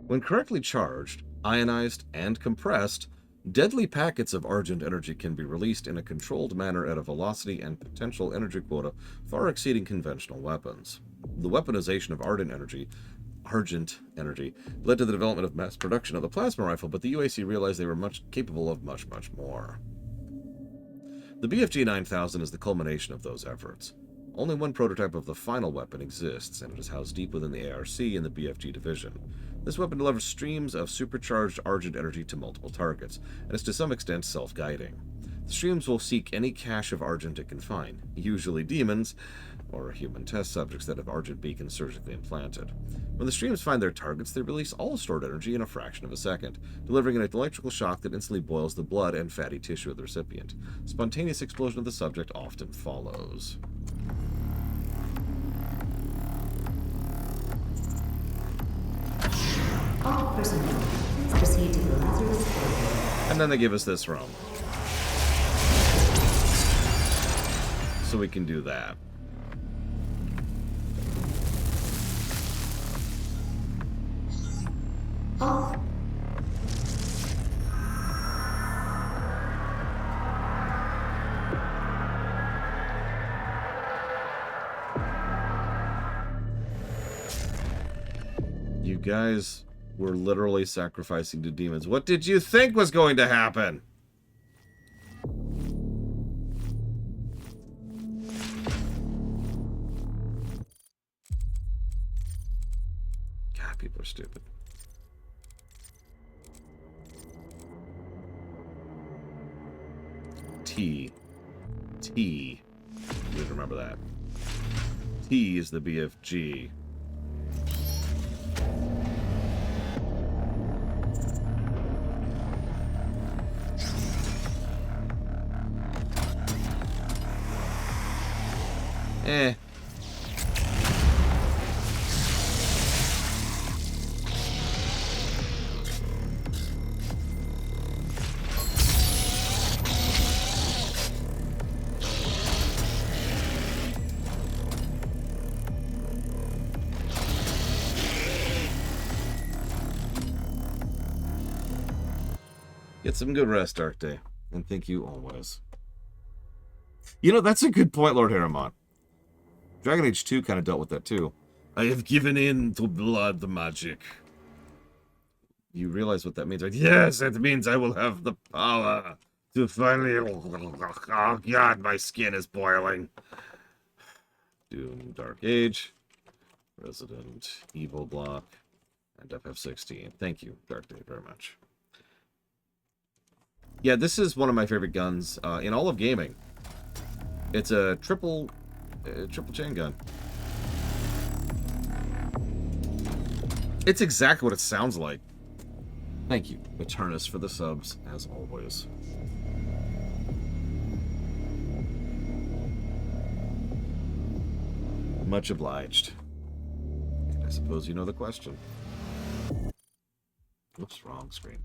When correctly charged, ionized, and compressed, deadly packets of Argent energy can be released in a controlled manner at a velocity and potential energy quota far exceeding conventional weapons. The weaponization of Argent energy led to the development of mass production of the plasma rifle, but the UAC realized they were capable of much, much more. The BFG 9000 is the culmination of those efforts. Only one prototype of the final weapon exists, and it is housed deep within the ARC in the BFG division. This weapon delivers streams of supercharged Argent energy to multiple targets, and is to some extent self-guiding. The streams will seek any cache of Argent it can find, usually demons, or human test subjects that have Argent beacons surgically implanted. When the streams find their targets, they release all stored energy in a fraction of a second, delivering an electrical shock that instantly boils the blood and fatty tissue of the recipient. Spontaneous explosion of the subject often follows. All personnel, please proceed to the Lazarus corridor. And then they give us this room. So we can do that. Oh. You guys were literally sacrificing to demons. What did you think was going to happen? God, people are stupid. T. You didn't remember that. T is the BFG. Eh. Get some good rest, Dark Day. And thank you always. You know, that's a good point, Lord Harriman. Dragon Age 2 kind of dealt with that too. I have given in to blood magic. You realize what that means, right? Yes, it means I will have the power to finally... Oh god, my skin is boiling. Doom Dark Age, Resident Evil Block, and FF16. Thank you, Dark Day, very much. Yeah, this is one of my favorite guns in all of gaming. It's a triple chain gun. It's exactly what it sounds like. Thank you, Eternus, for the subs, as always. Much obliged. And I suppose you know the question. Oops, wrong screen.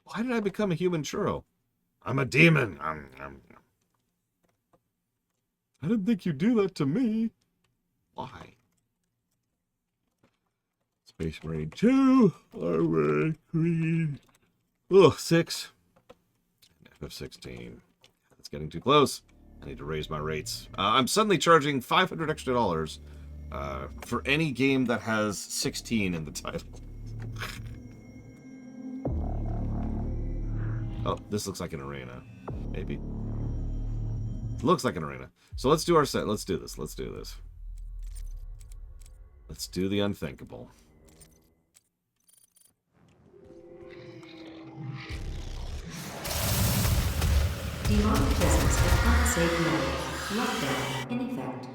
Why did I become a human churro? I'm a demon. I didn't think you'd do that to me. Why? Space Marine 2. Armored Queen. Oh, 6. FF16. It's getting too close. I need to raise my rates. I'm suddenly charging $500 extra for any game that has 16 in the title. Oh, this looks like an arena. Maybe. Looks like an arena. So let's do our set. Let's do this. Let's do this. Let's do the unthinkable. Demonic presence at unsafe level. Lockdown in effect.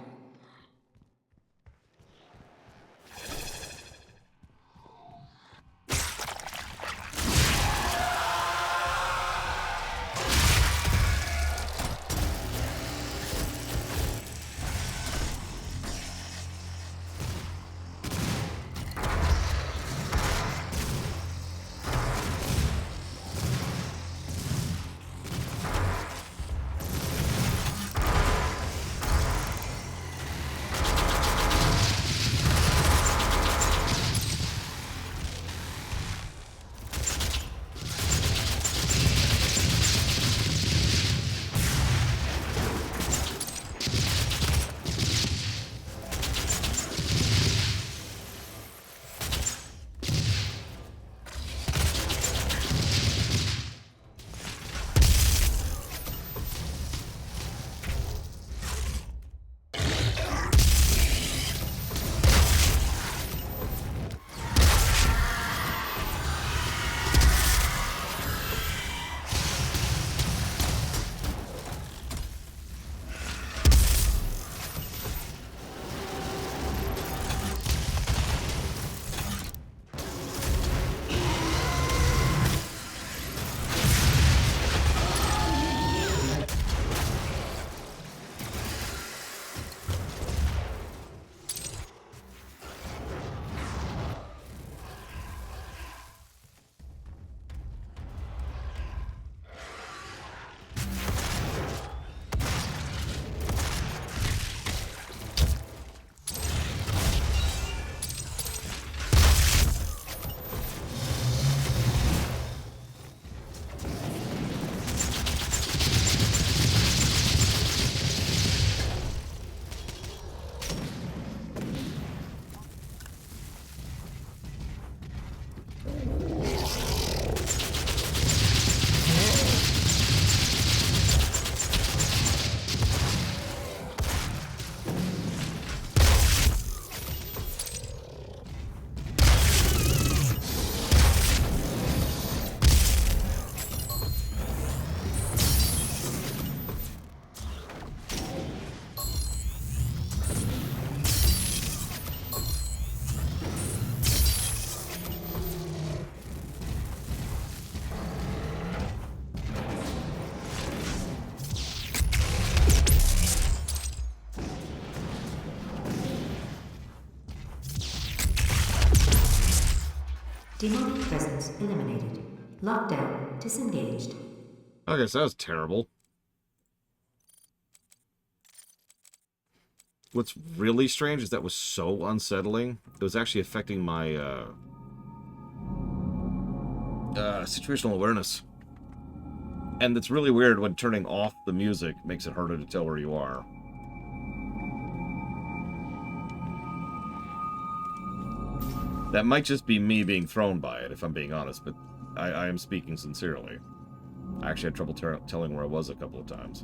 Demonic presence eliminated. Lockdown disengaged. Okay, so that was terrible. What's really strange is that was so unsettling. It was actually affecting my situational awareness. And it's really weird when turning off the music makes it harder to tell where you are. That might just be me being thrown by it, if I'm being honest, but I am speaking sincerely. I actually had trouble telling where I was a couple of times.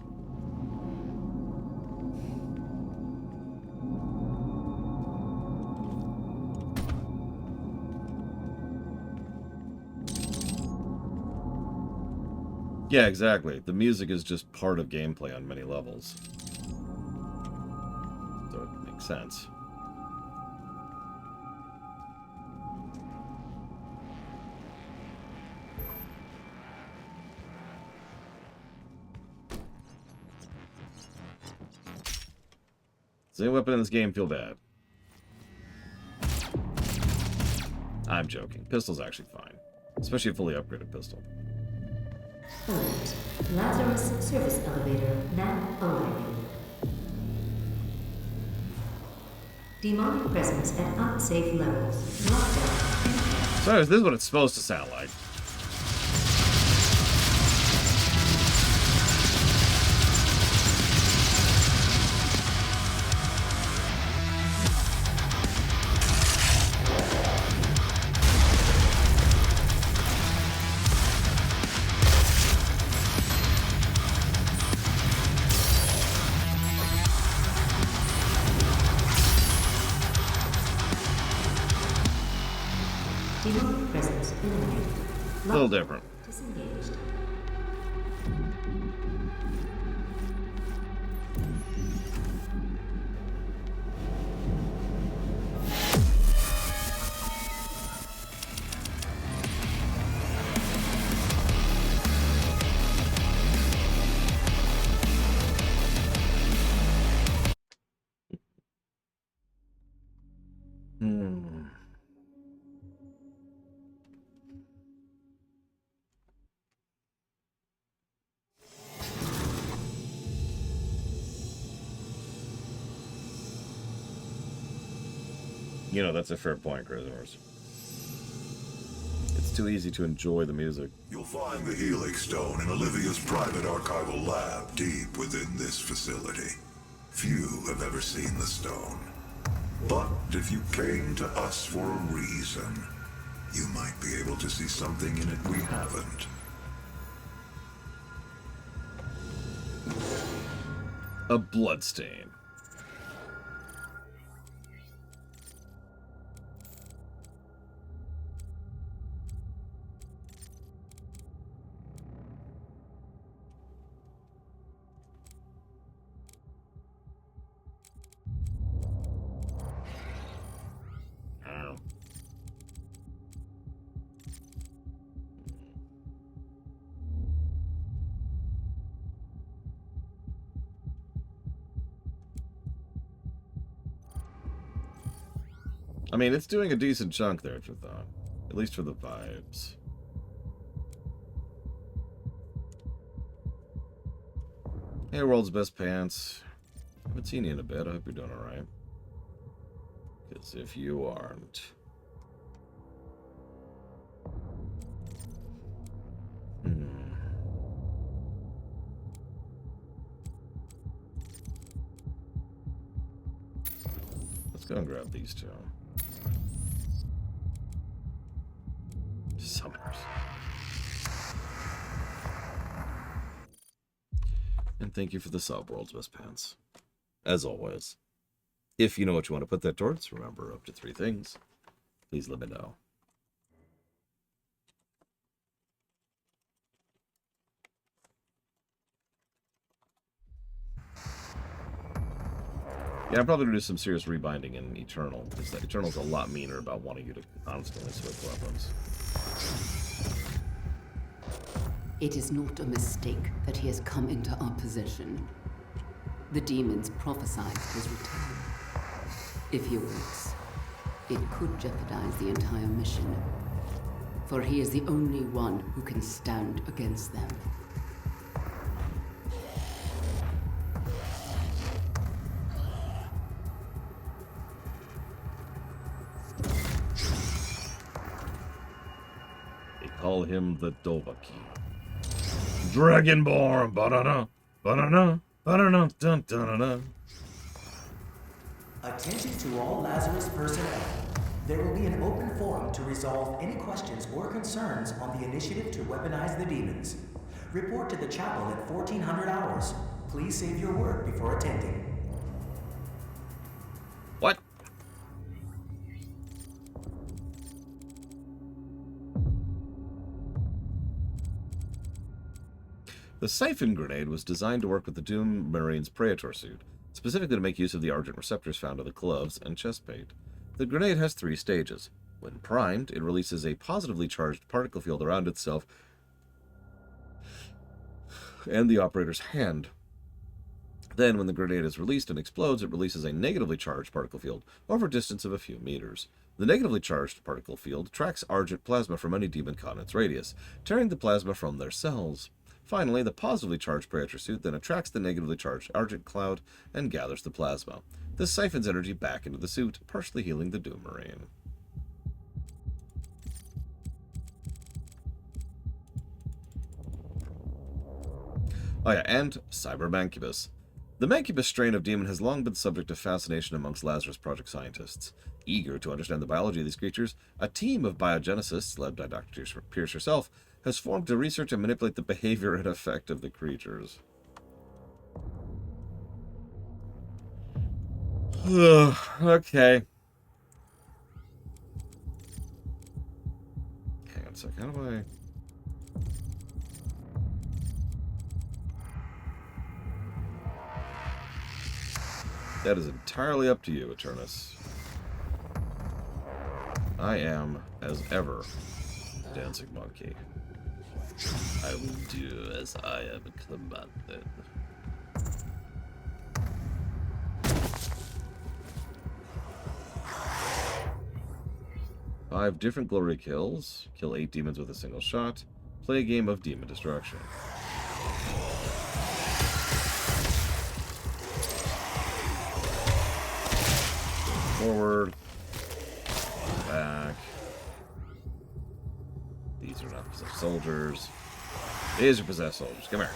Yeah, exactly. The music is just part of gameplay on many levels. So it makes sense. Does any weapon in this game feel bad? I'm joking. Pistol's actually fine. Especially a fully upgraded pistol. Alert. Lazarus service elevator now arriving. Demonic presence at unsafe levels. Lockdown. So this is what it's supposed to sound like. presence eliminated. A little different. Disengaged. Hmm. You know, that's a fair point, Christopher. It's too easy to enjoy the music. You'll find the Helix Stone in Olivia's private archival lab deep within this facility. Few have ever seen the stone. But if you came to us for a reason, you might be able to see something in it we haven't. A bloodstain. I mean, it's doing a decent chunk there, if you thought. At least for the vibes. Hey, World's Best Pants. I haven't seen you in a bit. I hope you're doing alright. Because if you aren't... Let's go and grab these two. Summoners. And thank you for the sub, World's Best Pants. As always. If you know what you want to put that towards, remember up to 3 things. Please let me know. Yeah, I'm probably going to do some serious rebinding in Eternal, because Eternal's a lot meaner about wanting you to constantly switch weapons. It is not a mistake that he has come into our possession. The demons prophesied his return. If he works, it could jeopardize the entire mission. For he is the only one who can stand against them. They call him the Dovahki. Dragonborn! Ba-da-da! Ba-da-da! Ba-da-da! Dun-dun-dun-dun. Attention to all Lazarus personnel. There will be an open forum to resolve any questions or concerns on the initiative to weaponize the demons. Report to the chapel at 1400 hours. Please save your word before attending. What? The Siphon Grenade was designed to work with the Doom Marine's Praetor suit, specifically to make use of the Argent receptors found on the gloves and chest plate. The grenade has 3 stages. When primed, it releases a positively charged particle field around itself and the operator's hand. Then, when the grenade is released and explodes, it releases a negatively charged particle field over a distance of a few meters. The negatively charged particle field tracks Argent plasma from any demon caught in its radius, tearing the plasma from their cells. Finally, the positively charged Praetor suit then attracts the negatively charged Argent cloud and gathers the plasma. This siphons energy back into the suit, partially healing the Doom Marine. Oh yeah, and Cybermancubus. The Mancubus strain of demon has long been subject to fascination amongst Lazarus Project scientists. Eager to understand the biology of these creatures, a team of biogenicists, led by Dr. Pierce herself, has formed to research and manipulate the behavior and effect of the creatures. Okay. sec. How do I... That is entirely up to you, Eternus. I am, as ever, Dancing Monkey. I will do as I am commanded. 5 different glory kills. Kill 8 demons with a single shot. Play a game of demon destruction. Forward. Back. These are not possessed soldiers. These are possessed soldiers. Come here.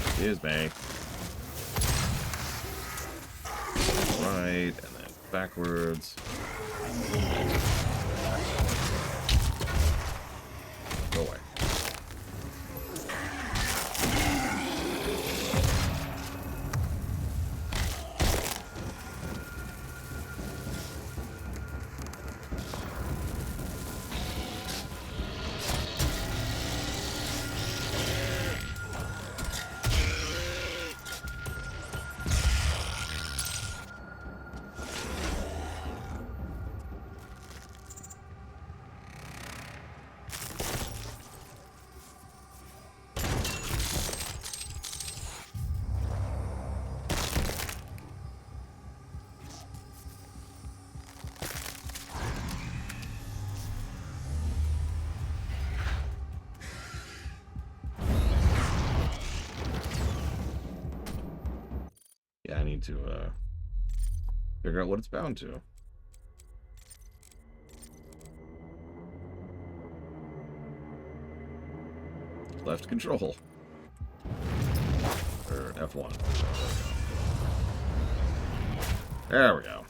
Excuse me. Right, and then backwards. Go away. Yeah, I need to figure out what it's bound to. Left control. Or F1. There we go.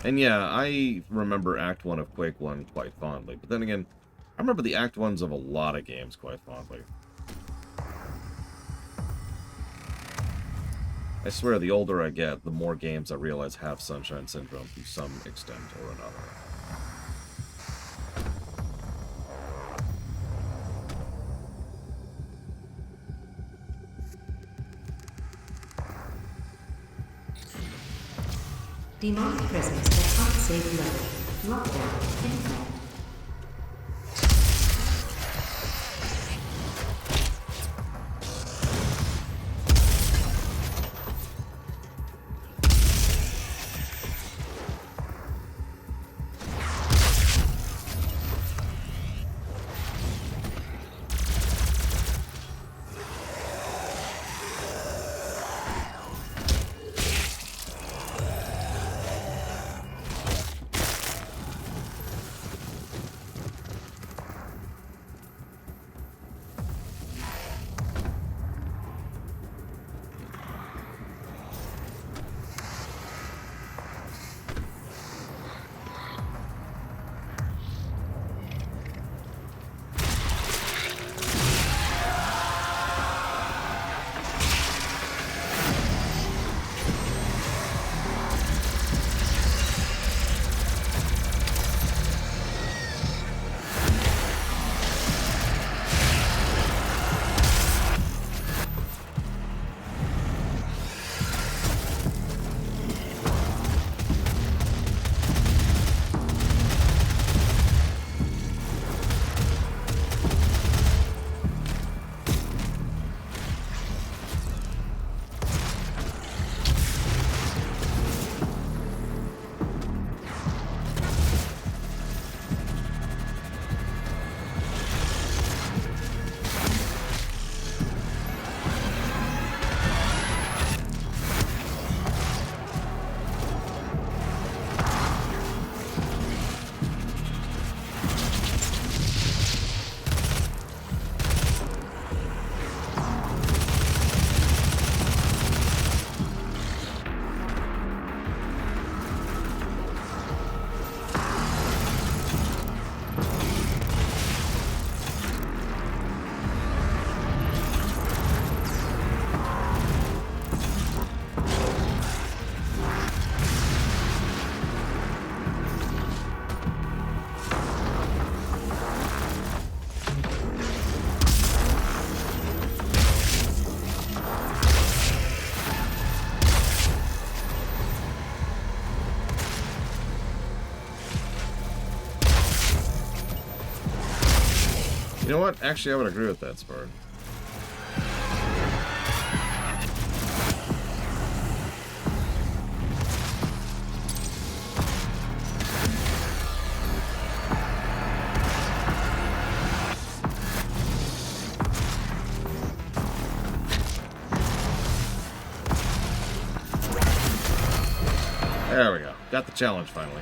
And yeah, I remember Act 1 of Quake 1 quite fondly. But then again, I remember the Act 1s of a lot of games quite fondly. I swear, the older I get, the more games I realize have Sunshine Syndrome to some extent or another. Demonic presence at unsafe level. Lockdown in effect. know what? Actually, I would agree with that, Spard. There we go. Got the challenge finally.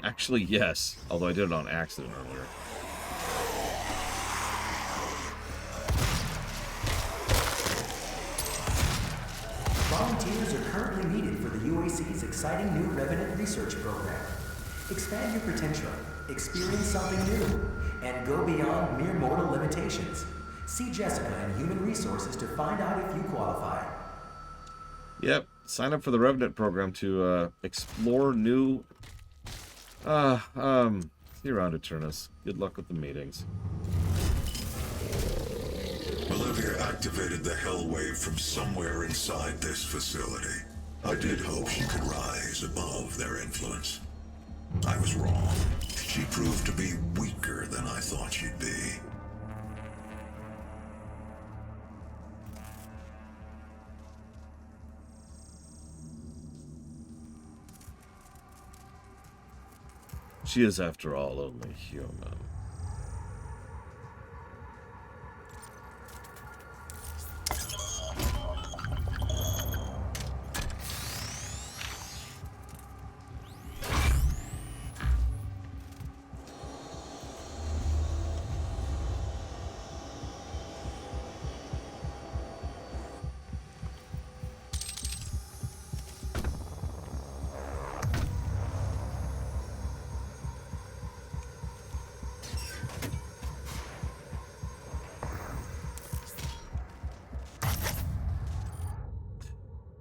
Actually, yes. Although I did it on accident earlier. Volunteers are currently needed for the UAC's exciting new Revenant research program. Expand your potential, experience something new, and go beyond mere mortal limitations. See Jessica in Human Resources to find out if you qualify. Yep. Sign up for the Revenant program to explore new... see you around, Eternus. Good luck with the meetings. Olivia activated the Hell Wave from somewhere inside this facility. I did hope she could rise above their influence. I was wrong. She proved to be weaker than I thought she'd be. She is, after all, only human.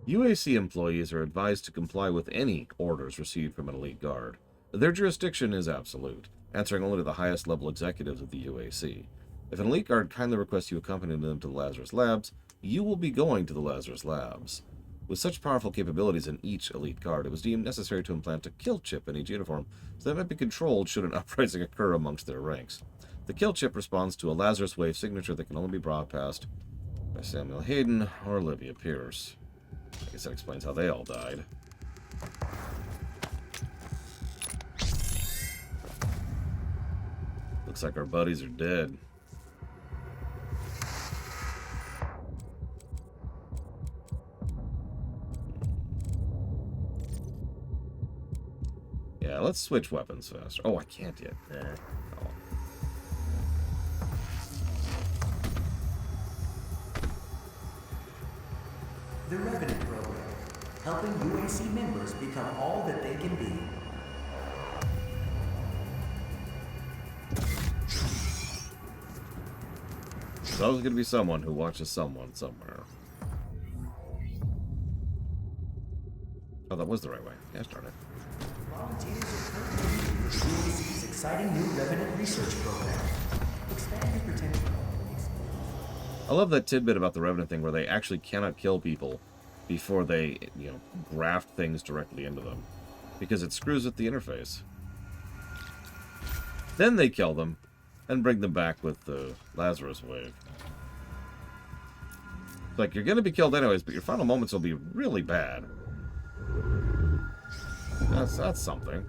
UAC employees are advised to comply with any orders received from an elite guard. Their jurisdiction is absolute, answering only to the highest level executives of the UAC. If an elite guard kindly requests you accompany them to the Lazarus Labs, you will be going to the Lazarus Labs. With such powerful capabilities in each elite guard, it was deemed necessary to implant a kill chip in each uniform, so that it might be controlled should an uprising occur amongst their ranks. The kill chip responds to a Lazarus Wave signature that can only be broadcast by Samuel Hayden or Olivia Pierce. I guess that explains how they all died. Looks like our buddies are dead. Yeah, let's switch weapons faster. Oh, I can't yet. Oh. The Revenant program, helping UAC members become all that they can be. There's always going to be someone who watches someone somewhere. Oh, that was the right way. Yeah, darn it. Volunteers are currently needed for the UAC's exciting new Revenant research program. Expand your potential. I love that tidbit about the Revenant thing where they actually cannot kill people before they, graft things directly into them. Because it screws with the interface. Then they kill them and bring them back with the Lazarus Wave. It's like, you're going to be killed anyways, but your final moments will be really bad. That's something.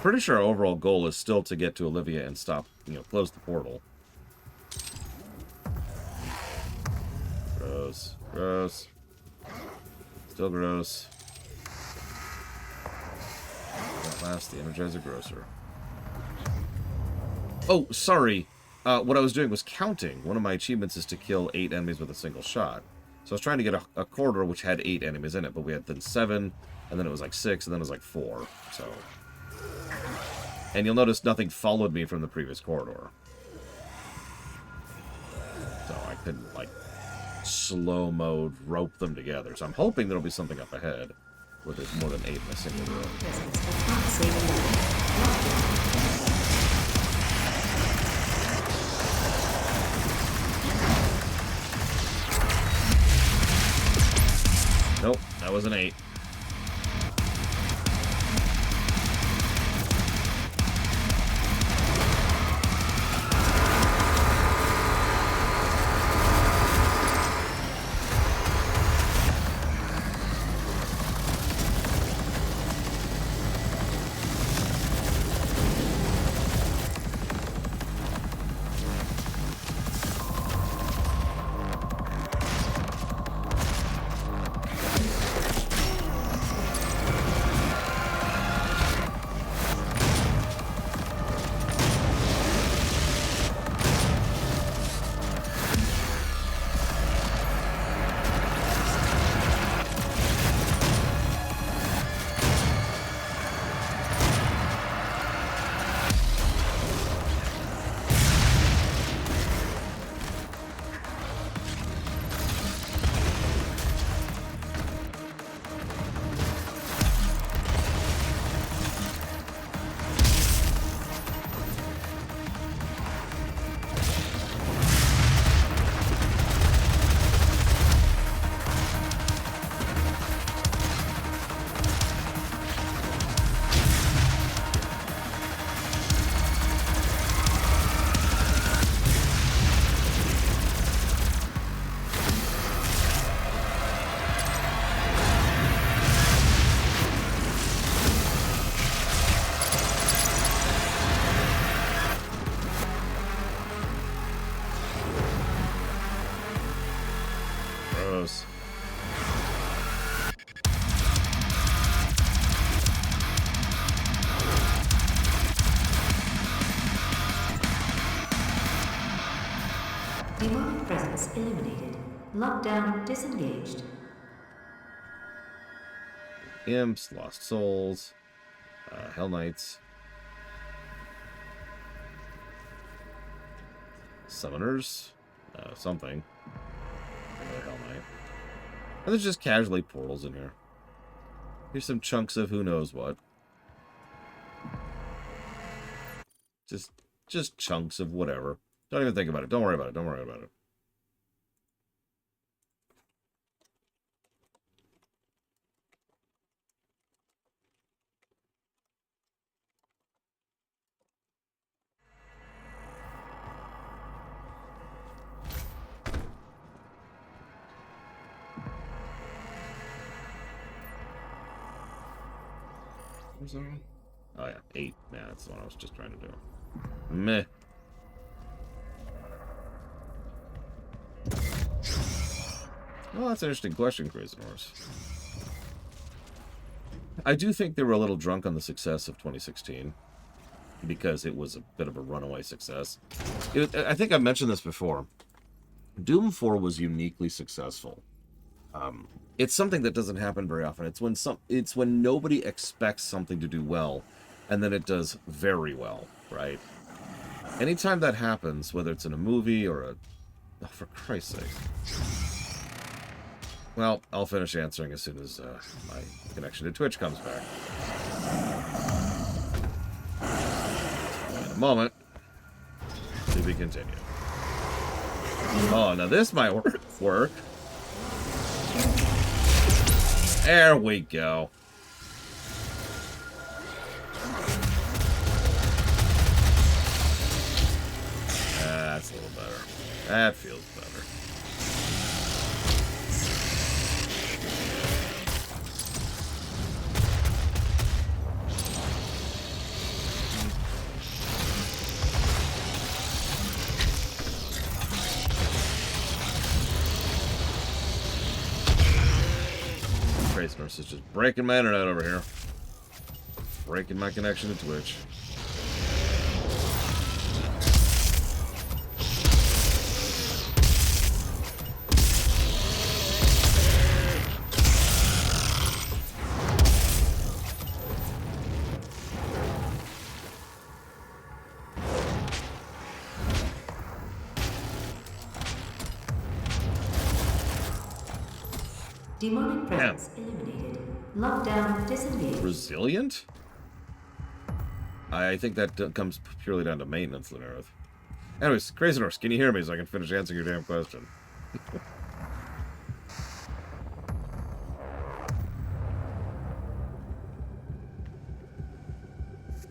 pretty sure our overall goal is still to get to Olivia and stop, close the portal. Gross. Gross. Still gross. At last, the Energizer Grocer. Oh, sorry. What I was doing was counting. One of my achievements is to kill 8 enemies with a single shot. So I was trying to get a corridor which had 8 enemies in it, but we had then 7, and then it was like 6, and then it was like 4. So, and you'll notice nothing followed me from the previous corridor. So I couldn't, like, slow mode rope them together. So I'm hoping there'll be something up ahead where there's more than 8 in a single room. Nope, that was an 8. Demonic presence eliminated. Lockdown disengaged. Imps, Lost Souls, Hell Knights, Summoners, something. Another Hell Knight. And there's just casually portals in here. Here's some chunks of who knows what. Just chunks of whatever. Don't even think about it. Don't worry about it. Don't worry about it. Where's that one? Oh yeah, 8. Yeah, that's the one I was just trying to do. Meh. Well, that's an interesting question, Crazy Horse. I do think they were a little drunk on the success of 2016, because it was a bit of a runaway success. I think I've mentioned this before. Doom 4 was uniquely successful. It's something that doesn't happen very often. It's when nobody expects something to do well, and then it does very well, right? Anytime that happens, whether it's in a movie or a... Oh, for Christ's sake. Well, I'll finish answering as soon as my connection to Twitch comes back. In a moment. To be continued. Oh, now this might work. There we go. That's a little better. That feels better. Crazy Nurse is just breaking my internet over here. Breaking my connection to Twitch. Demonic presence eliminated. Lockdown disengaged. Resilient? I think that comes purely down to maintenance, Lunareth. Anyways, Crazy Nurse, can you hear me so I can finish answering your damn question?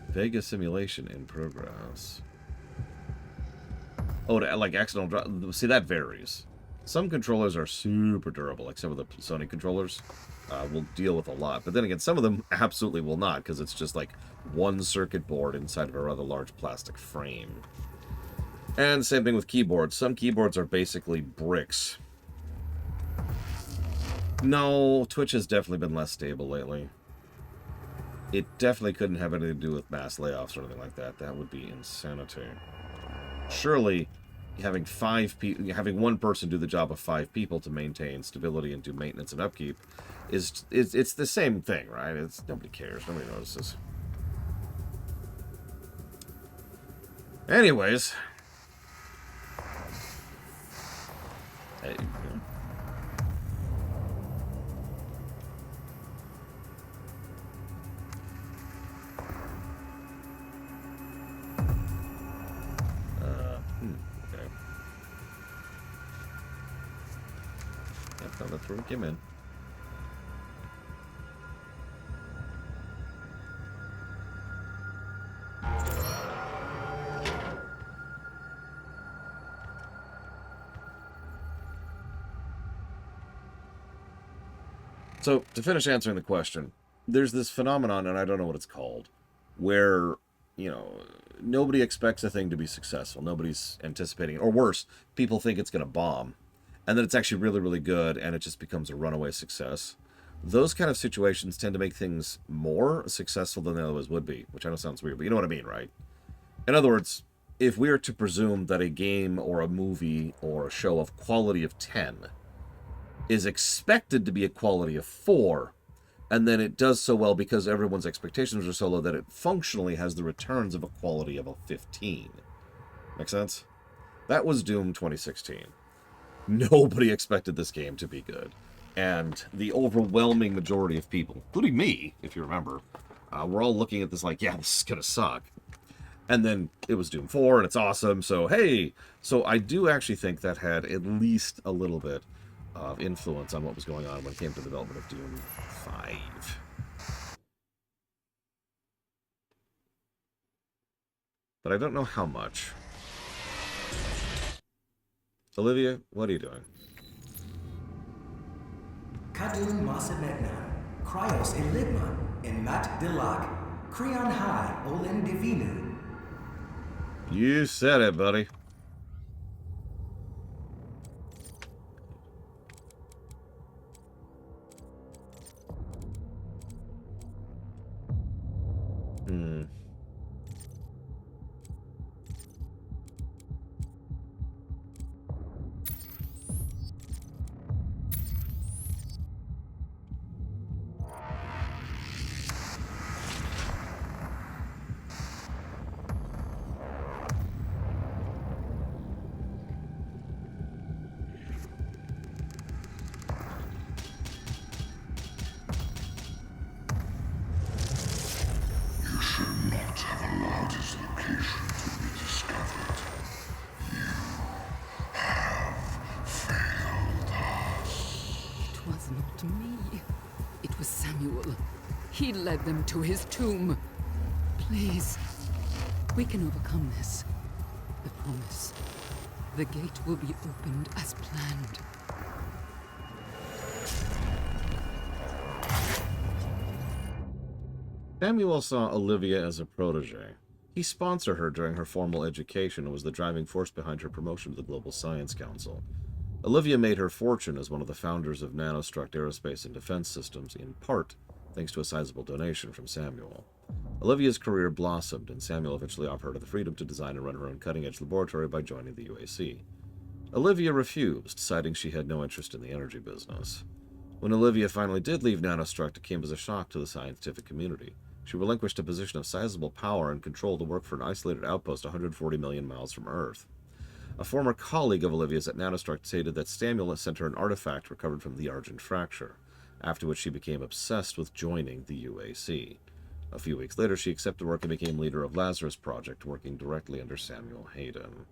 Vega simulation in progress. Oh, like accidental drop. See, that varies. Some controllers are super durable, like some of the Sony controllers will deal with a lot. But then again, some of them absolutely will not, because it's just like one circuit board inside of a rather large plastic frame. And same thing with keyboards. Some keyboards are basically bricks. No, Twitch has definitely been less stable lately. It definitely couldn't have anything to do with mass layoffs or anything like that. That would be insanity. Surely having having one person do the job of 5 people to maintain stability and do maintenance and upkeep it's the same thing, right? It's nobody cares, nobody notices. Anyways, hey, that's where we came in. So, to finish answering the question, there's this phenomenon, and I don't know what it's called, where, you know, nobody expects a thing to be successful. Nobody's anticipating it. Or worse, people think it's going to bomb. And then it's actually really, really good, and it just becomes a runaway success. Those kind of situations tend to make things more successful than they otherwise would be, which I know sounds weird, but you know what I mean, right? In other words, if we are to presume that a game or a movie or a show of quality of 10 is expected to be a quality of 4, and then it does so well because everyone's expectations are so low that it functionally has the returns of a quality of a 15. Make sense? That was Doom 2016. Nobody expected this game to be good. And the overwhelming majority of people, including me, if you remember, we're all looking at this like, yeah, this is going to suck. And then it was Doom 4, and it's awesome, so hey. So I do actually think that had at least a little bit of influence on what was going on when it came to the development of Doom 5. But I don't know how much. Olivia, what are you doing? Kadun Masamegnan, Cryos Eligman, and Mat Dilak, Creon High, Olen Divinu. You said it, buddy. He led them to his tomb. Please, we can overcome this. I promise. The gate will be opened as planned. Samuel saw Olivia as a protege. He sponsored her during her formal education and was the driving force behind her promotion to the Global Science Council. Olivia made her fortune as one of the founders of Nanostruct Aerospace and Defense Systems, in part thanks to a sizable donation from Samuel. Olivia's career blossomed, and Samuel eventually offered her the freedom to design and run her own cutting-edge laboratory by joining the UAC. Olivia refused, citing she had no interest in the energy business. When Olivia finally did leave Nanostruct, it came as a shock to the scientific community. She relinquished a position of sizable power and control to work for an isolated outpost 140 million miles from Earth. A former colleague of Olivia's at Nanostruct stated that Samuel sent her an artifact recovered from the Argent Fracture, after which she became obsessed with joining the UAC. A few weeks later, she accepted work and became leader of Lazarus Project, working directly under Samuel Hayden.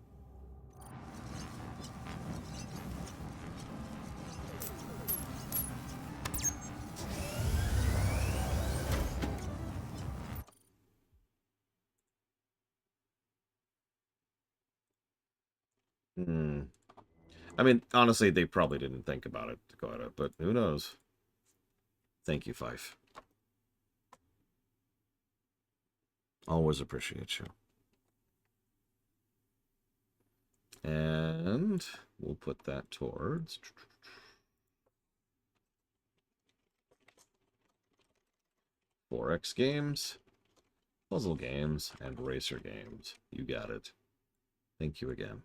I mean, honestly, they probably didn't think about it to go at it, but who knows? Thank you, Fife. Always appreciate you. And we'll put that towards 4X games, puzzle games, and racer games. You got it. Thank you again.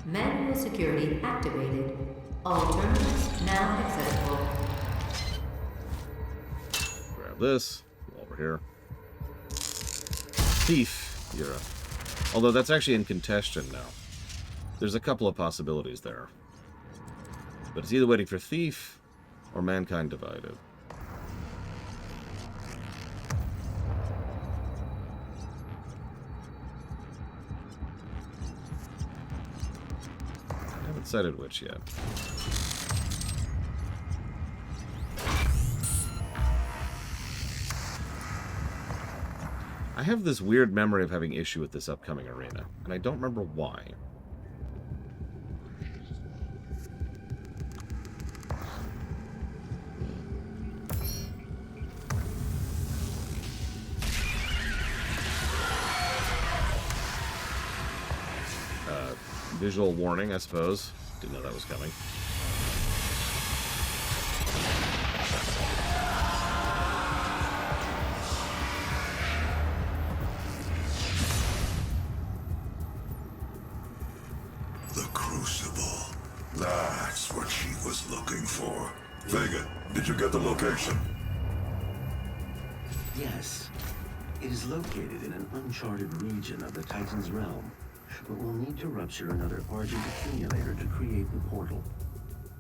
Manual security activated. All terminals now accessible. Grab this while we're here. Thief, Yura. Although that's actually in contention now. There's a couple of possibilities there. But it's either waiting for Thief or Mankind Divided. I haven't decided which yet. I have this weird memory of having issue with this upcoming arena, and I don't remember why. Visual warning, I suppose. Didn't know that was coming. The Crucible. That's what she was looking for. Vega, did you get the location? Yes. It is located in an uncharted region of the Titan's realm, but we'll need to rupture another Argent accumulator to create the portal.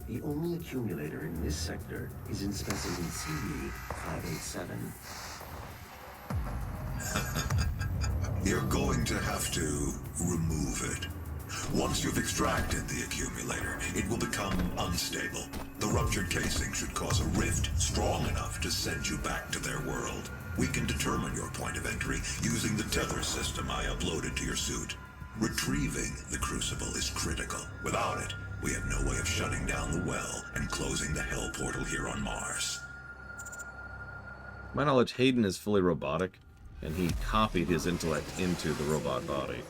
The only accumulator in this sector is in specimen CD-587. You're going to have to remove it. Once you've extracted the accumulator, it will become unstable. The ruptured casing should cause a rift strong enough to send you back to their world. We can determine your point of entry using the tether system I uploaded to your suit. Retrieving the Crucible is critical. Without it, we have no way of shutting down the well and closing the Hell portal here on Mars. To my knowledge, Hayden is fully robotic, and he copied his intellect into the robot body.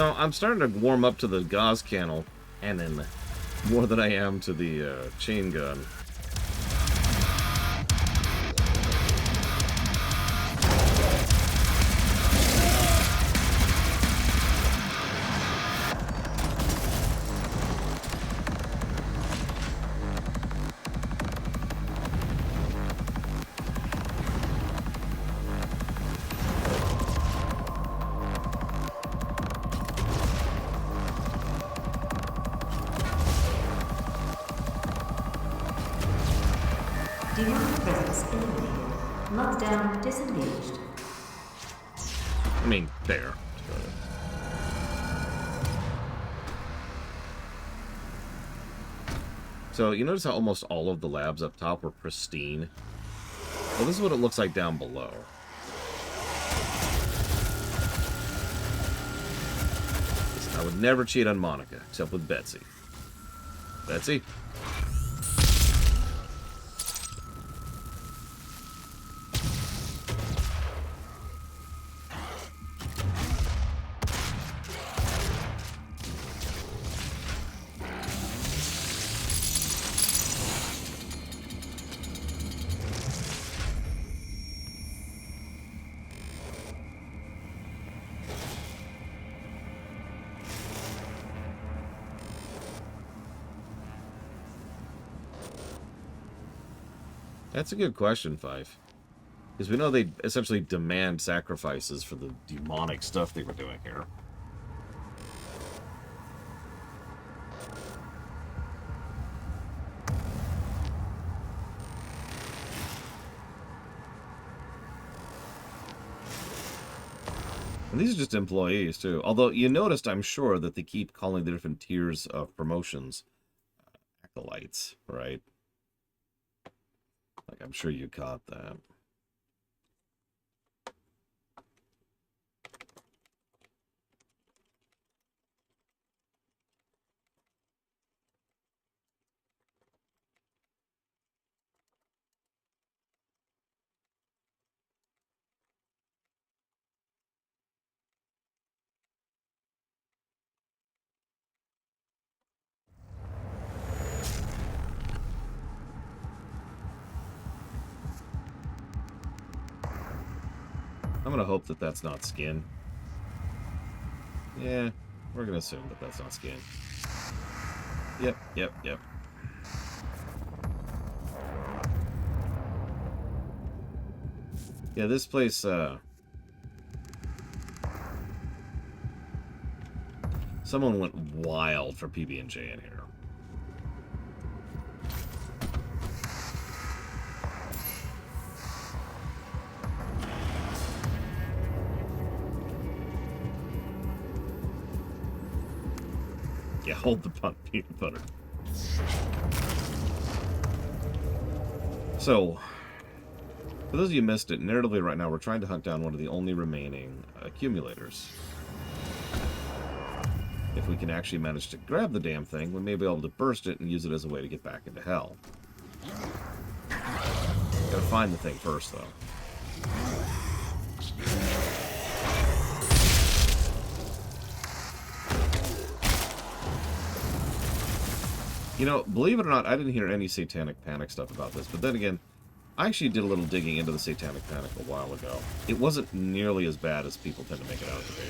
No, I'm starting to warm up to the gauze cannon more than I am to the chain gun. Demonic presence eliminated. Lockdown disengaged. I mean, there. So, you notice how almost all of the labs up top were pristine? Well, this is what it looks like down below. I would never cheat on Monica, except with Betsy. Betsy? That's a good question, Fife. Because we know they essentially demand sacrifices for the demonic stuff they were doing here. And these are just employees, too. Although, you noticed, I'm sure, that they keep calling the different tiers of promotions acolytes, right? Like, I'm sure you caught that. I'm gonna hope that that's not skin. Yeah, we're gonna assume that that's not skin. Yep. Yeah, this place, someone went wild for PB&J in here. Yeah, hold the peanut butter. So, for those of you who missed it, narratively right now we're trying to hunt down one of the only remaining accumulators. If we can actually manage to grab the damn thing, we may be able to burst it and use it as a way to get back into hell. Gotta find the thing first, though. You know, believe it or not, I didn't hear any Satanic Panic stuff about this, but then again, I actually did a little digging into the Satanic Panic a while ago. It wasn't nearly as bad as people tend to make it out to be.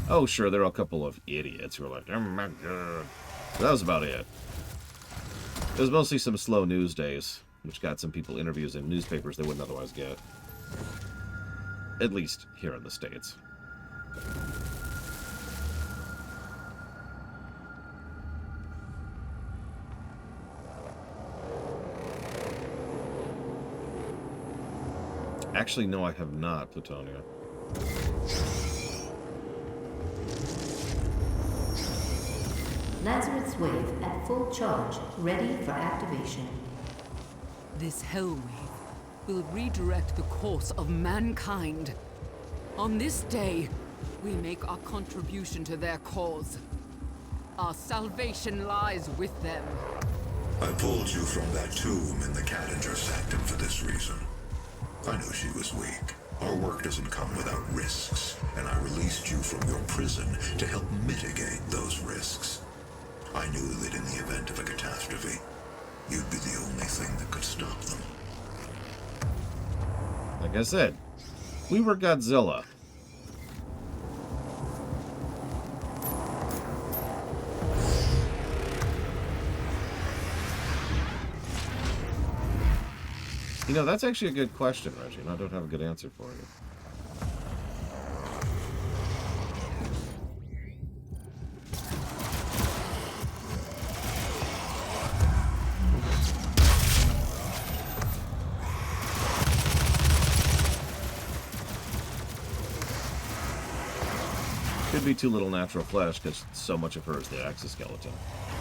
Oh, sure, there were a couple of idiots who were like, oh my god. But that was about it. It was mostly some slow news days, which got some people interviews in newspapers they wouldn't otherwise get. At least here in the States. Actually, no, I have not, Plutonia. Lazarus wave at full charge, ready for activation. This hell wave will redirect the course of mankind. On this day, we make our contribution to their cause. Our salvation lies with them. I pulled you from that tomb in the Kadingir Sanctum for this reason. I knew she was weak. Our work doesn't come without risks, and I released you from your prison to help mitigate those risks. I knew that in the event of a catastrophe, you'd be the only thing that could stop them. Like I said, we were Godzilla. You know, that's actually a good question, Reggie, and I don't have a good answer for you. Could be too little natural flesh, because so much of her is the exoskeleton.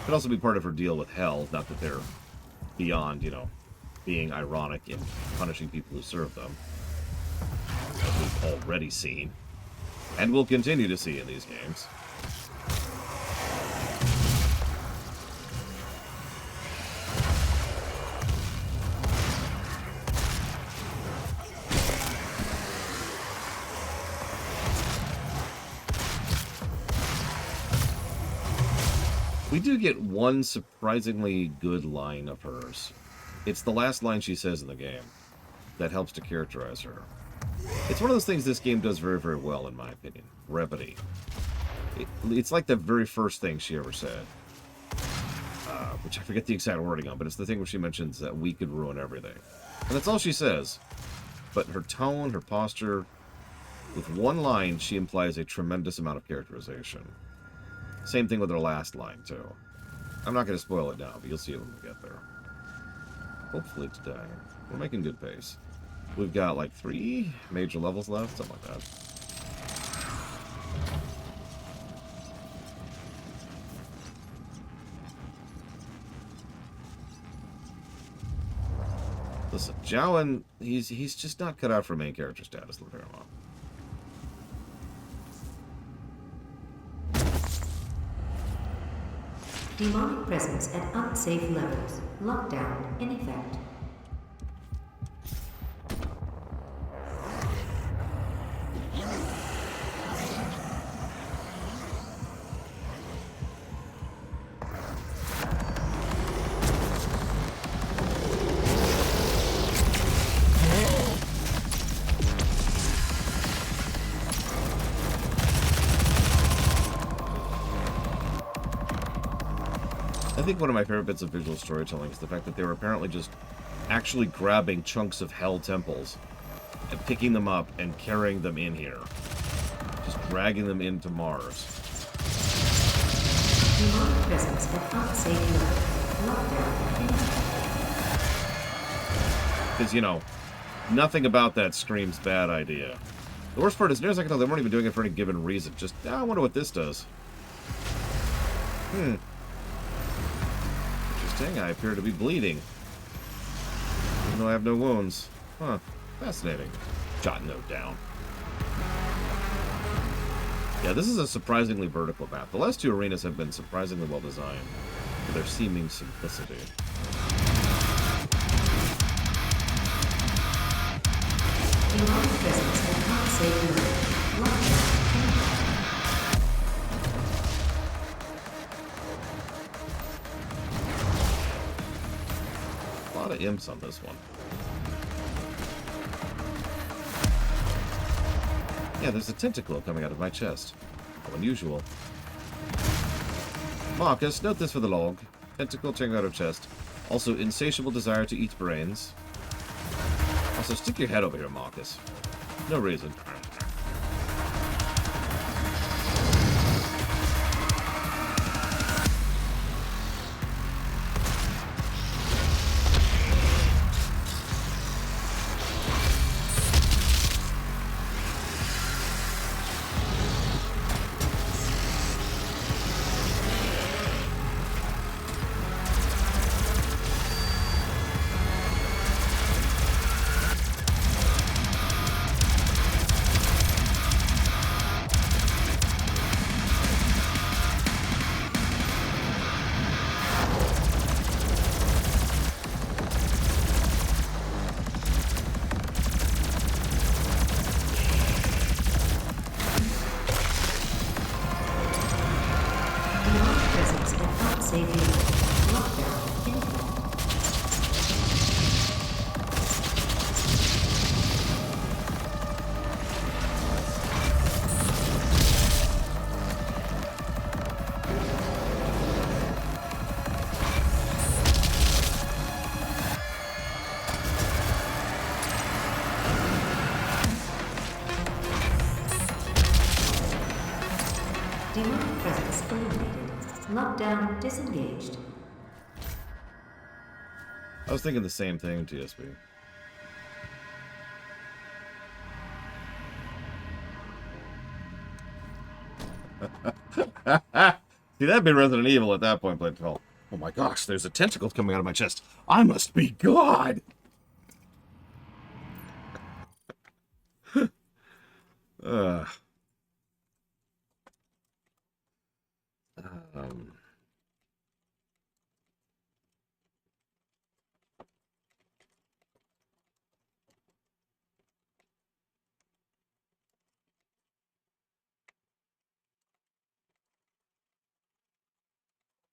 Could also be part of her deal with Hell, not that they're beyond, you know, being ironic in punishing people who serve them, as we've already seen, and will continue to see in these games. We do get one surprisingly good line of hers. It's the last line she says in the game that helps to characterize her. It's one of those things this game does very, very well, in my opinion. Brevity. It's like the very first thing she ever said. Which I forget the exact wording on, but it's the thing where she mentions that we could ruin everything. And that's all she says. But her tone, her posture, with one line, she implies a tremendous amount of characterization. Same thing with her last line, too. I'm not going to spoil it now, but you'll see it when we get there. Hopefully today. We're making good pace. We've got like 3 major levels left, something like that. Listen, Jowan, he's just not cut out for main character status, let me tell you. Demonic presence at unsafe levels. Lockdown in effect. I think one of my favorite bits of visual storytelling is the fact that they were apparently just actually grabbing chunks of Hell temples and picking them up and carrying them in here. Just dragging them into Mars. Demonic presence at unsafe levels. Lockdown in effect. Because, you know, nothing about that screams bad idea. The worst part is, near as I can tell, they weren't even doing it for any given reason. Just, I wonder what this does. Interesting. I appear to be bleeding. Even though I have no wounds. Huh. Fascinating. Jot note down. Yeah, this is a surprisingly vertical map. The last 2 arenas have been surprisingly well designed for their seeming simplicity. Demonic presence at unsafe levels. Lockdown in effect. A lot of imps on this one. Yeah, there's a tentacle coming out of my chest. How unusual. Marcus, note this for the log. Tentacle tearing out of chest. Also, insatiable desire to eat brains. Also, stick your head over here, Marcus. No reason. Lockdown disengaged. I was thinking the same thing, TSB. See, that'd be Resident Evil at that point, played call. Oh my gosh, there's a tentacle coming out of my chest. I must be God! um,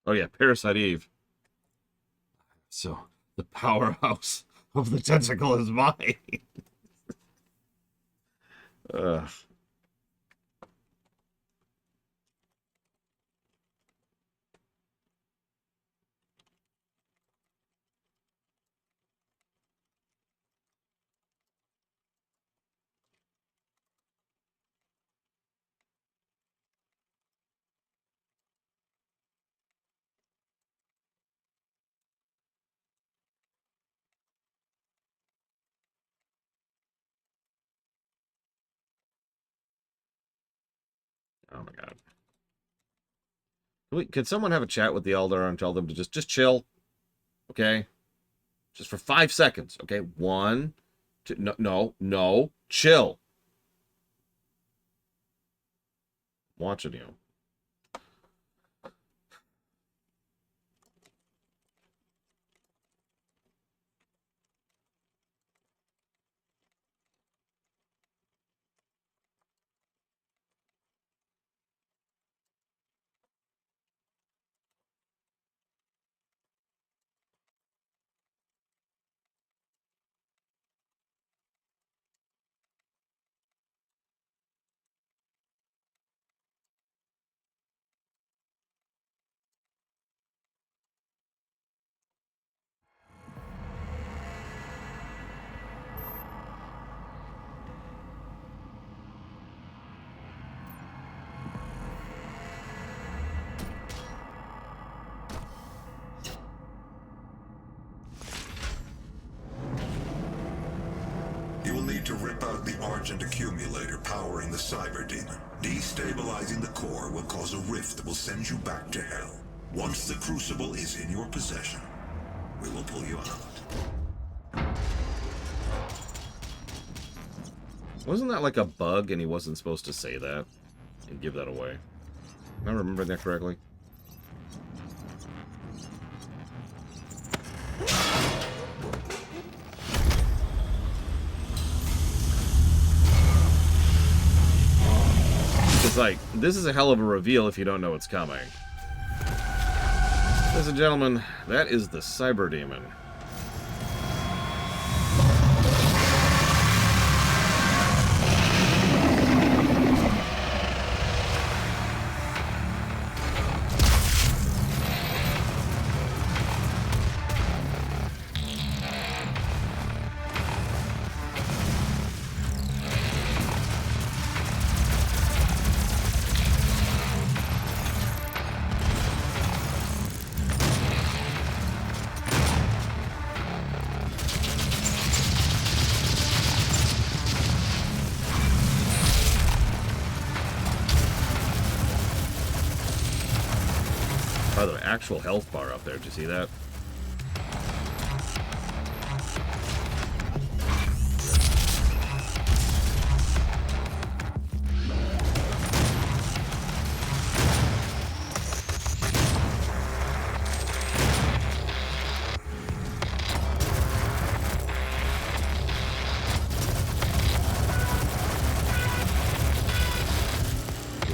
oh yeah, Parasite Eve. So, the powerhouse of the tentacle is mine. Ugh. Oh my god. Could someone have a chat with the Elder and tell them to just chill? Okay? Just for 5 seconds. Okay? 1, 2, no. Chill. I'm watching you. To rip out the Argent accumulator powering the Cyberdemon. Destabilizing the core will cause a rift that will send you back to hell. Once the Crucible is in your possession, we will pull you out. Wasn't that like a bug and he wasn't supposed to say that and give that away? Am I remembering that correctly? Like, this is a hell of a reveal if you don't know what's coming. Ladies and gentlemen, that is the Cyberdemon. By the way, actual health bar up there. Did you see that?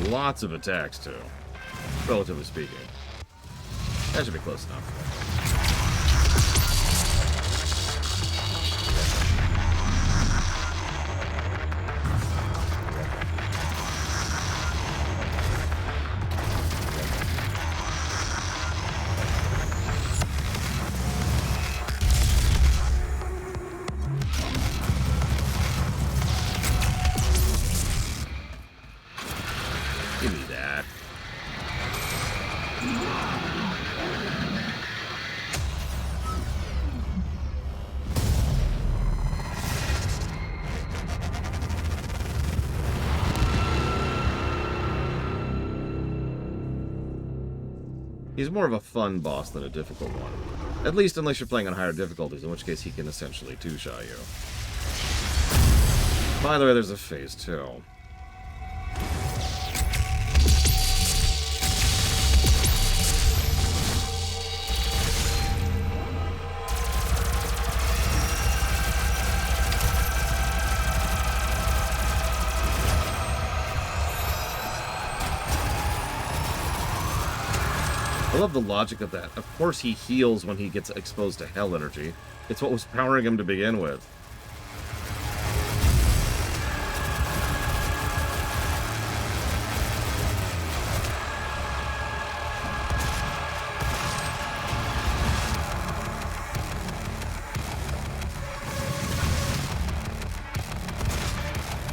Lots of attacks, too. Relatively speaking. That should be close enough. Give me that. He's more of a fun boss than a difficult one. At least unless you're playing on higher difficulties, in which case he can essentially two-shot you. By the way, there's a phase 2. I love the logic of that. Of course he heals when he gets exposed to hell energy. It's what was powering him to begin with.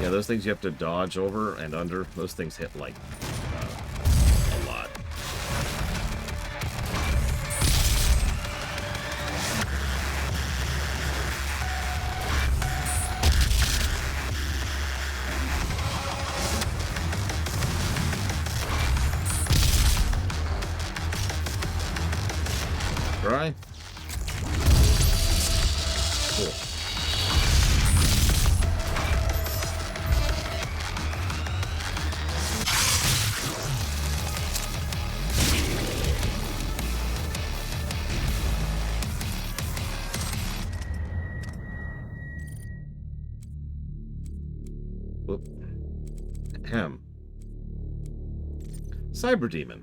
Yeah, those things you have to dodge over and under, those things hit like a lot. Try. Cool. Whoop. Ahem. Cyberdemon.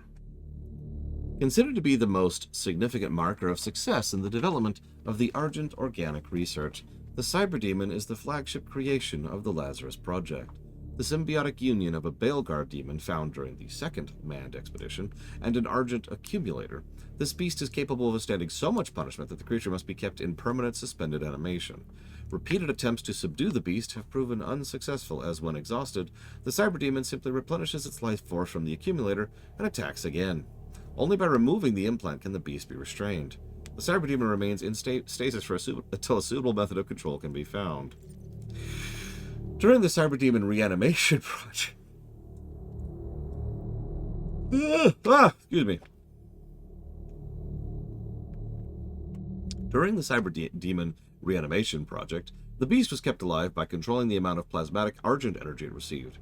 Considered to be the most significant marker of success in the development of the Argent organic research, the Cyberdemon is the flagship creation of the Lazarus Project. The symbiotic union of a Baelguard demon found during the second manned expedition and an Argent accumulator, this beast is capable of withstanding so much punishment that the creature must be kept in permanent suspended animation. Repeated attempts to subdue the beast have proven unsuccessful, as when exhausted, the Cyberdemon simply replenishes its life force from the accumulator and attacks again. Only by removing the implant can the beast be restrained. The Cyberdemon remains in stasis for until a suitable method of control can be found. During the Cyberdemon reanimation project... excuse me. During the Cyberdemon reanimation project, the beast was kept alive by controlling the amount of plasmatic Argent energy it received.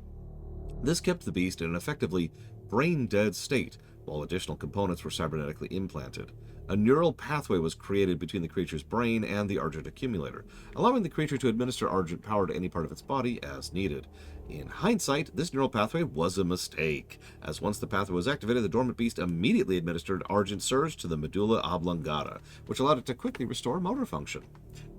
This kept the beast in an effectively brain-dead state, while additional components were cybernetically implanted. A neural pathway was created between the creature's brain and the Argent accumulator, allowing the creature to administer Argent power to any part of its body as needed. In hindsight, this neural pathway was a mistake, as once the pathway was activated, the dormant beast immediately administered Argent surge to the medulla oblongata, which allowed it to quickly restore motor function.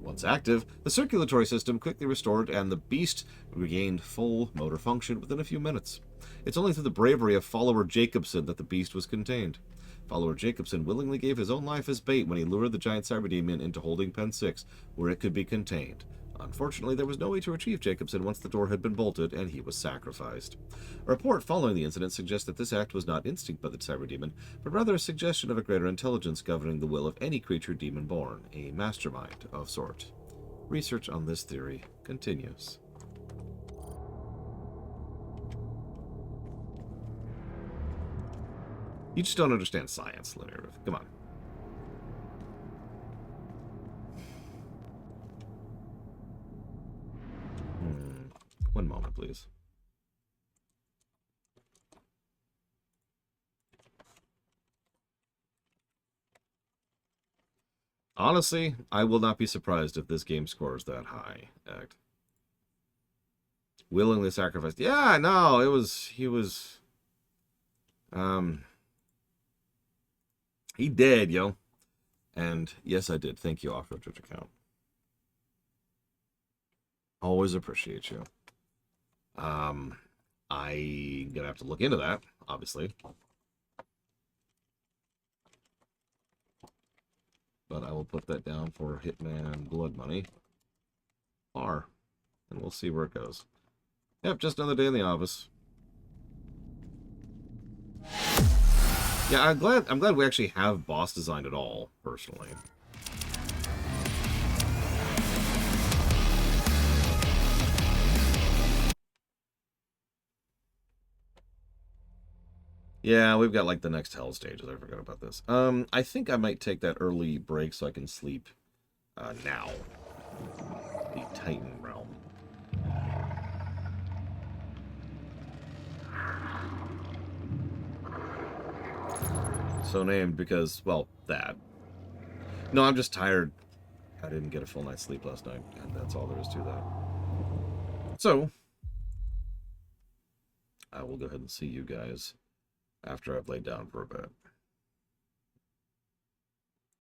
Once active, the circulatory system quickly restored, and the beast regained full motor function within a few minutes. It's only through the bravery of Follower Jacobson that the beast was contained. Follower Jacobson willingly gave his own life as bait when he lured the giant Cyberdemon into holding Pen 6, where it could be contained. Unfortunately, there was no way to retrieve Jacobson once the door had been bolted, and he was sacrificed. A report following the incident suggests that this act was not instinct by the Cyberdemon, but rather a suggestion of a greater intelligence governing the will of any creature demon-born, a mastermind of sort. Research on this theory continues. You just don't understand science, Linear. Come on. One moment, please. Honestly, I will not be surprised if this game scores that high. Willingly sacrificed. Yeah, no, he did, yo. And yes, I did. Thank you, off-road Twitch account. Always appreciate you. I'm gonna have to look into that, obviously. But I will put that down for Hitman Blood Money. R. And we'll see where it goes. Yep, just another day in the office. Yeah, I'm glad we actually have boss design at all, personally. Yeah, we've got like the next hell stages. I forgot about this. I think I might take that early break so I can sleep now. The Titan realm. So named because, well, that. No, I'm just tired. I didn't get a full night's sleep last night, and that's all there is to that. So, I will go ahead and see you guys after I've laid down for a bit.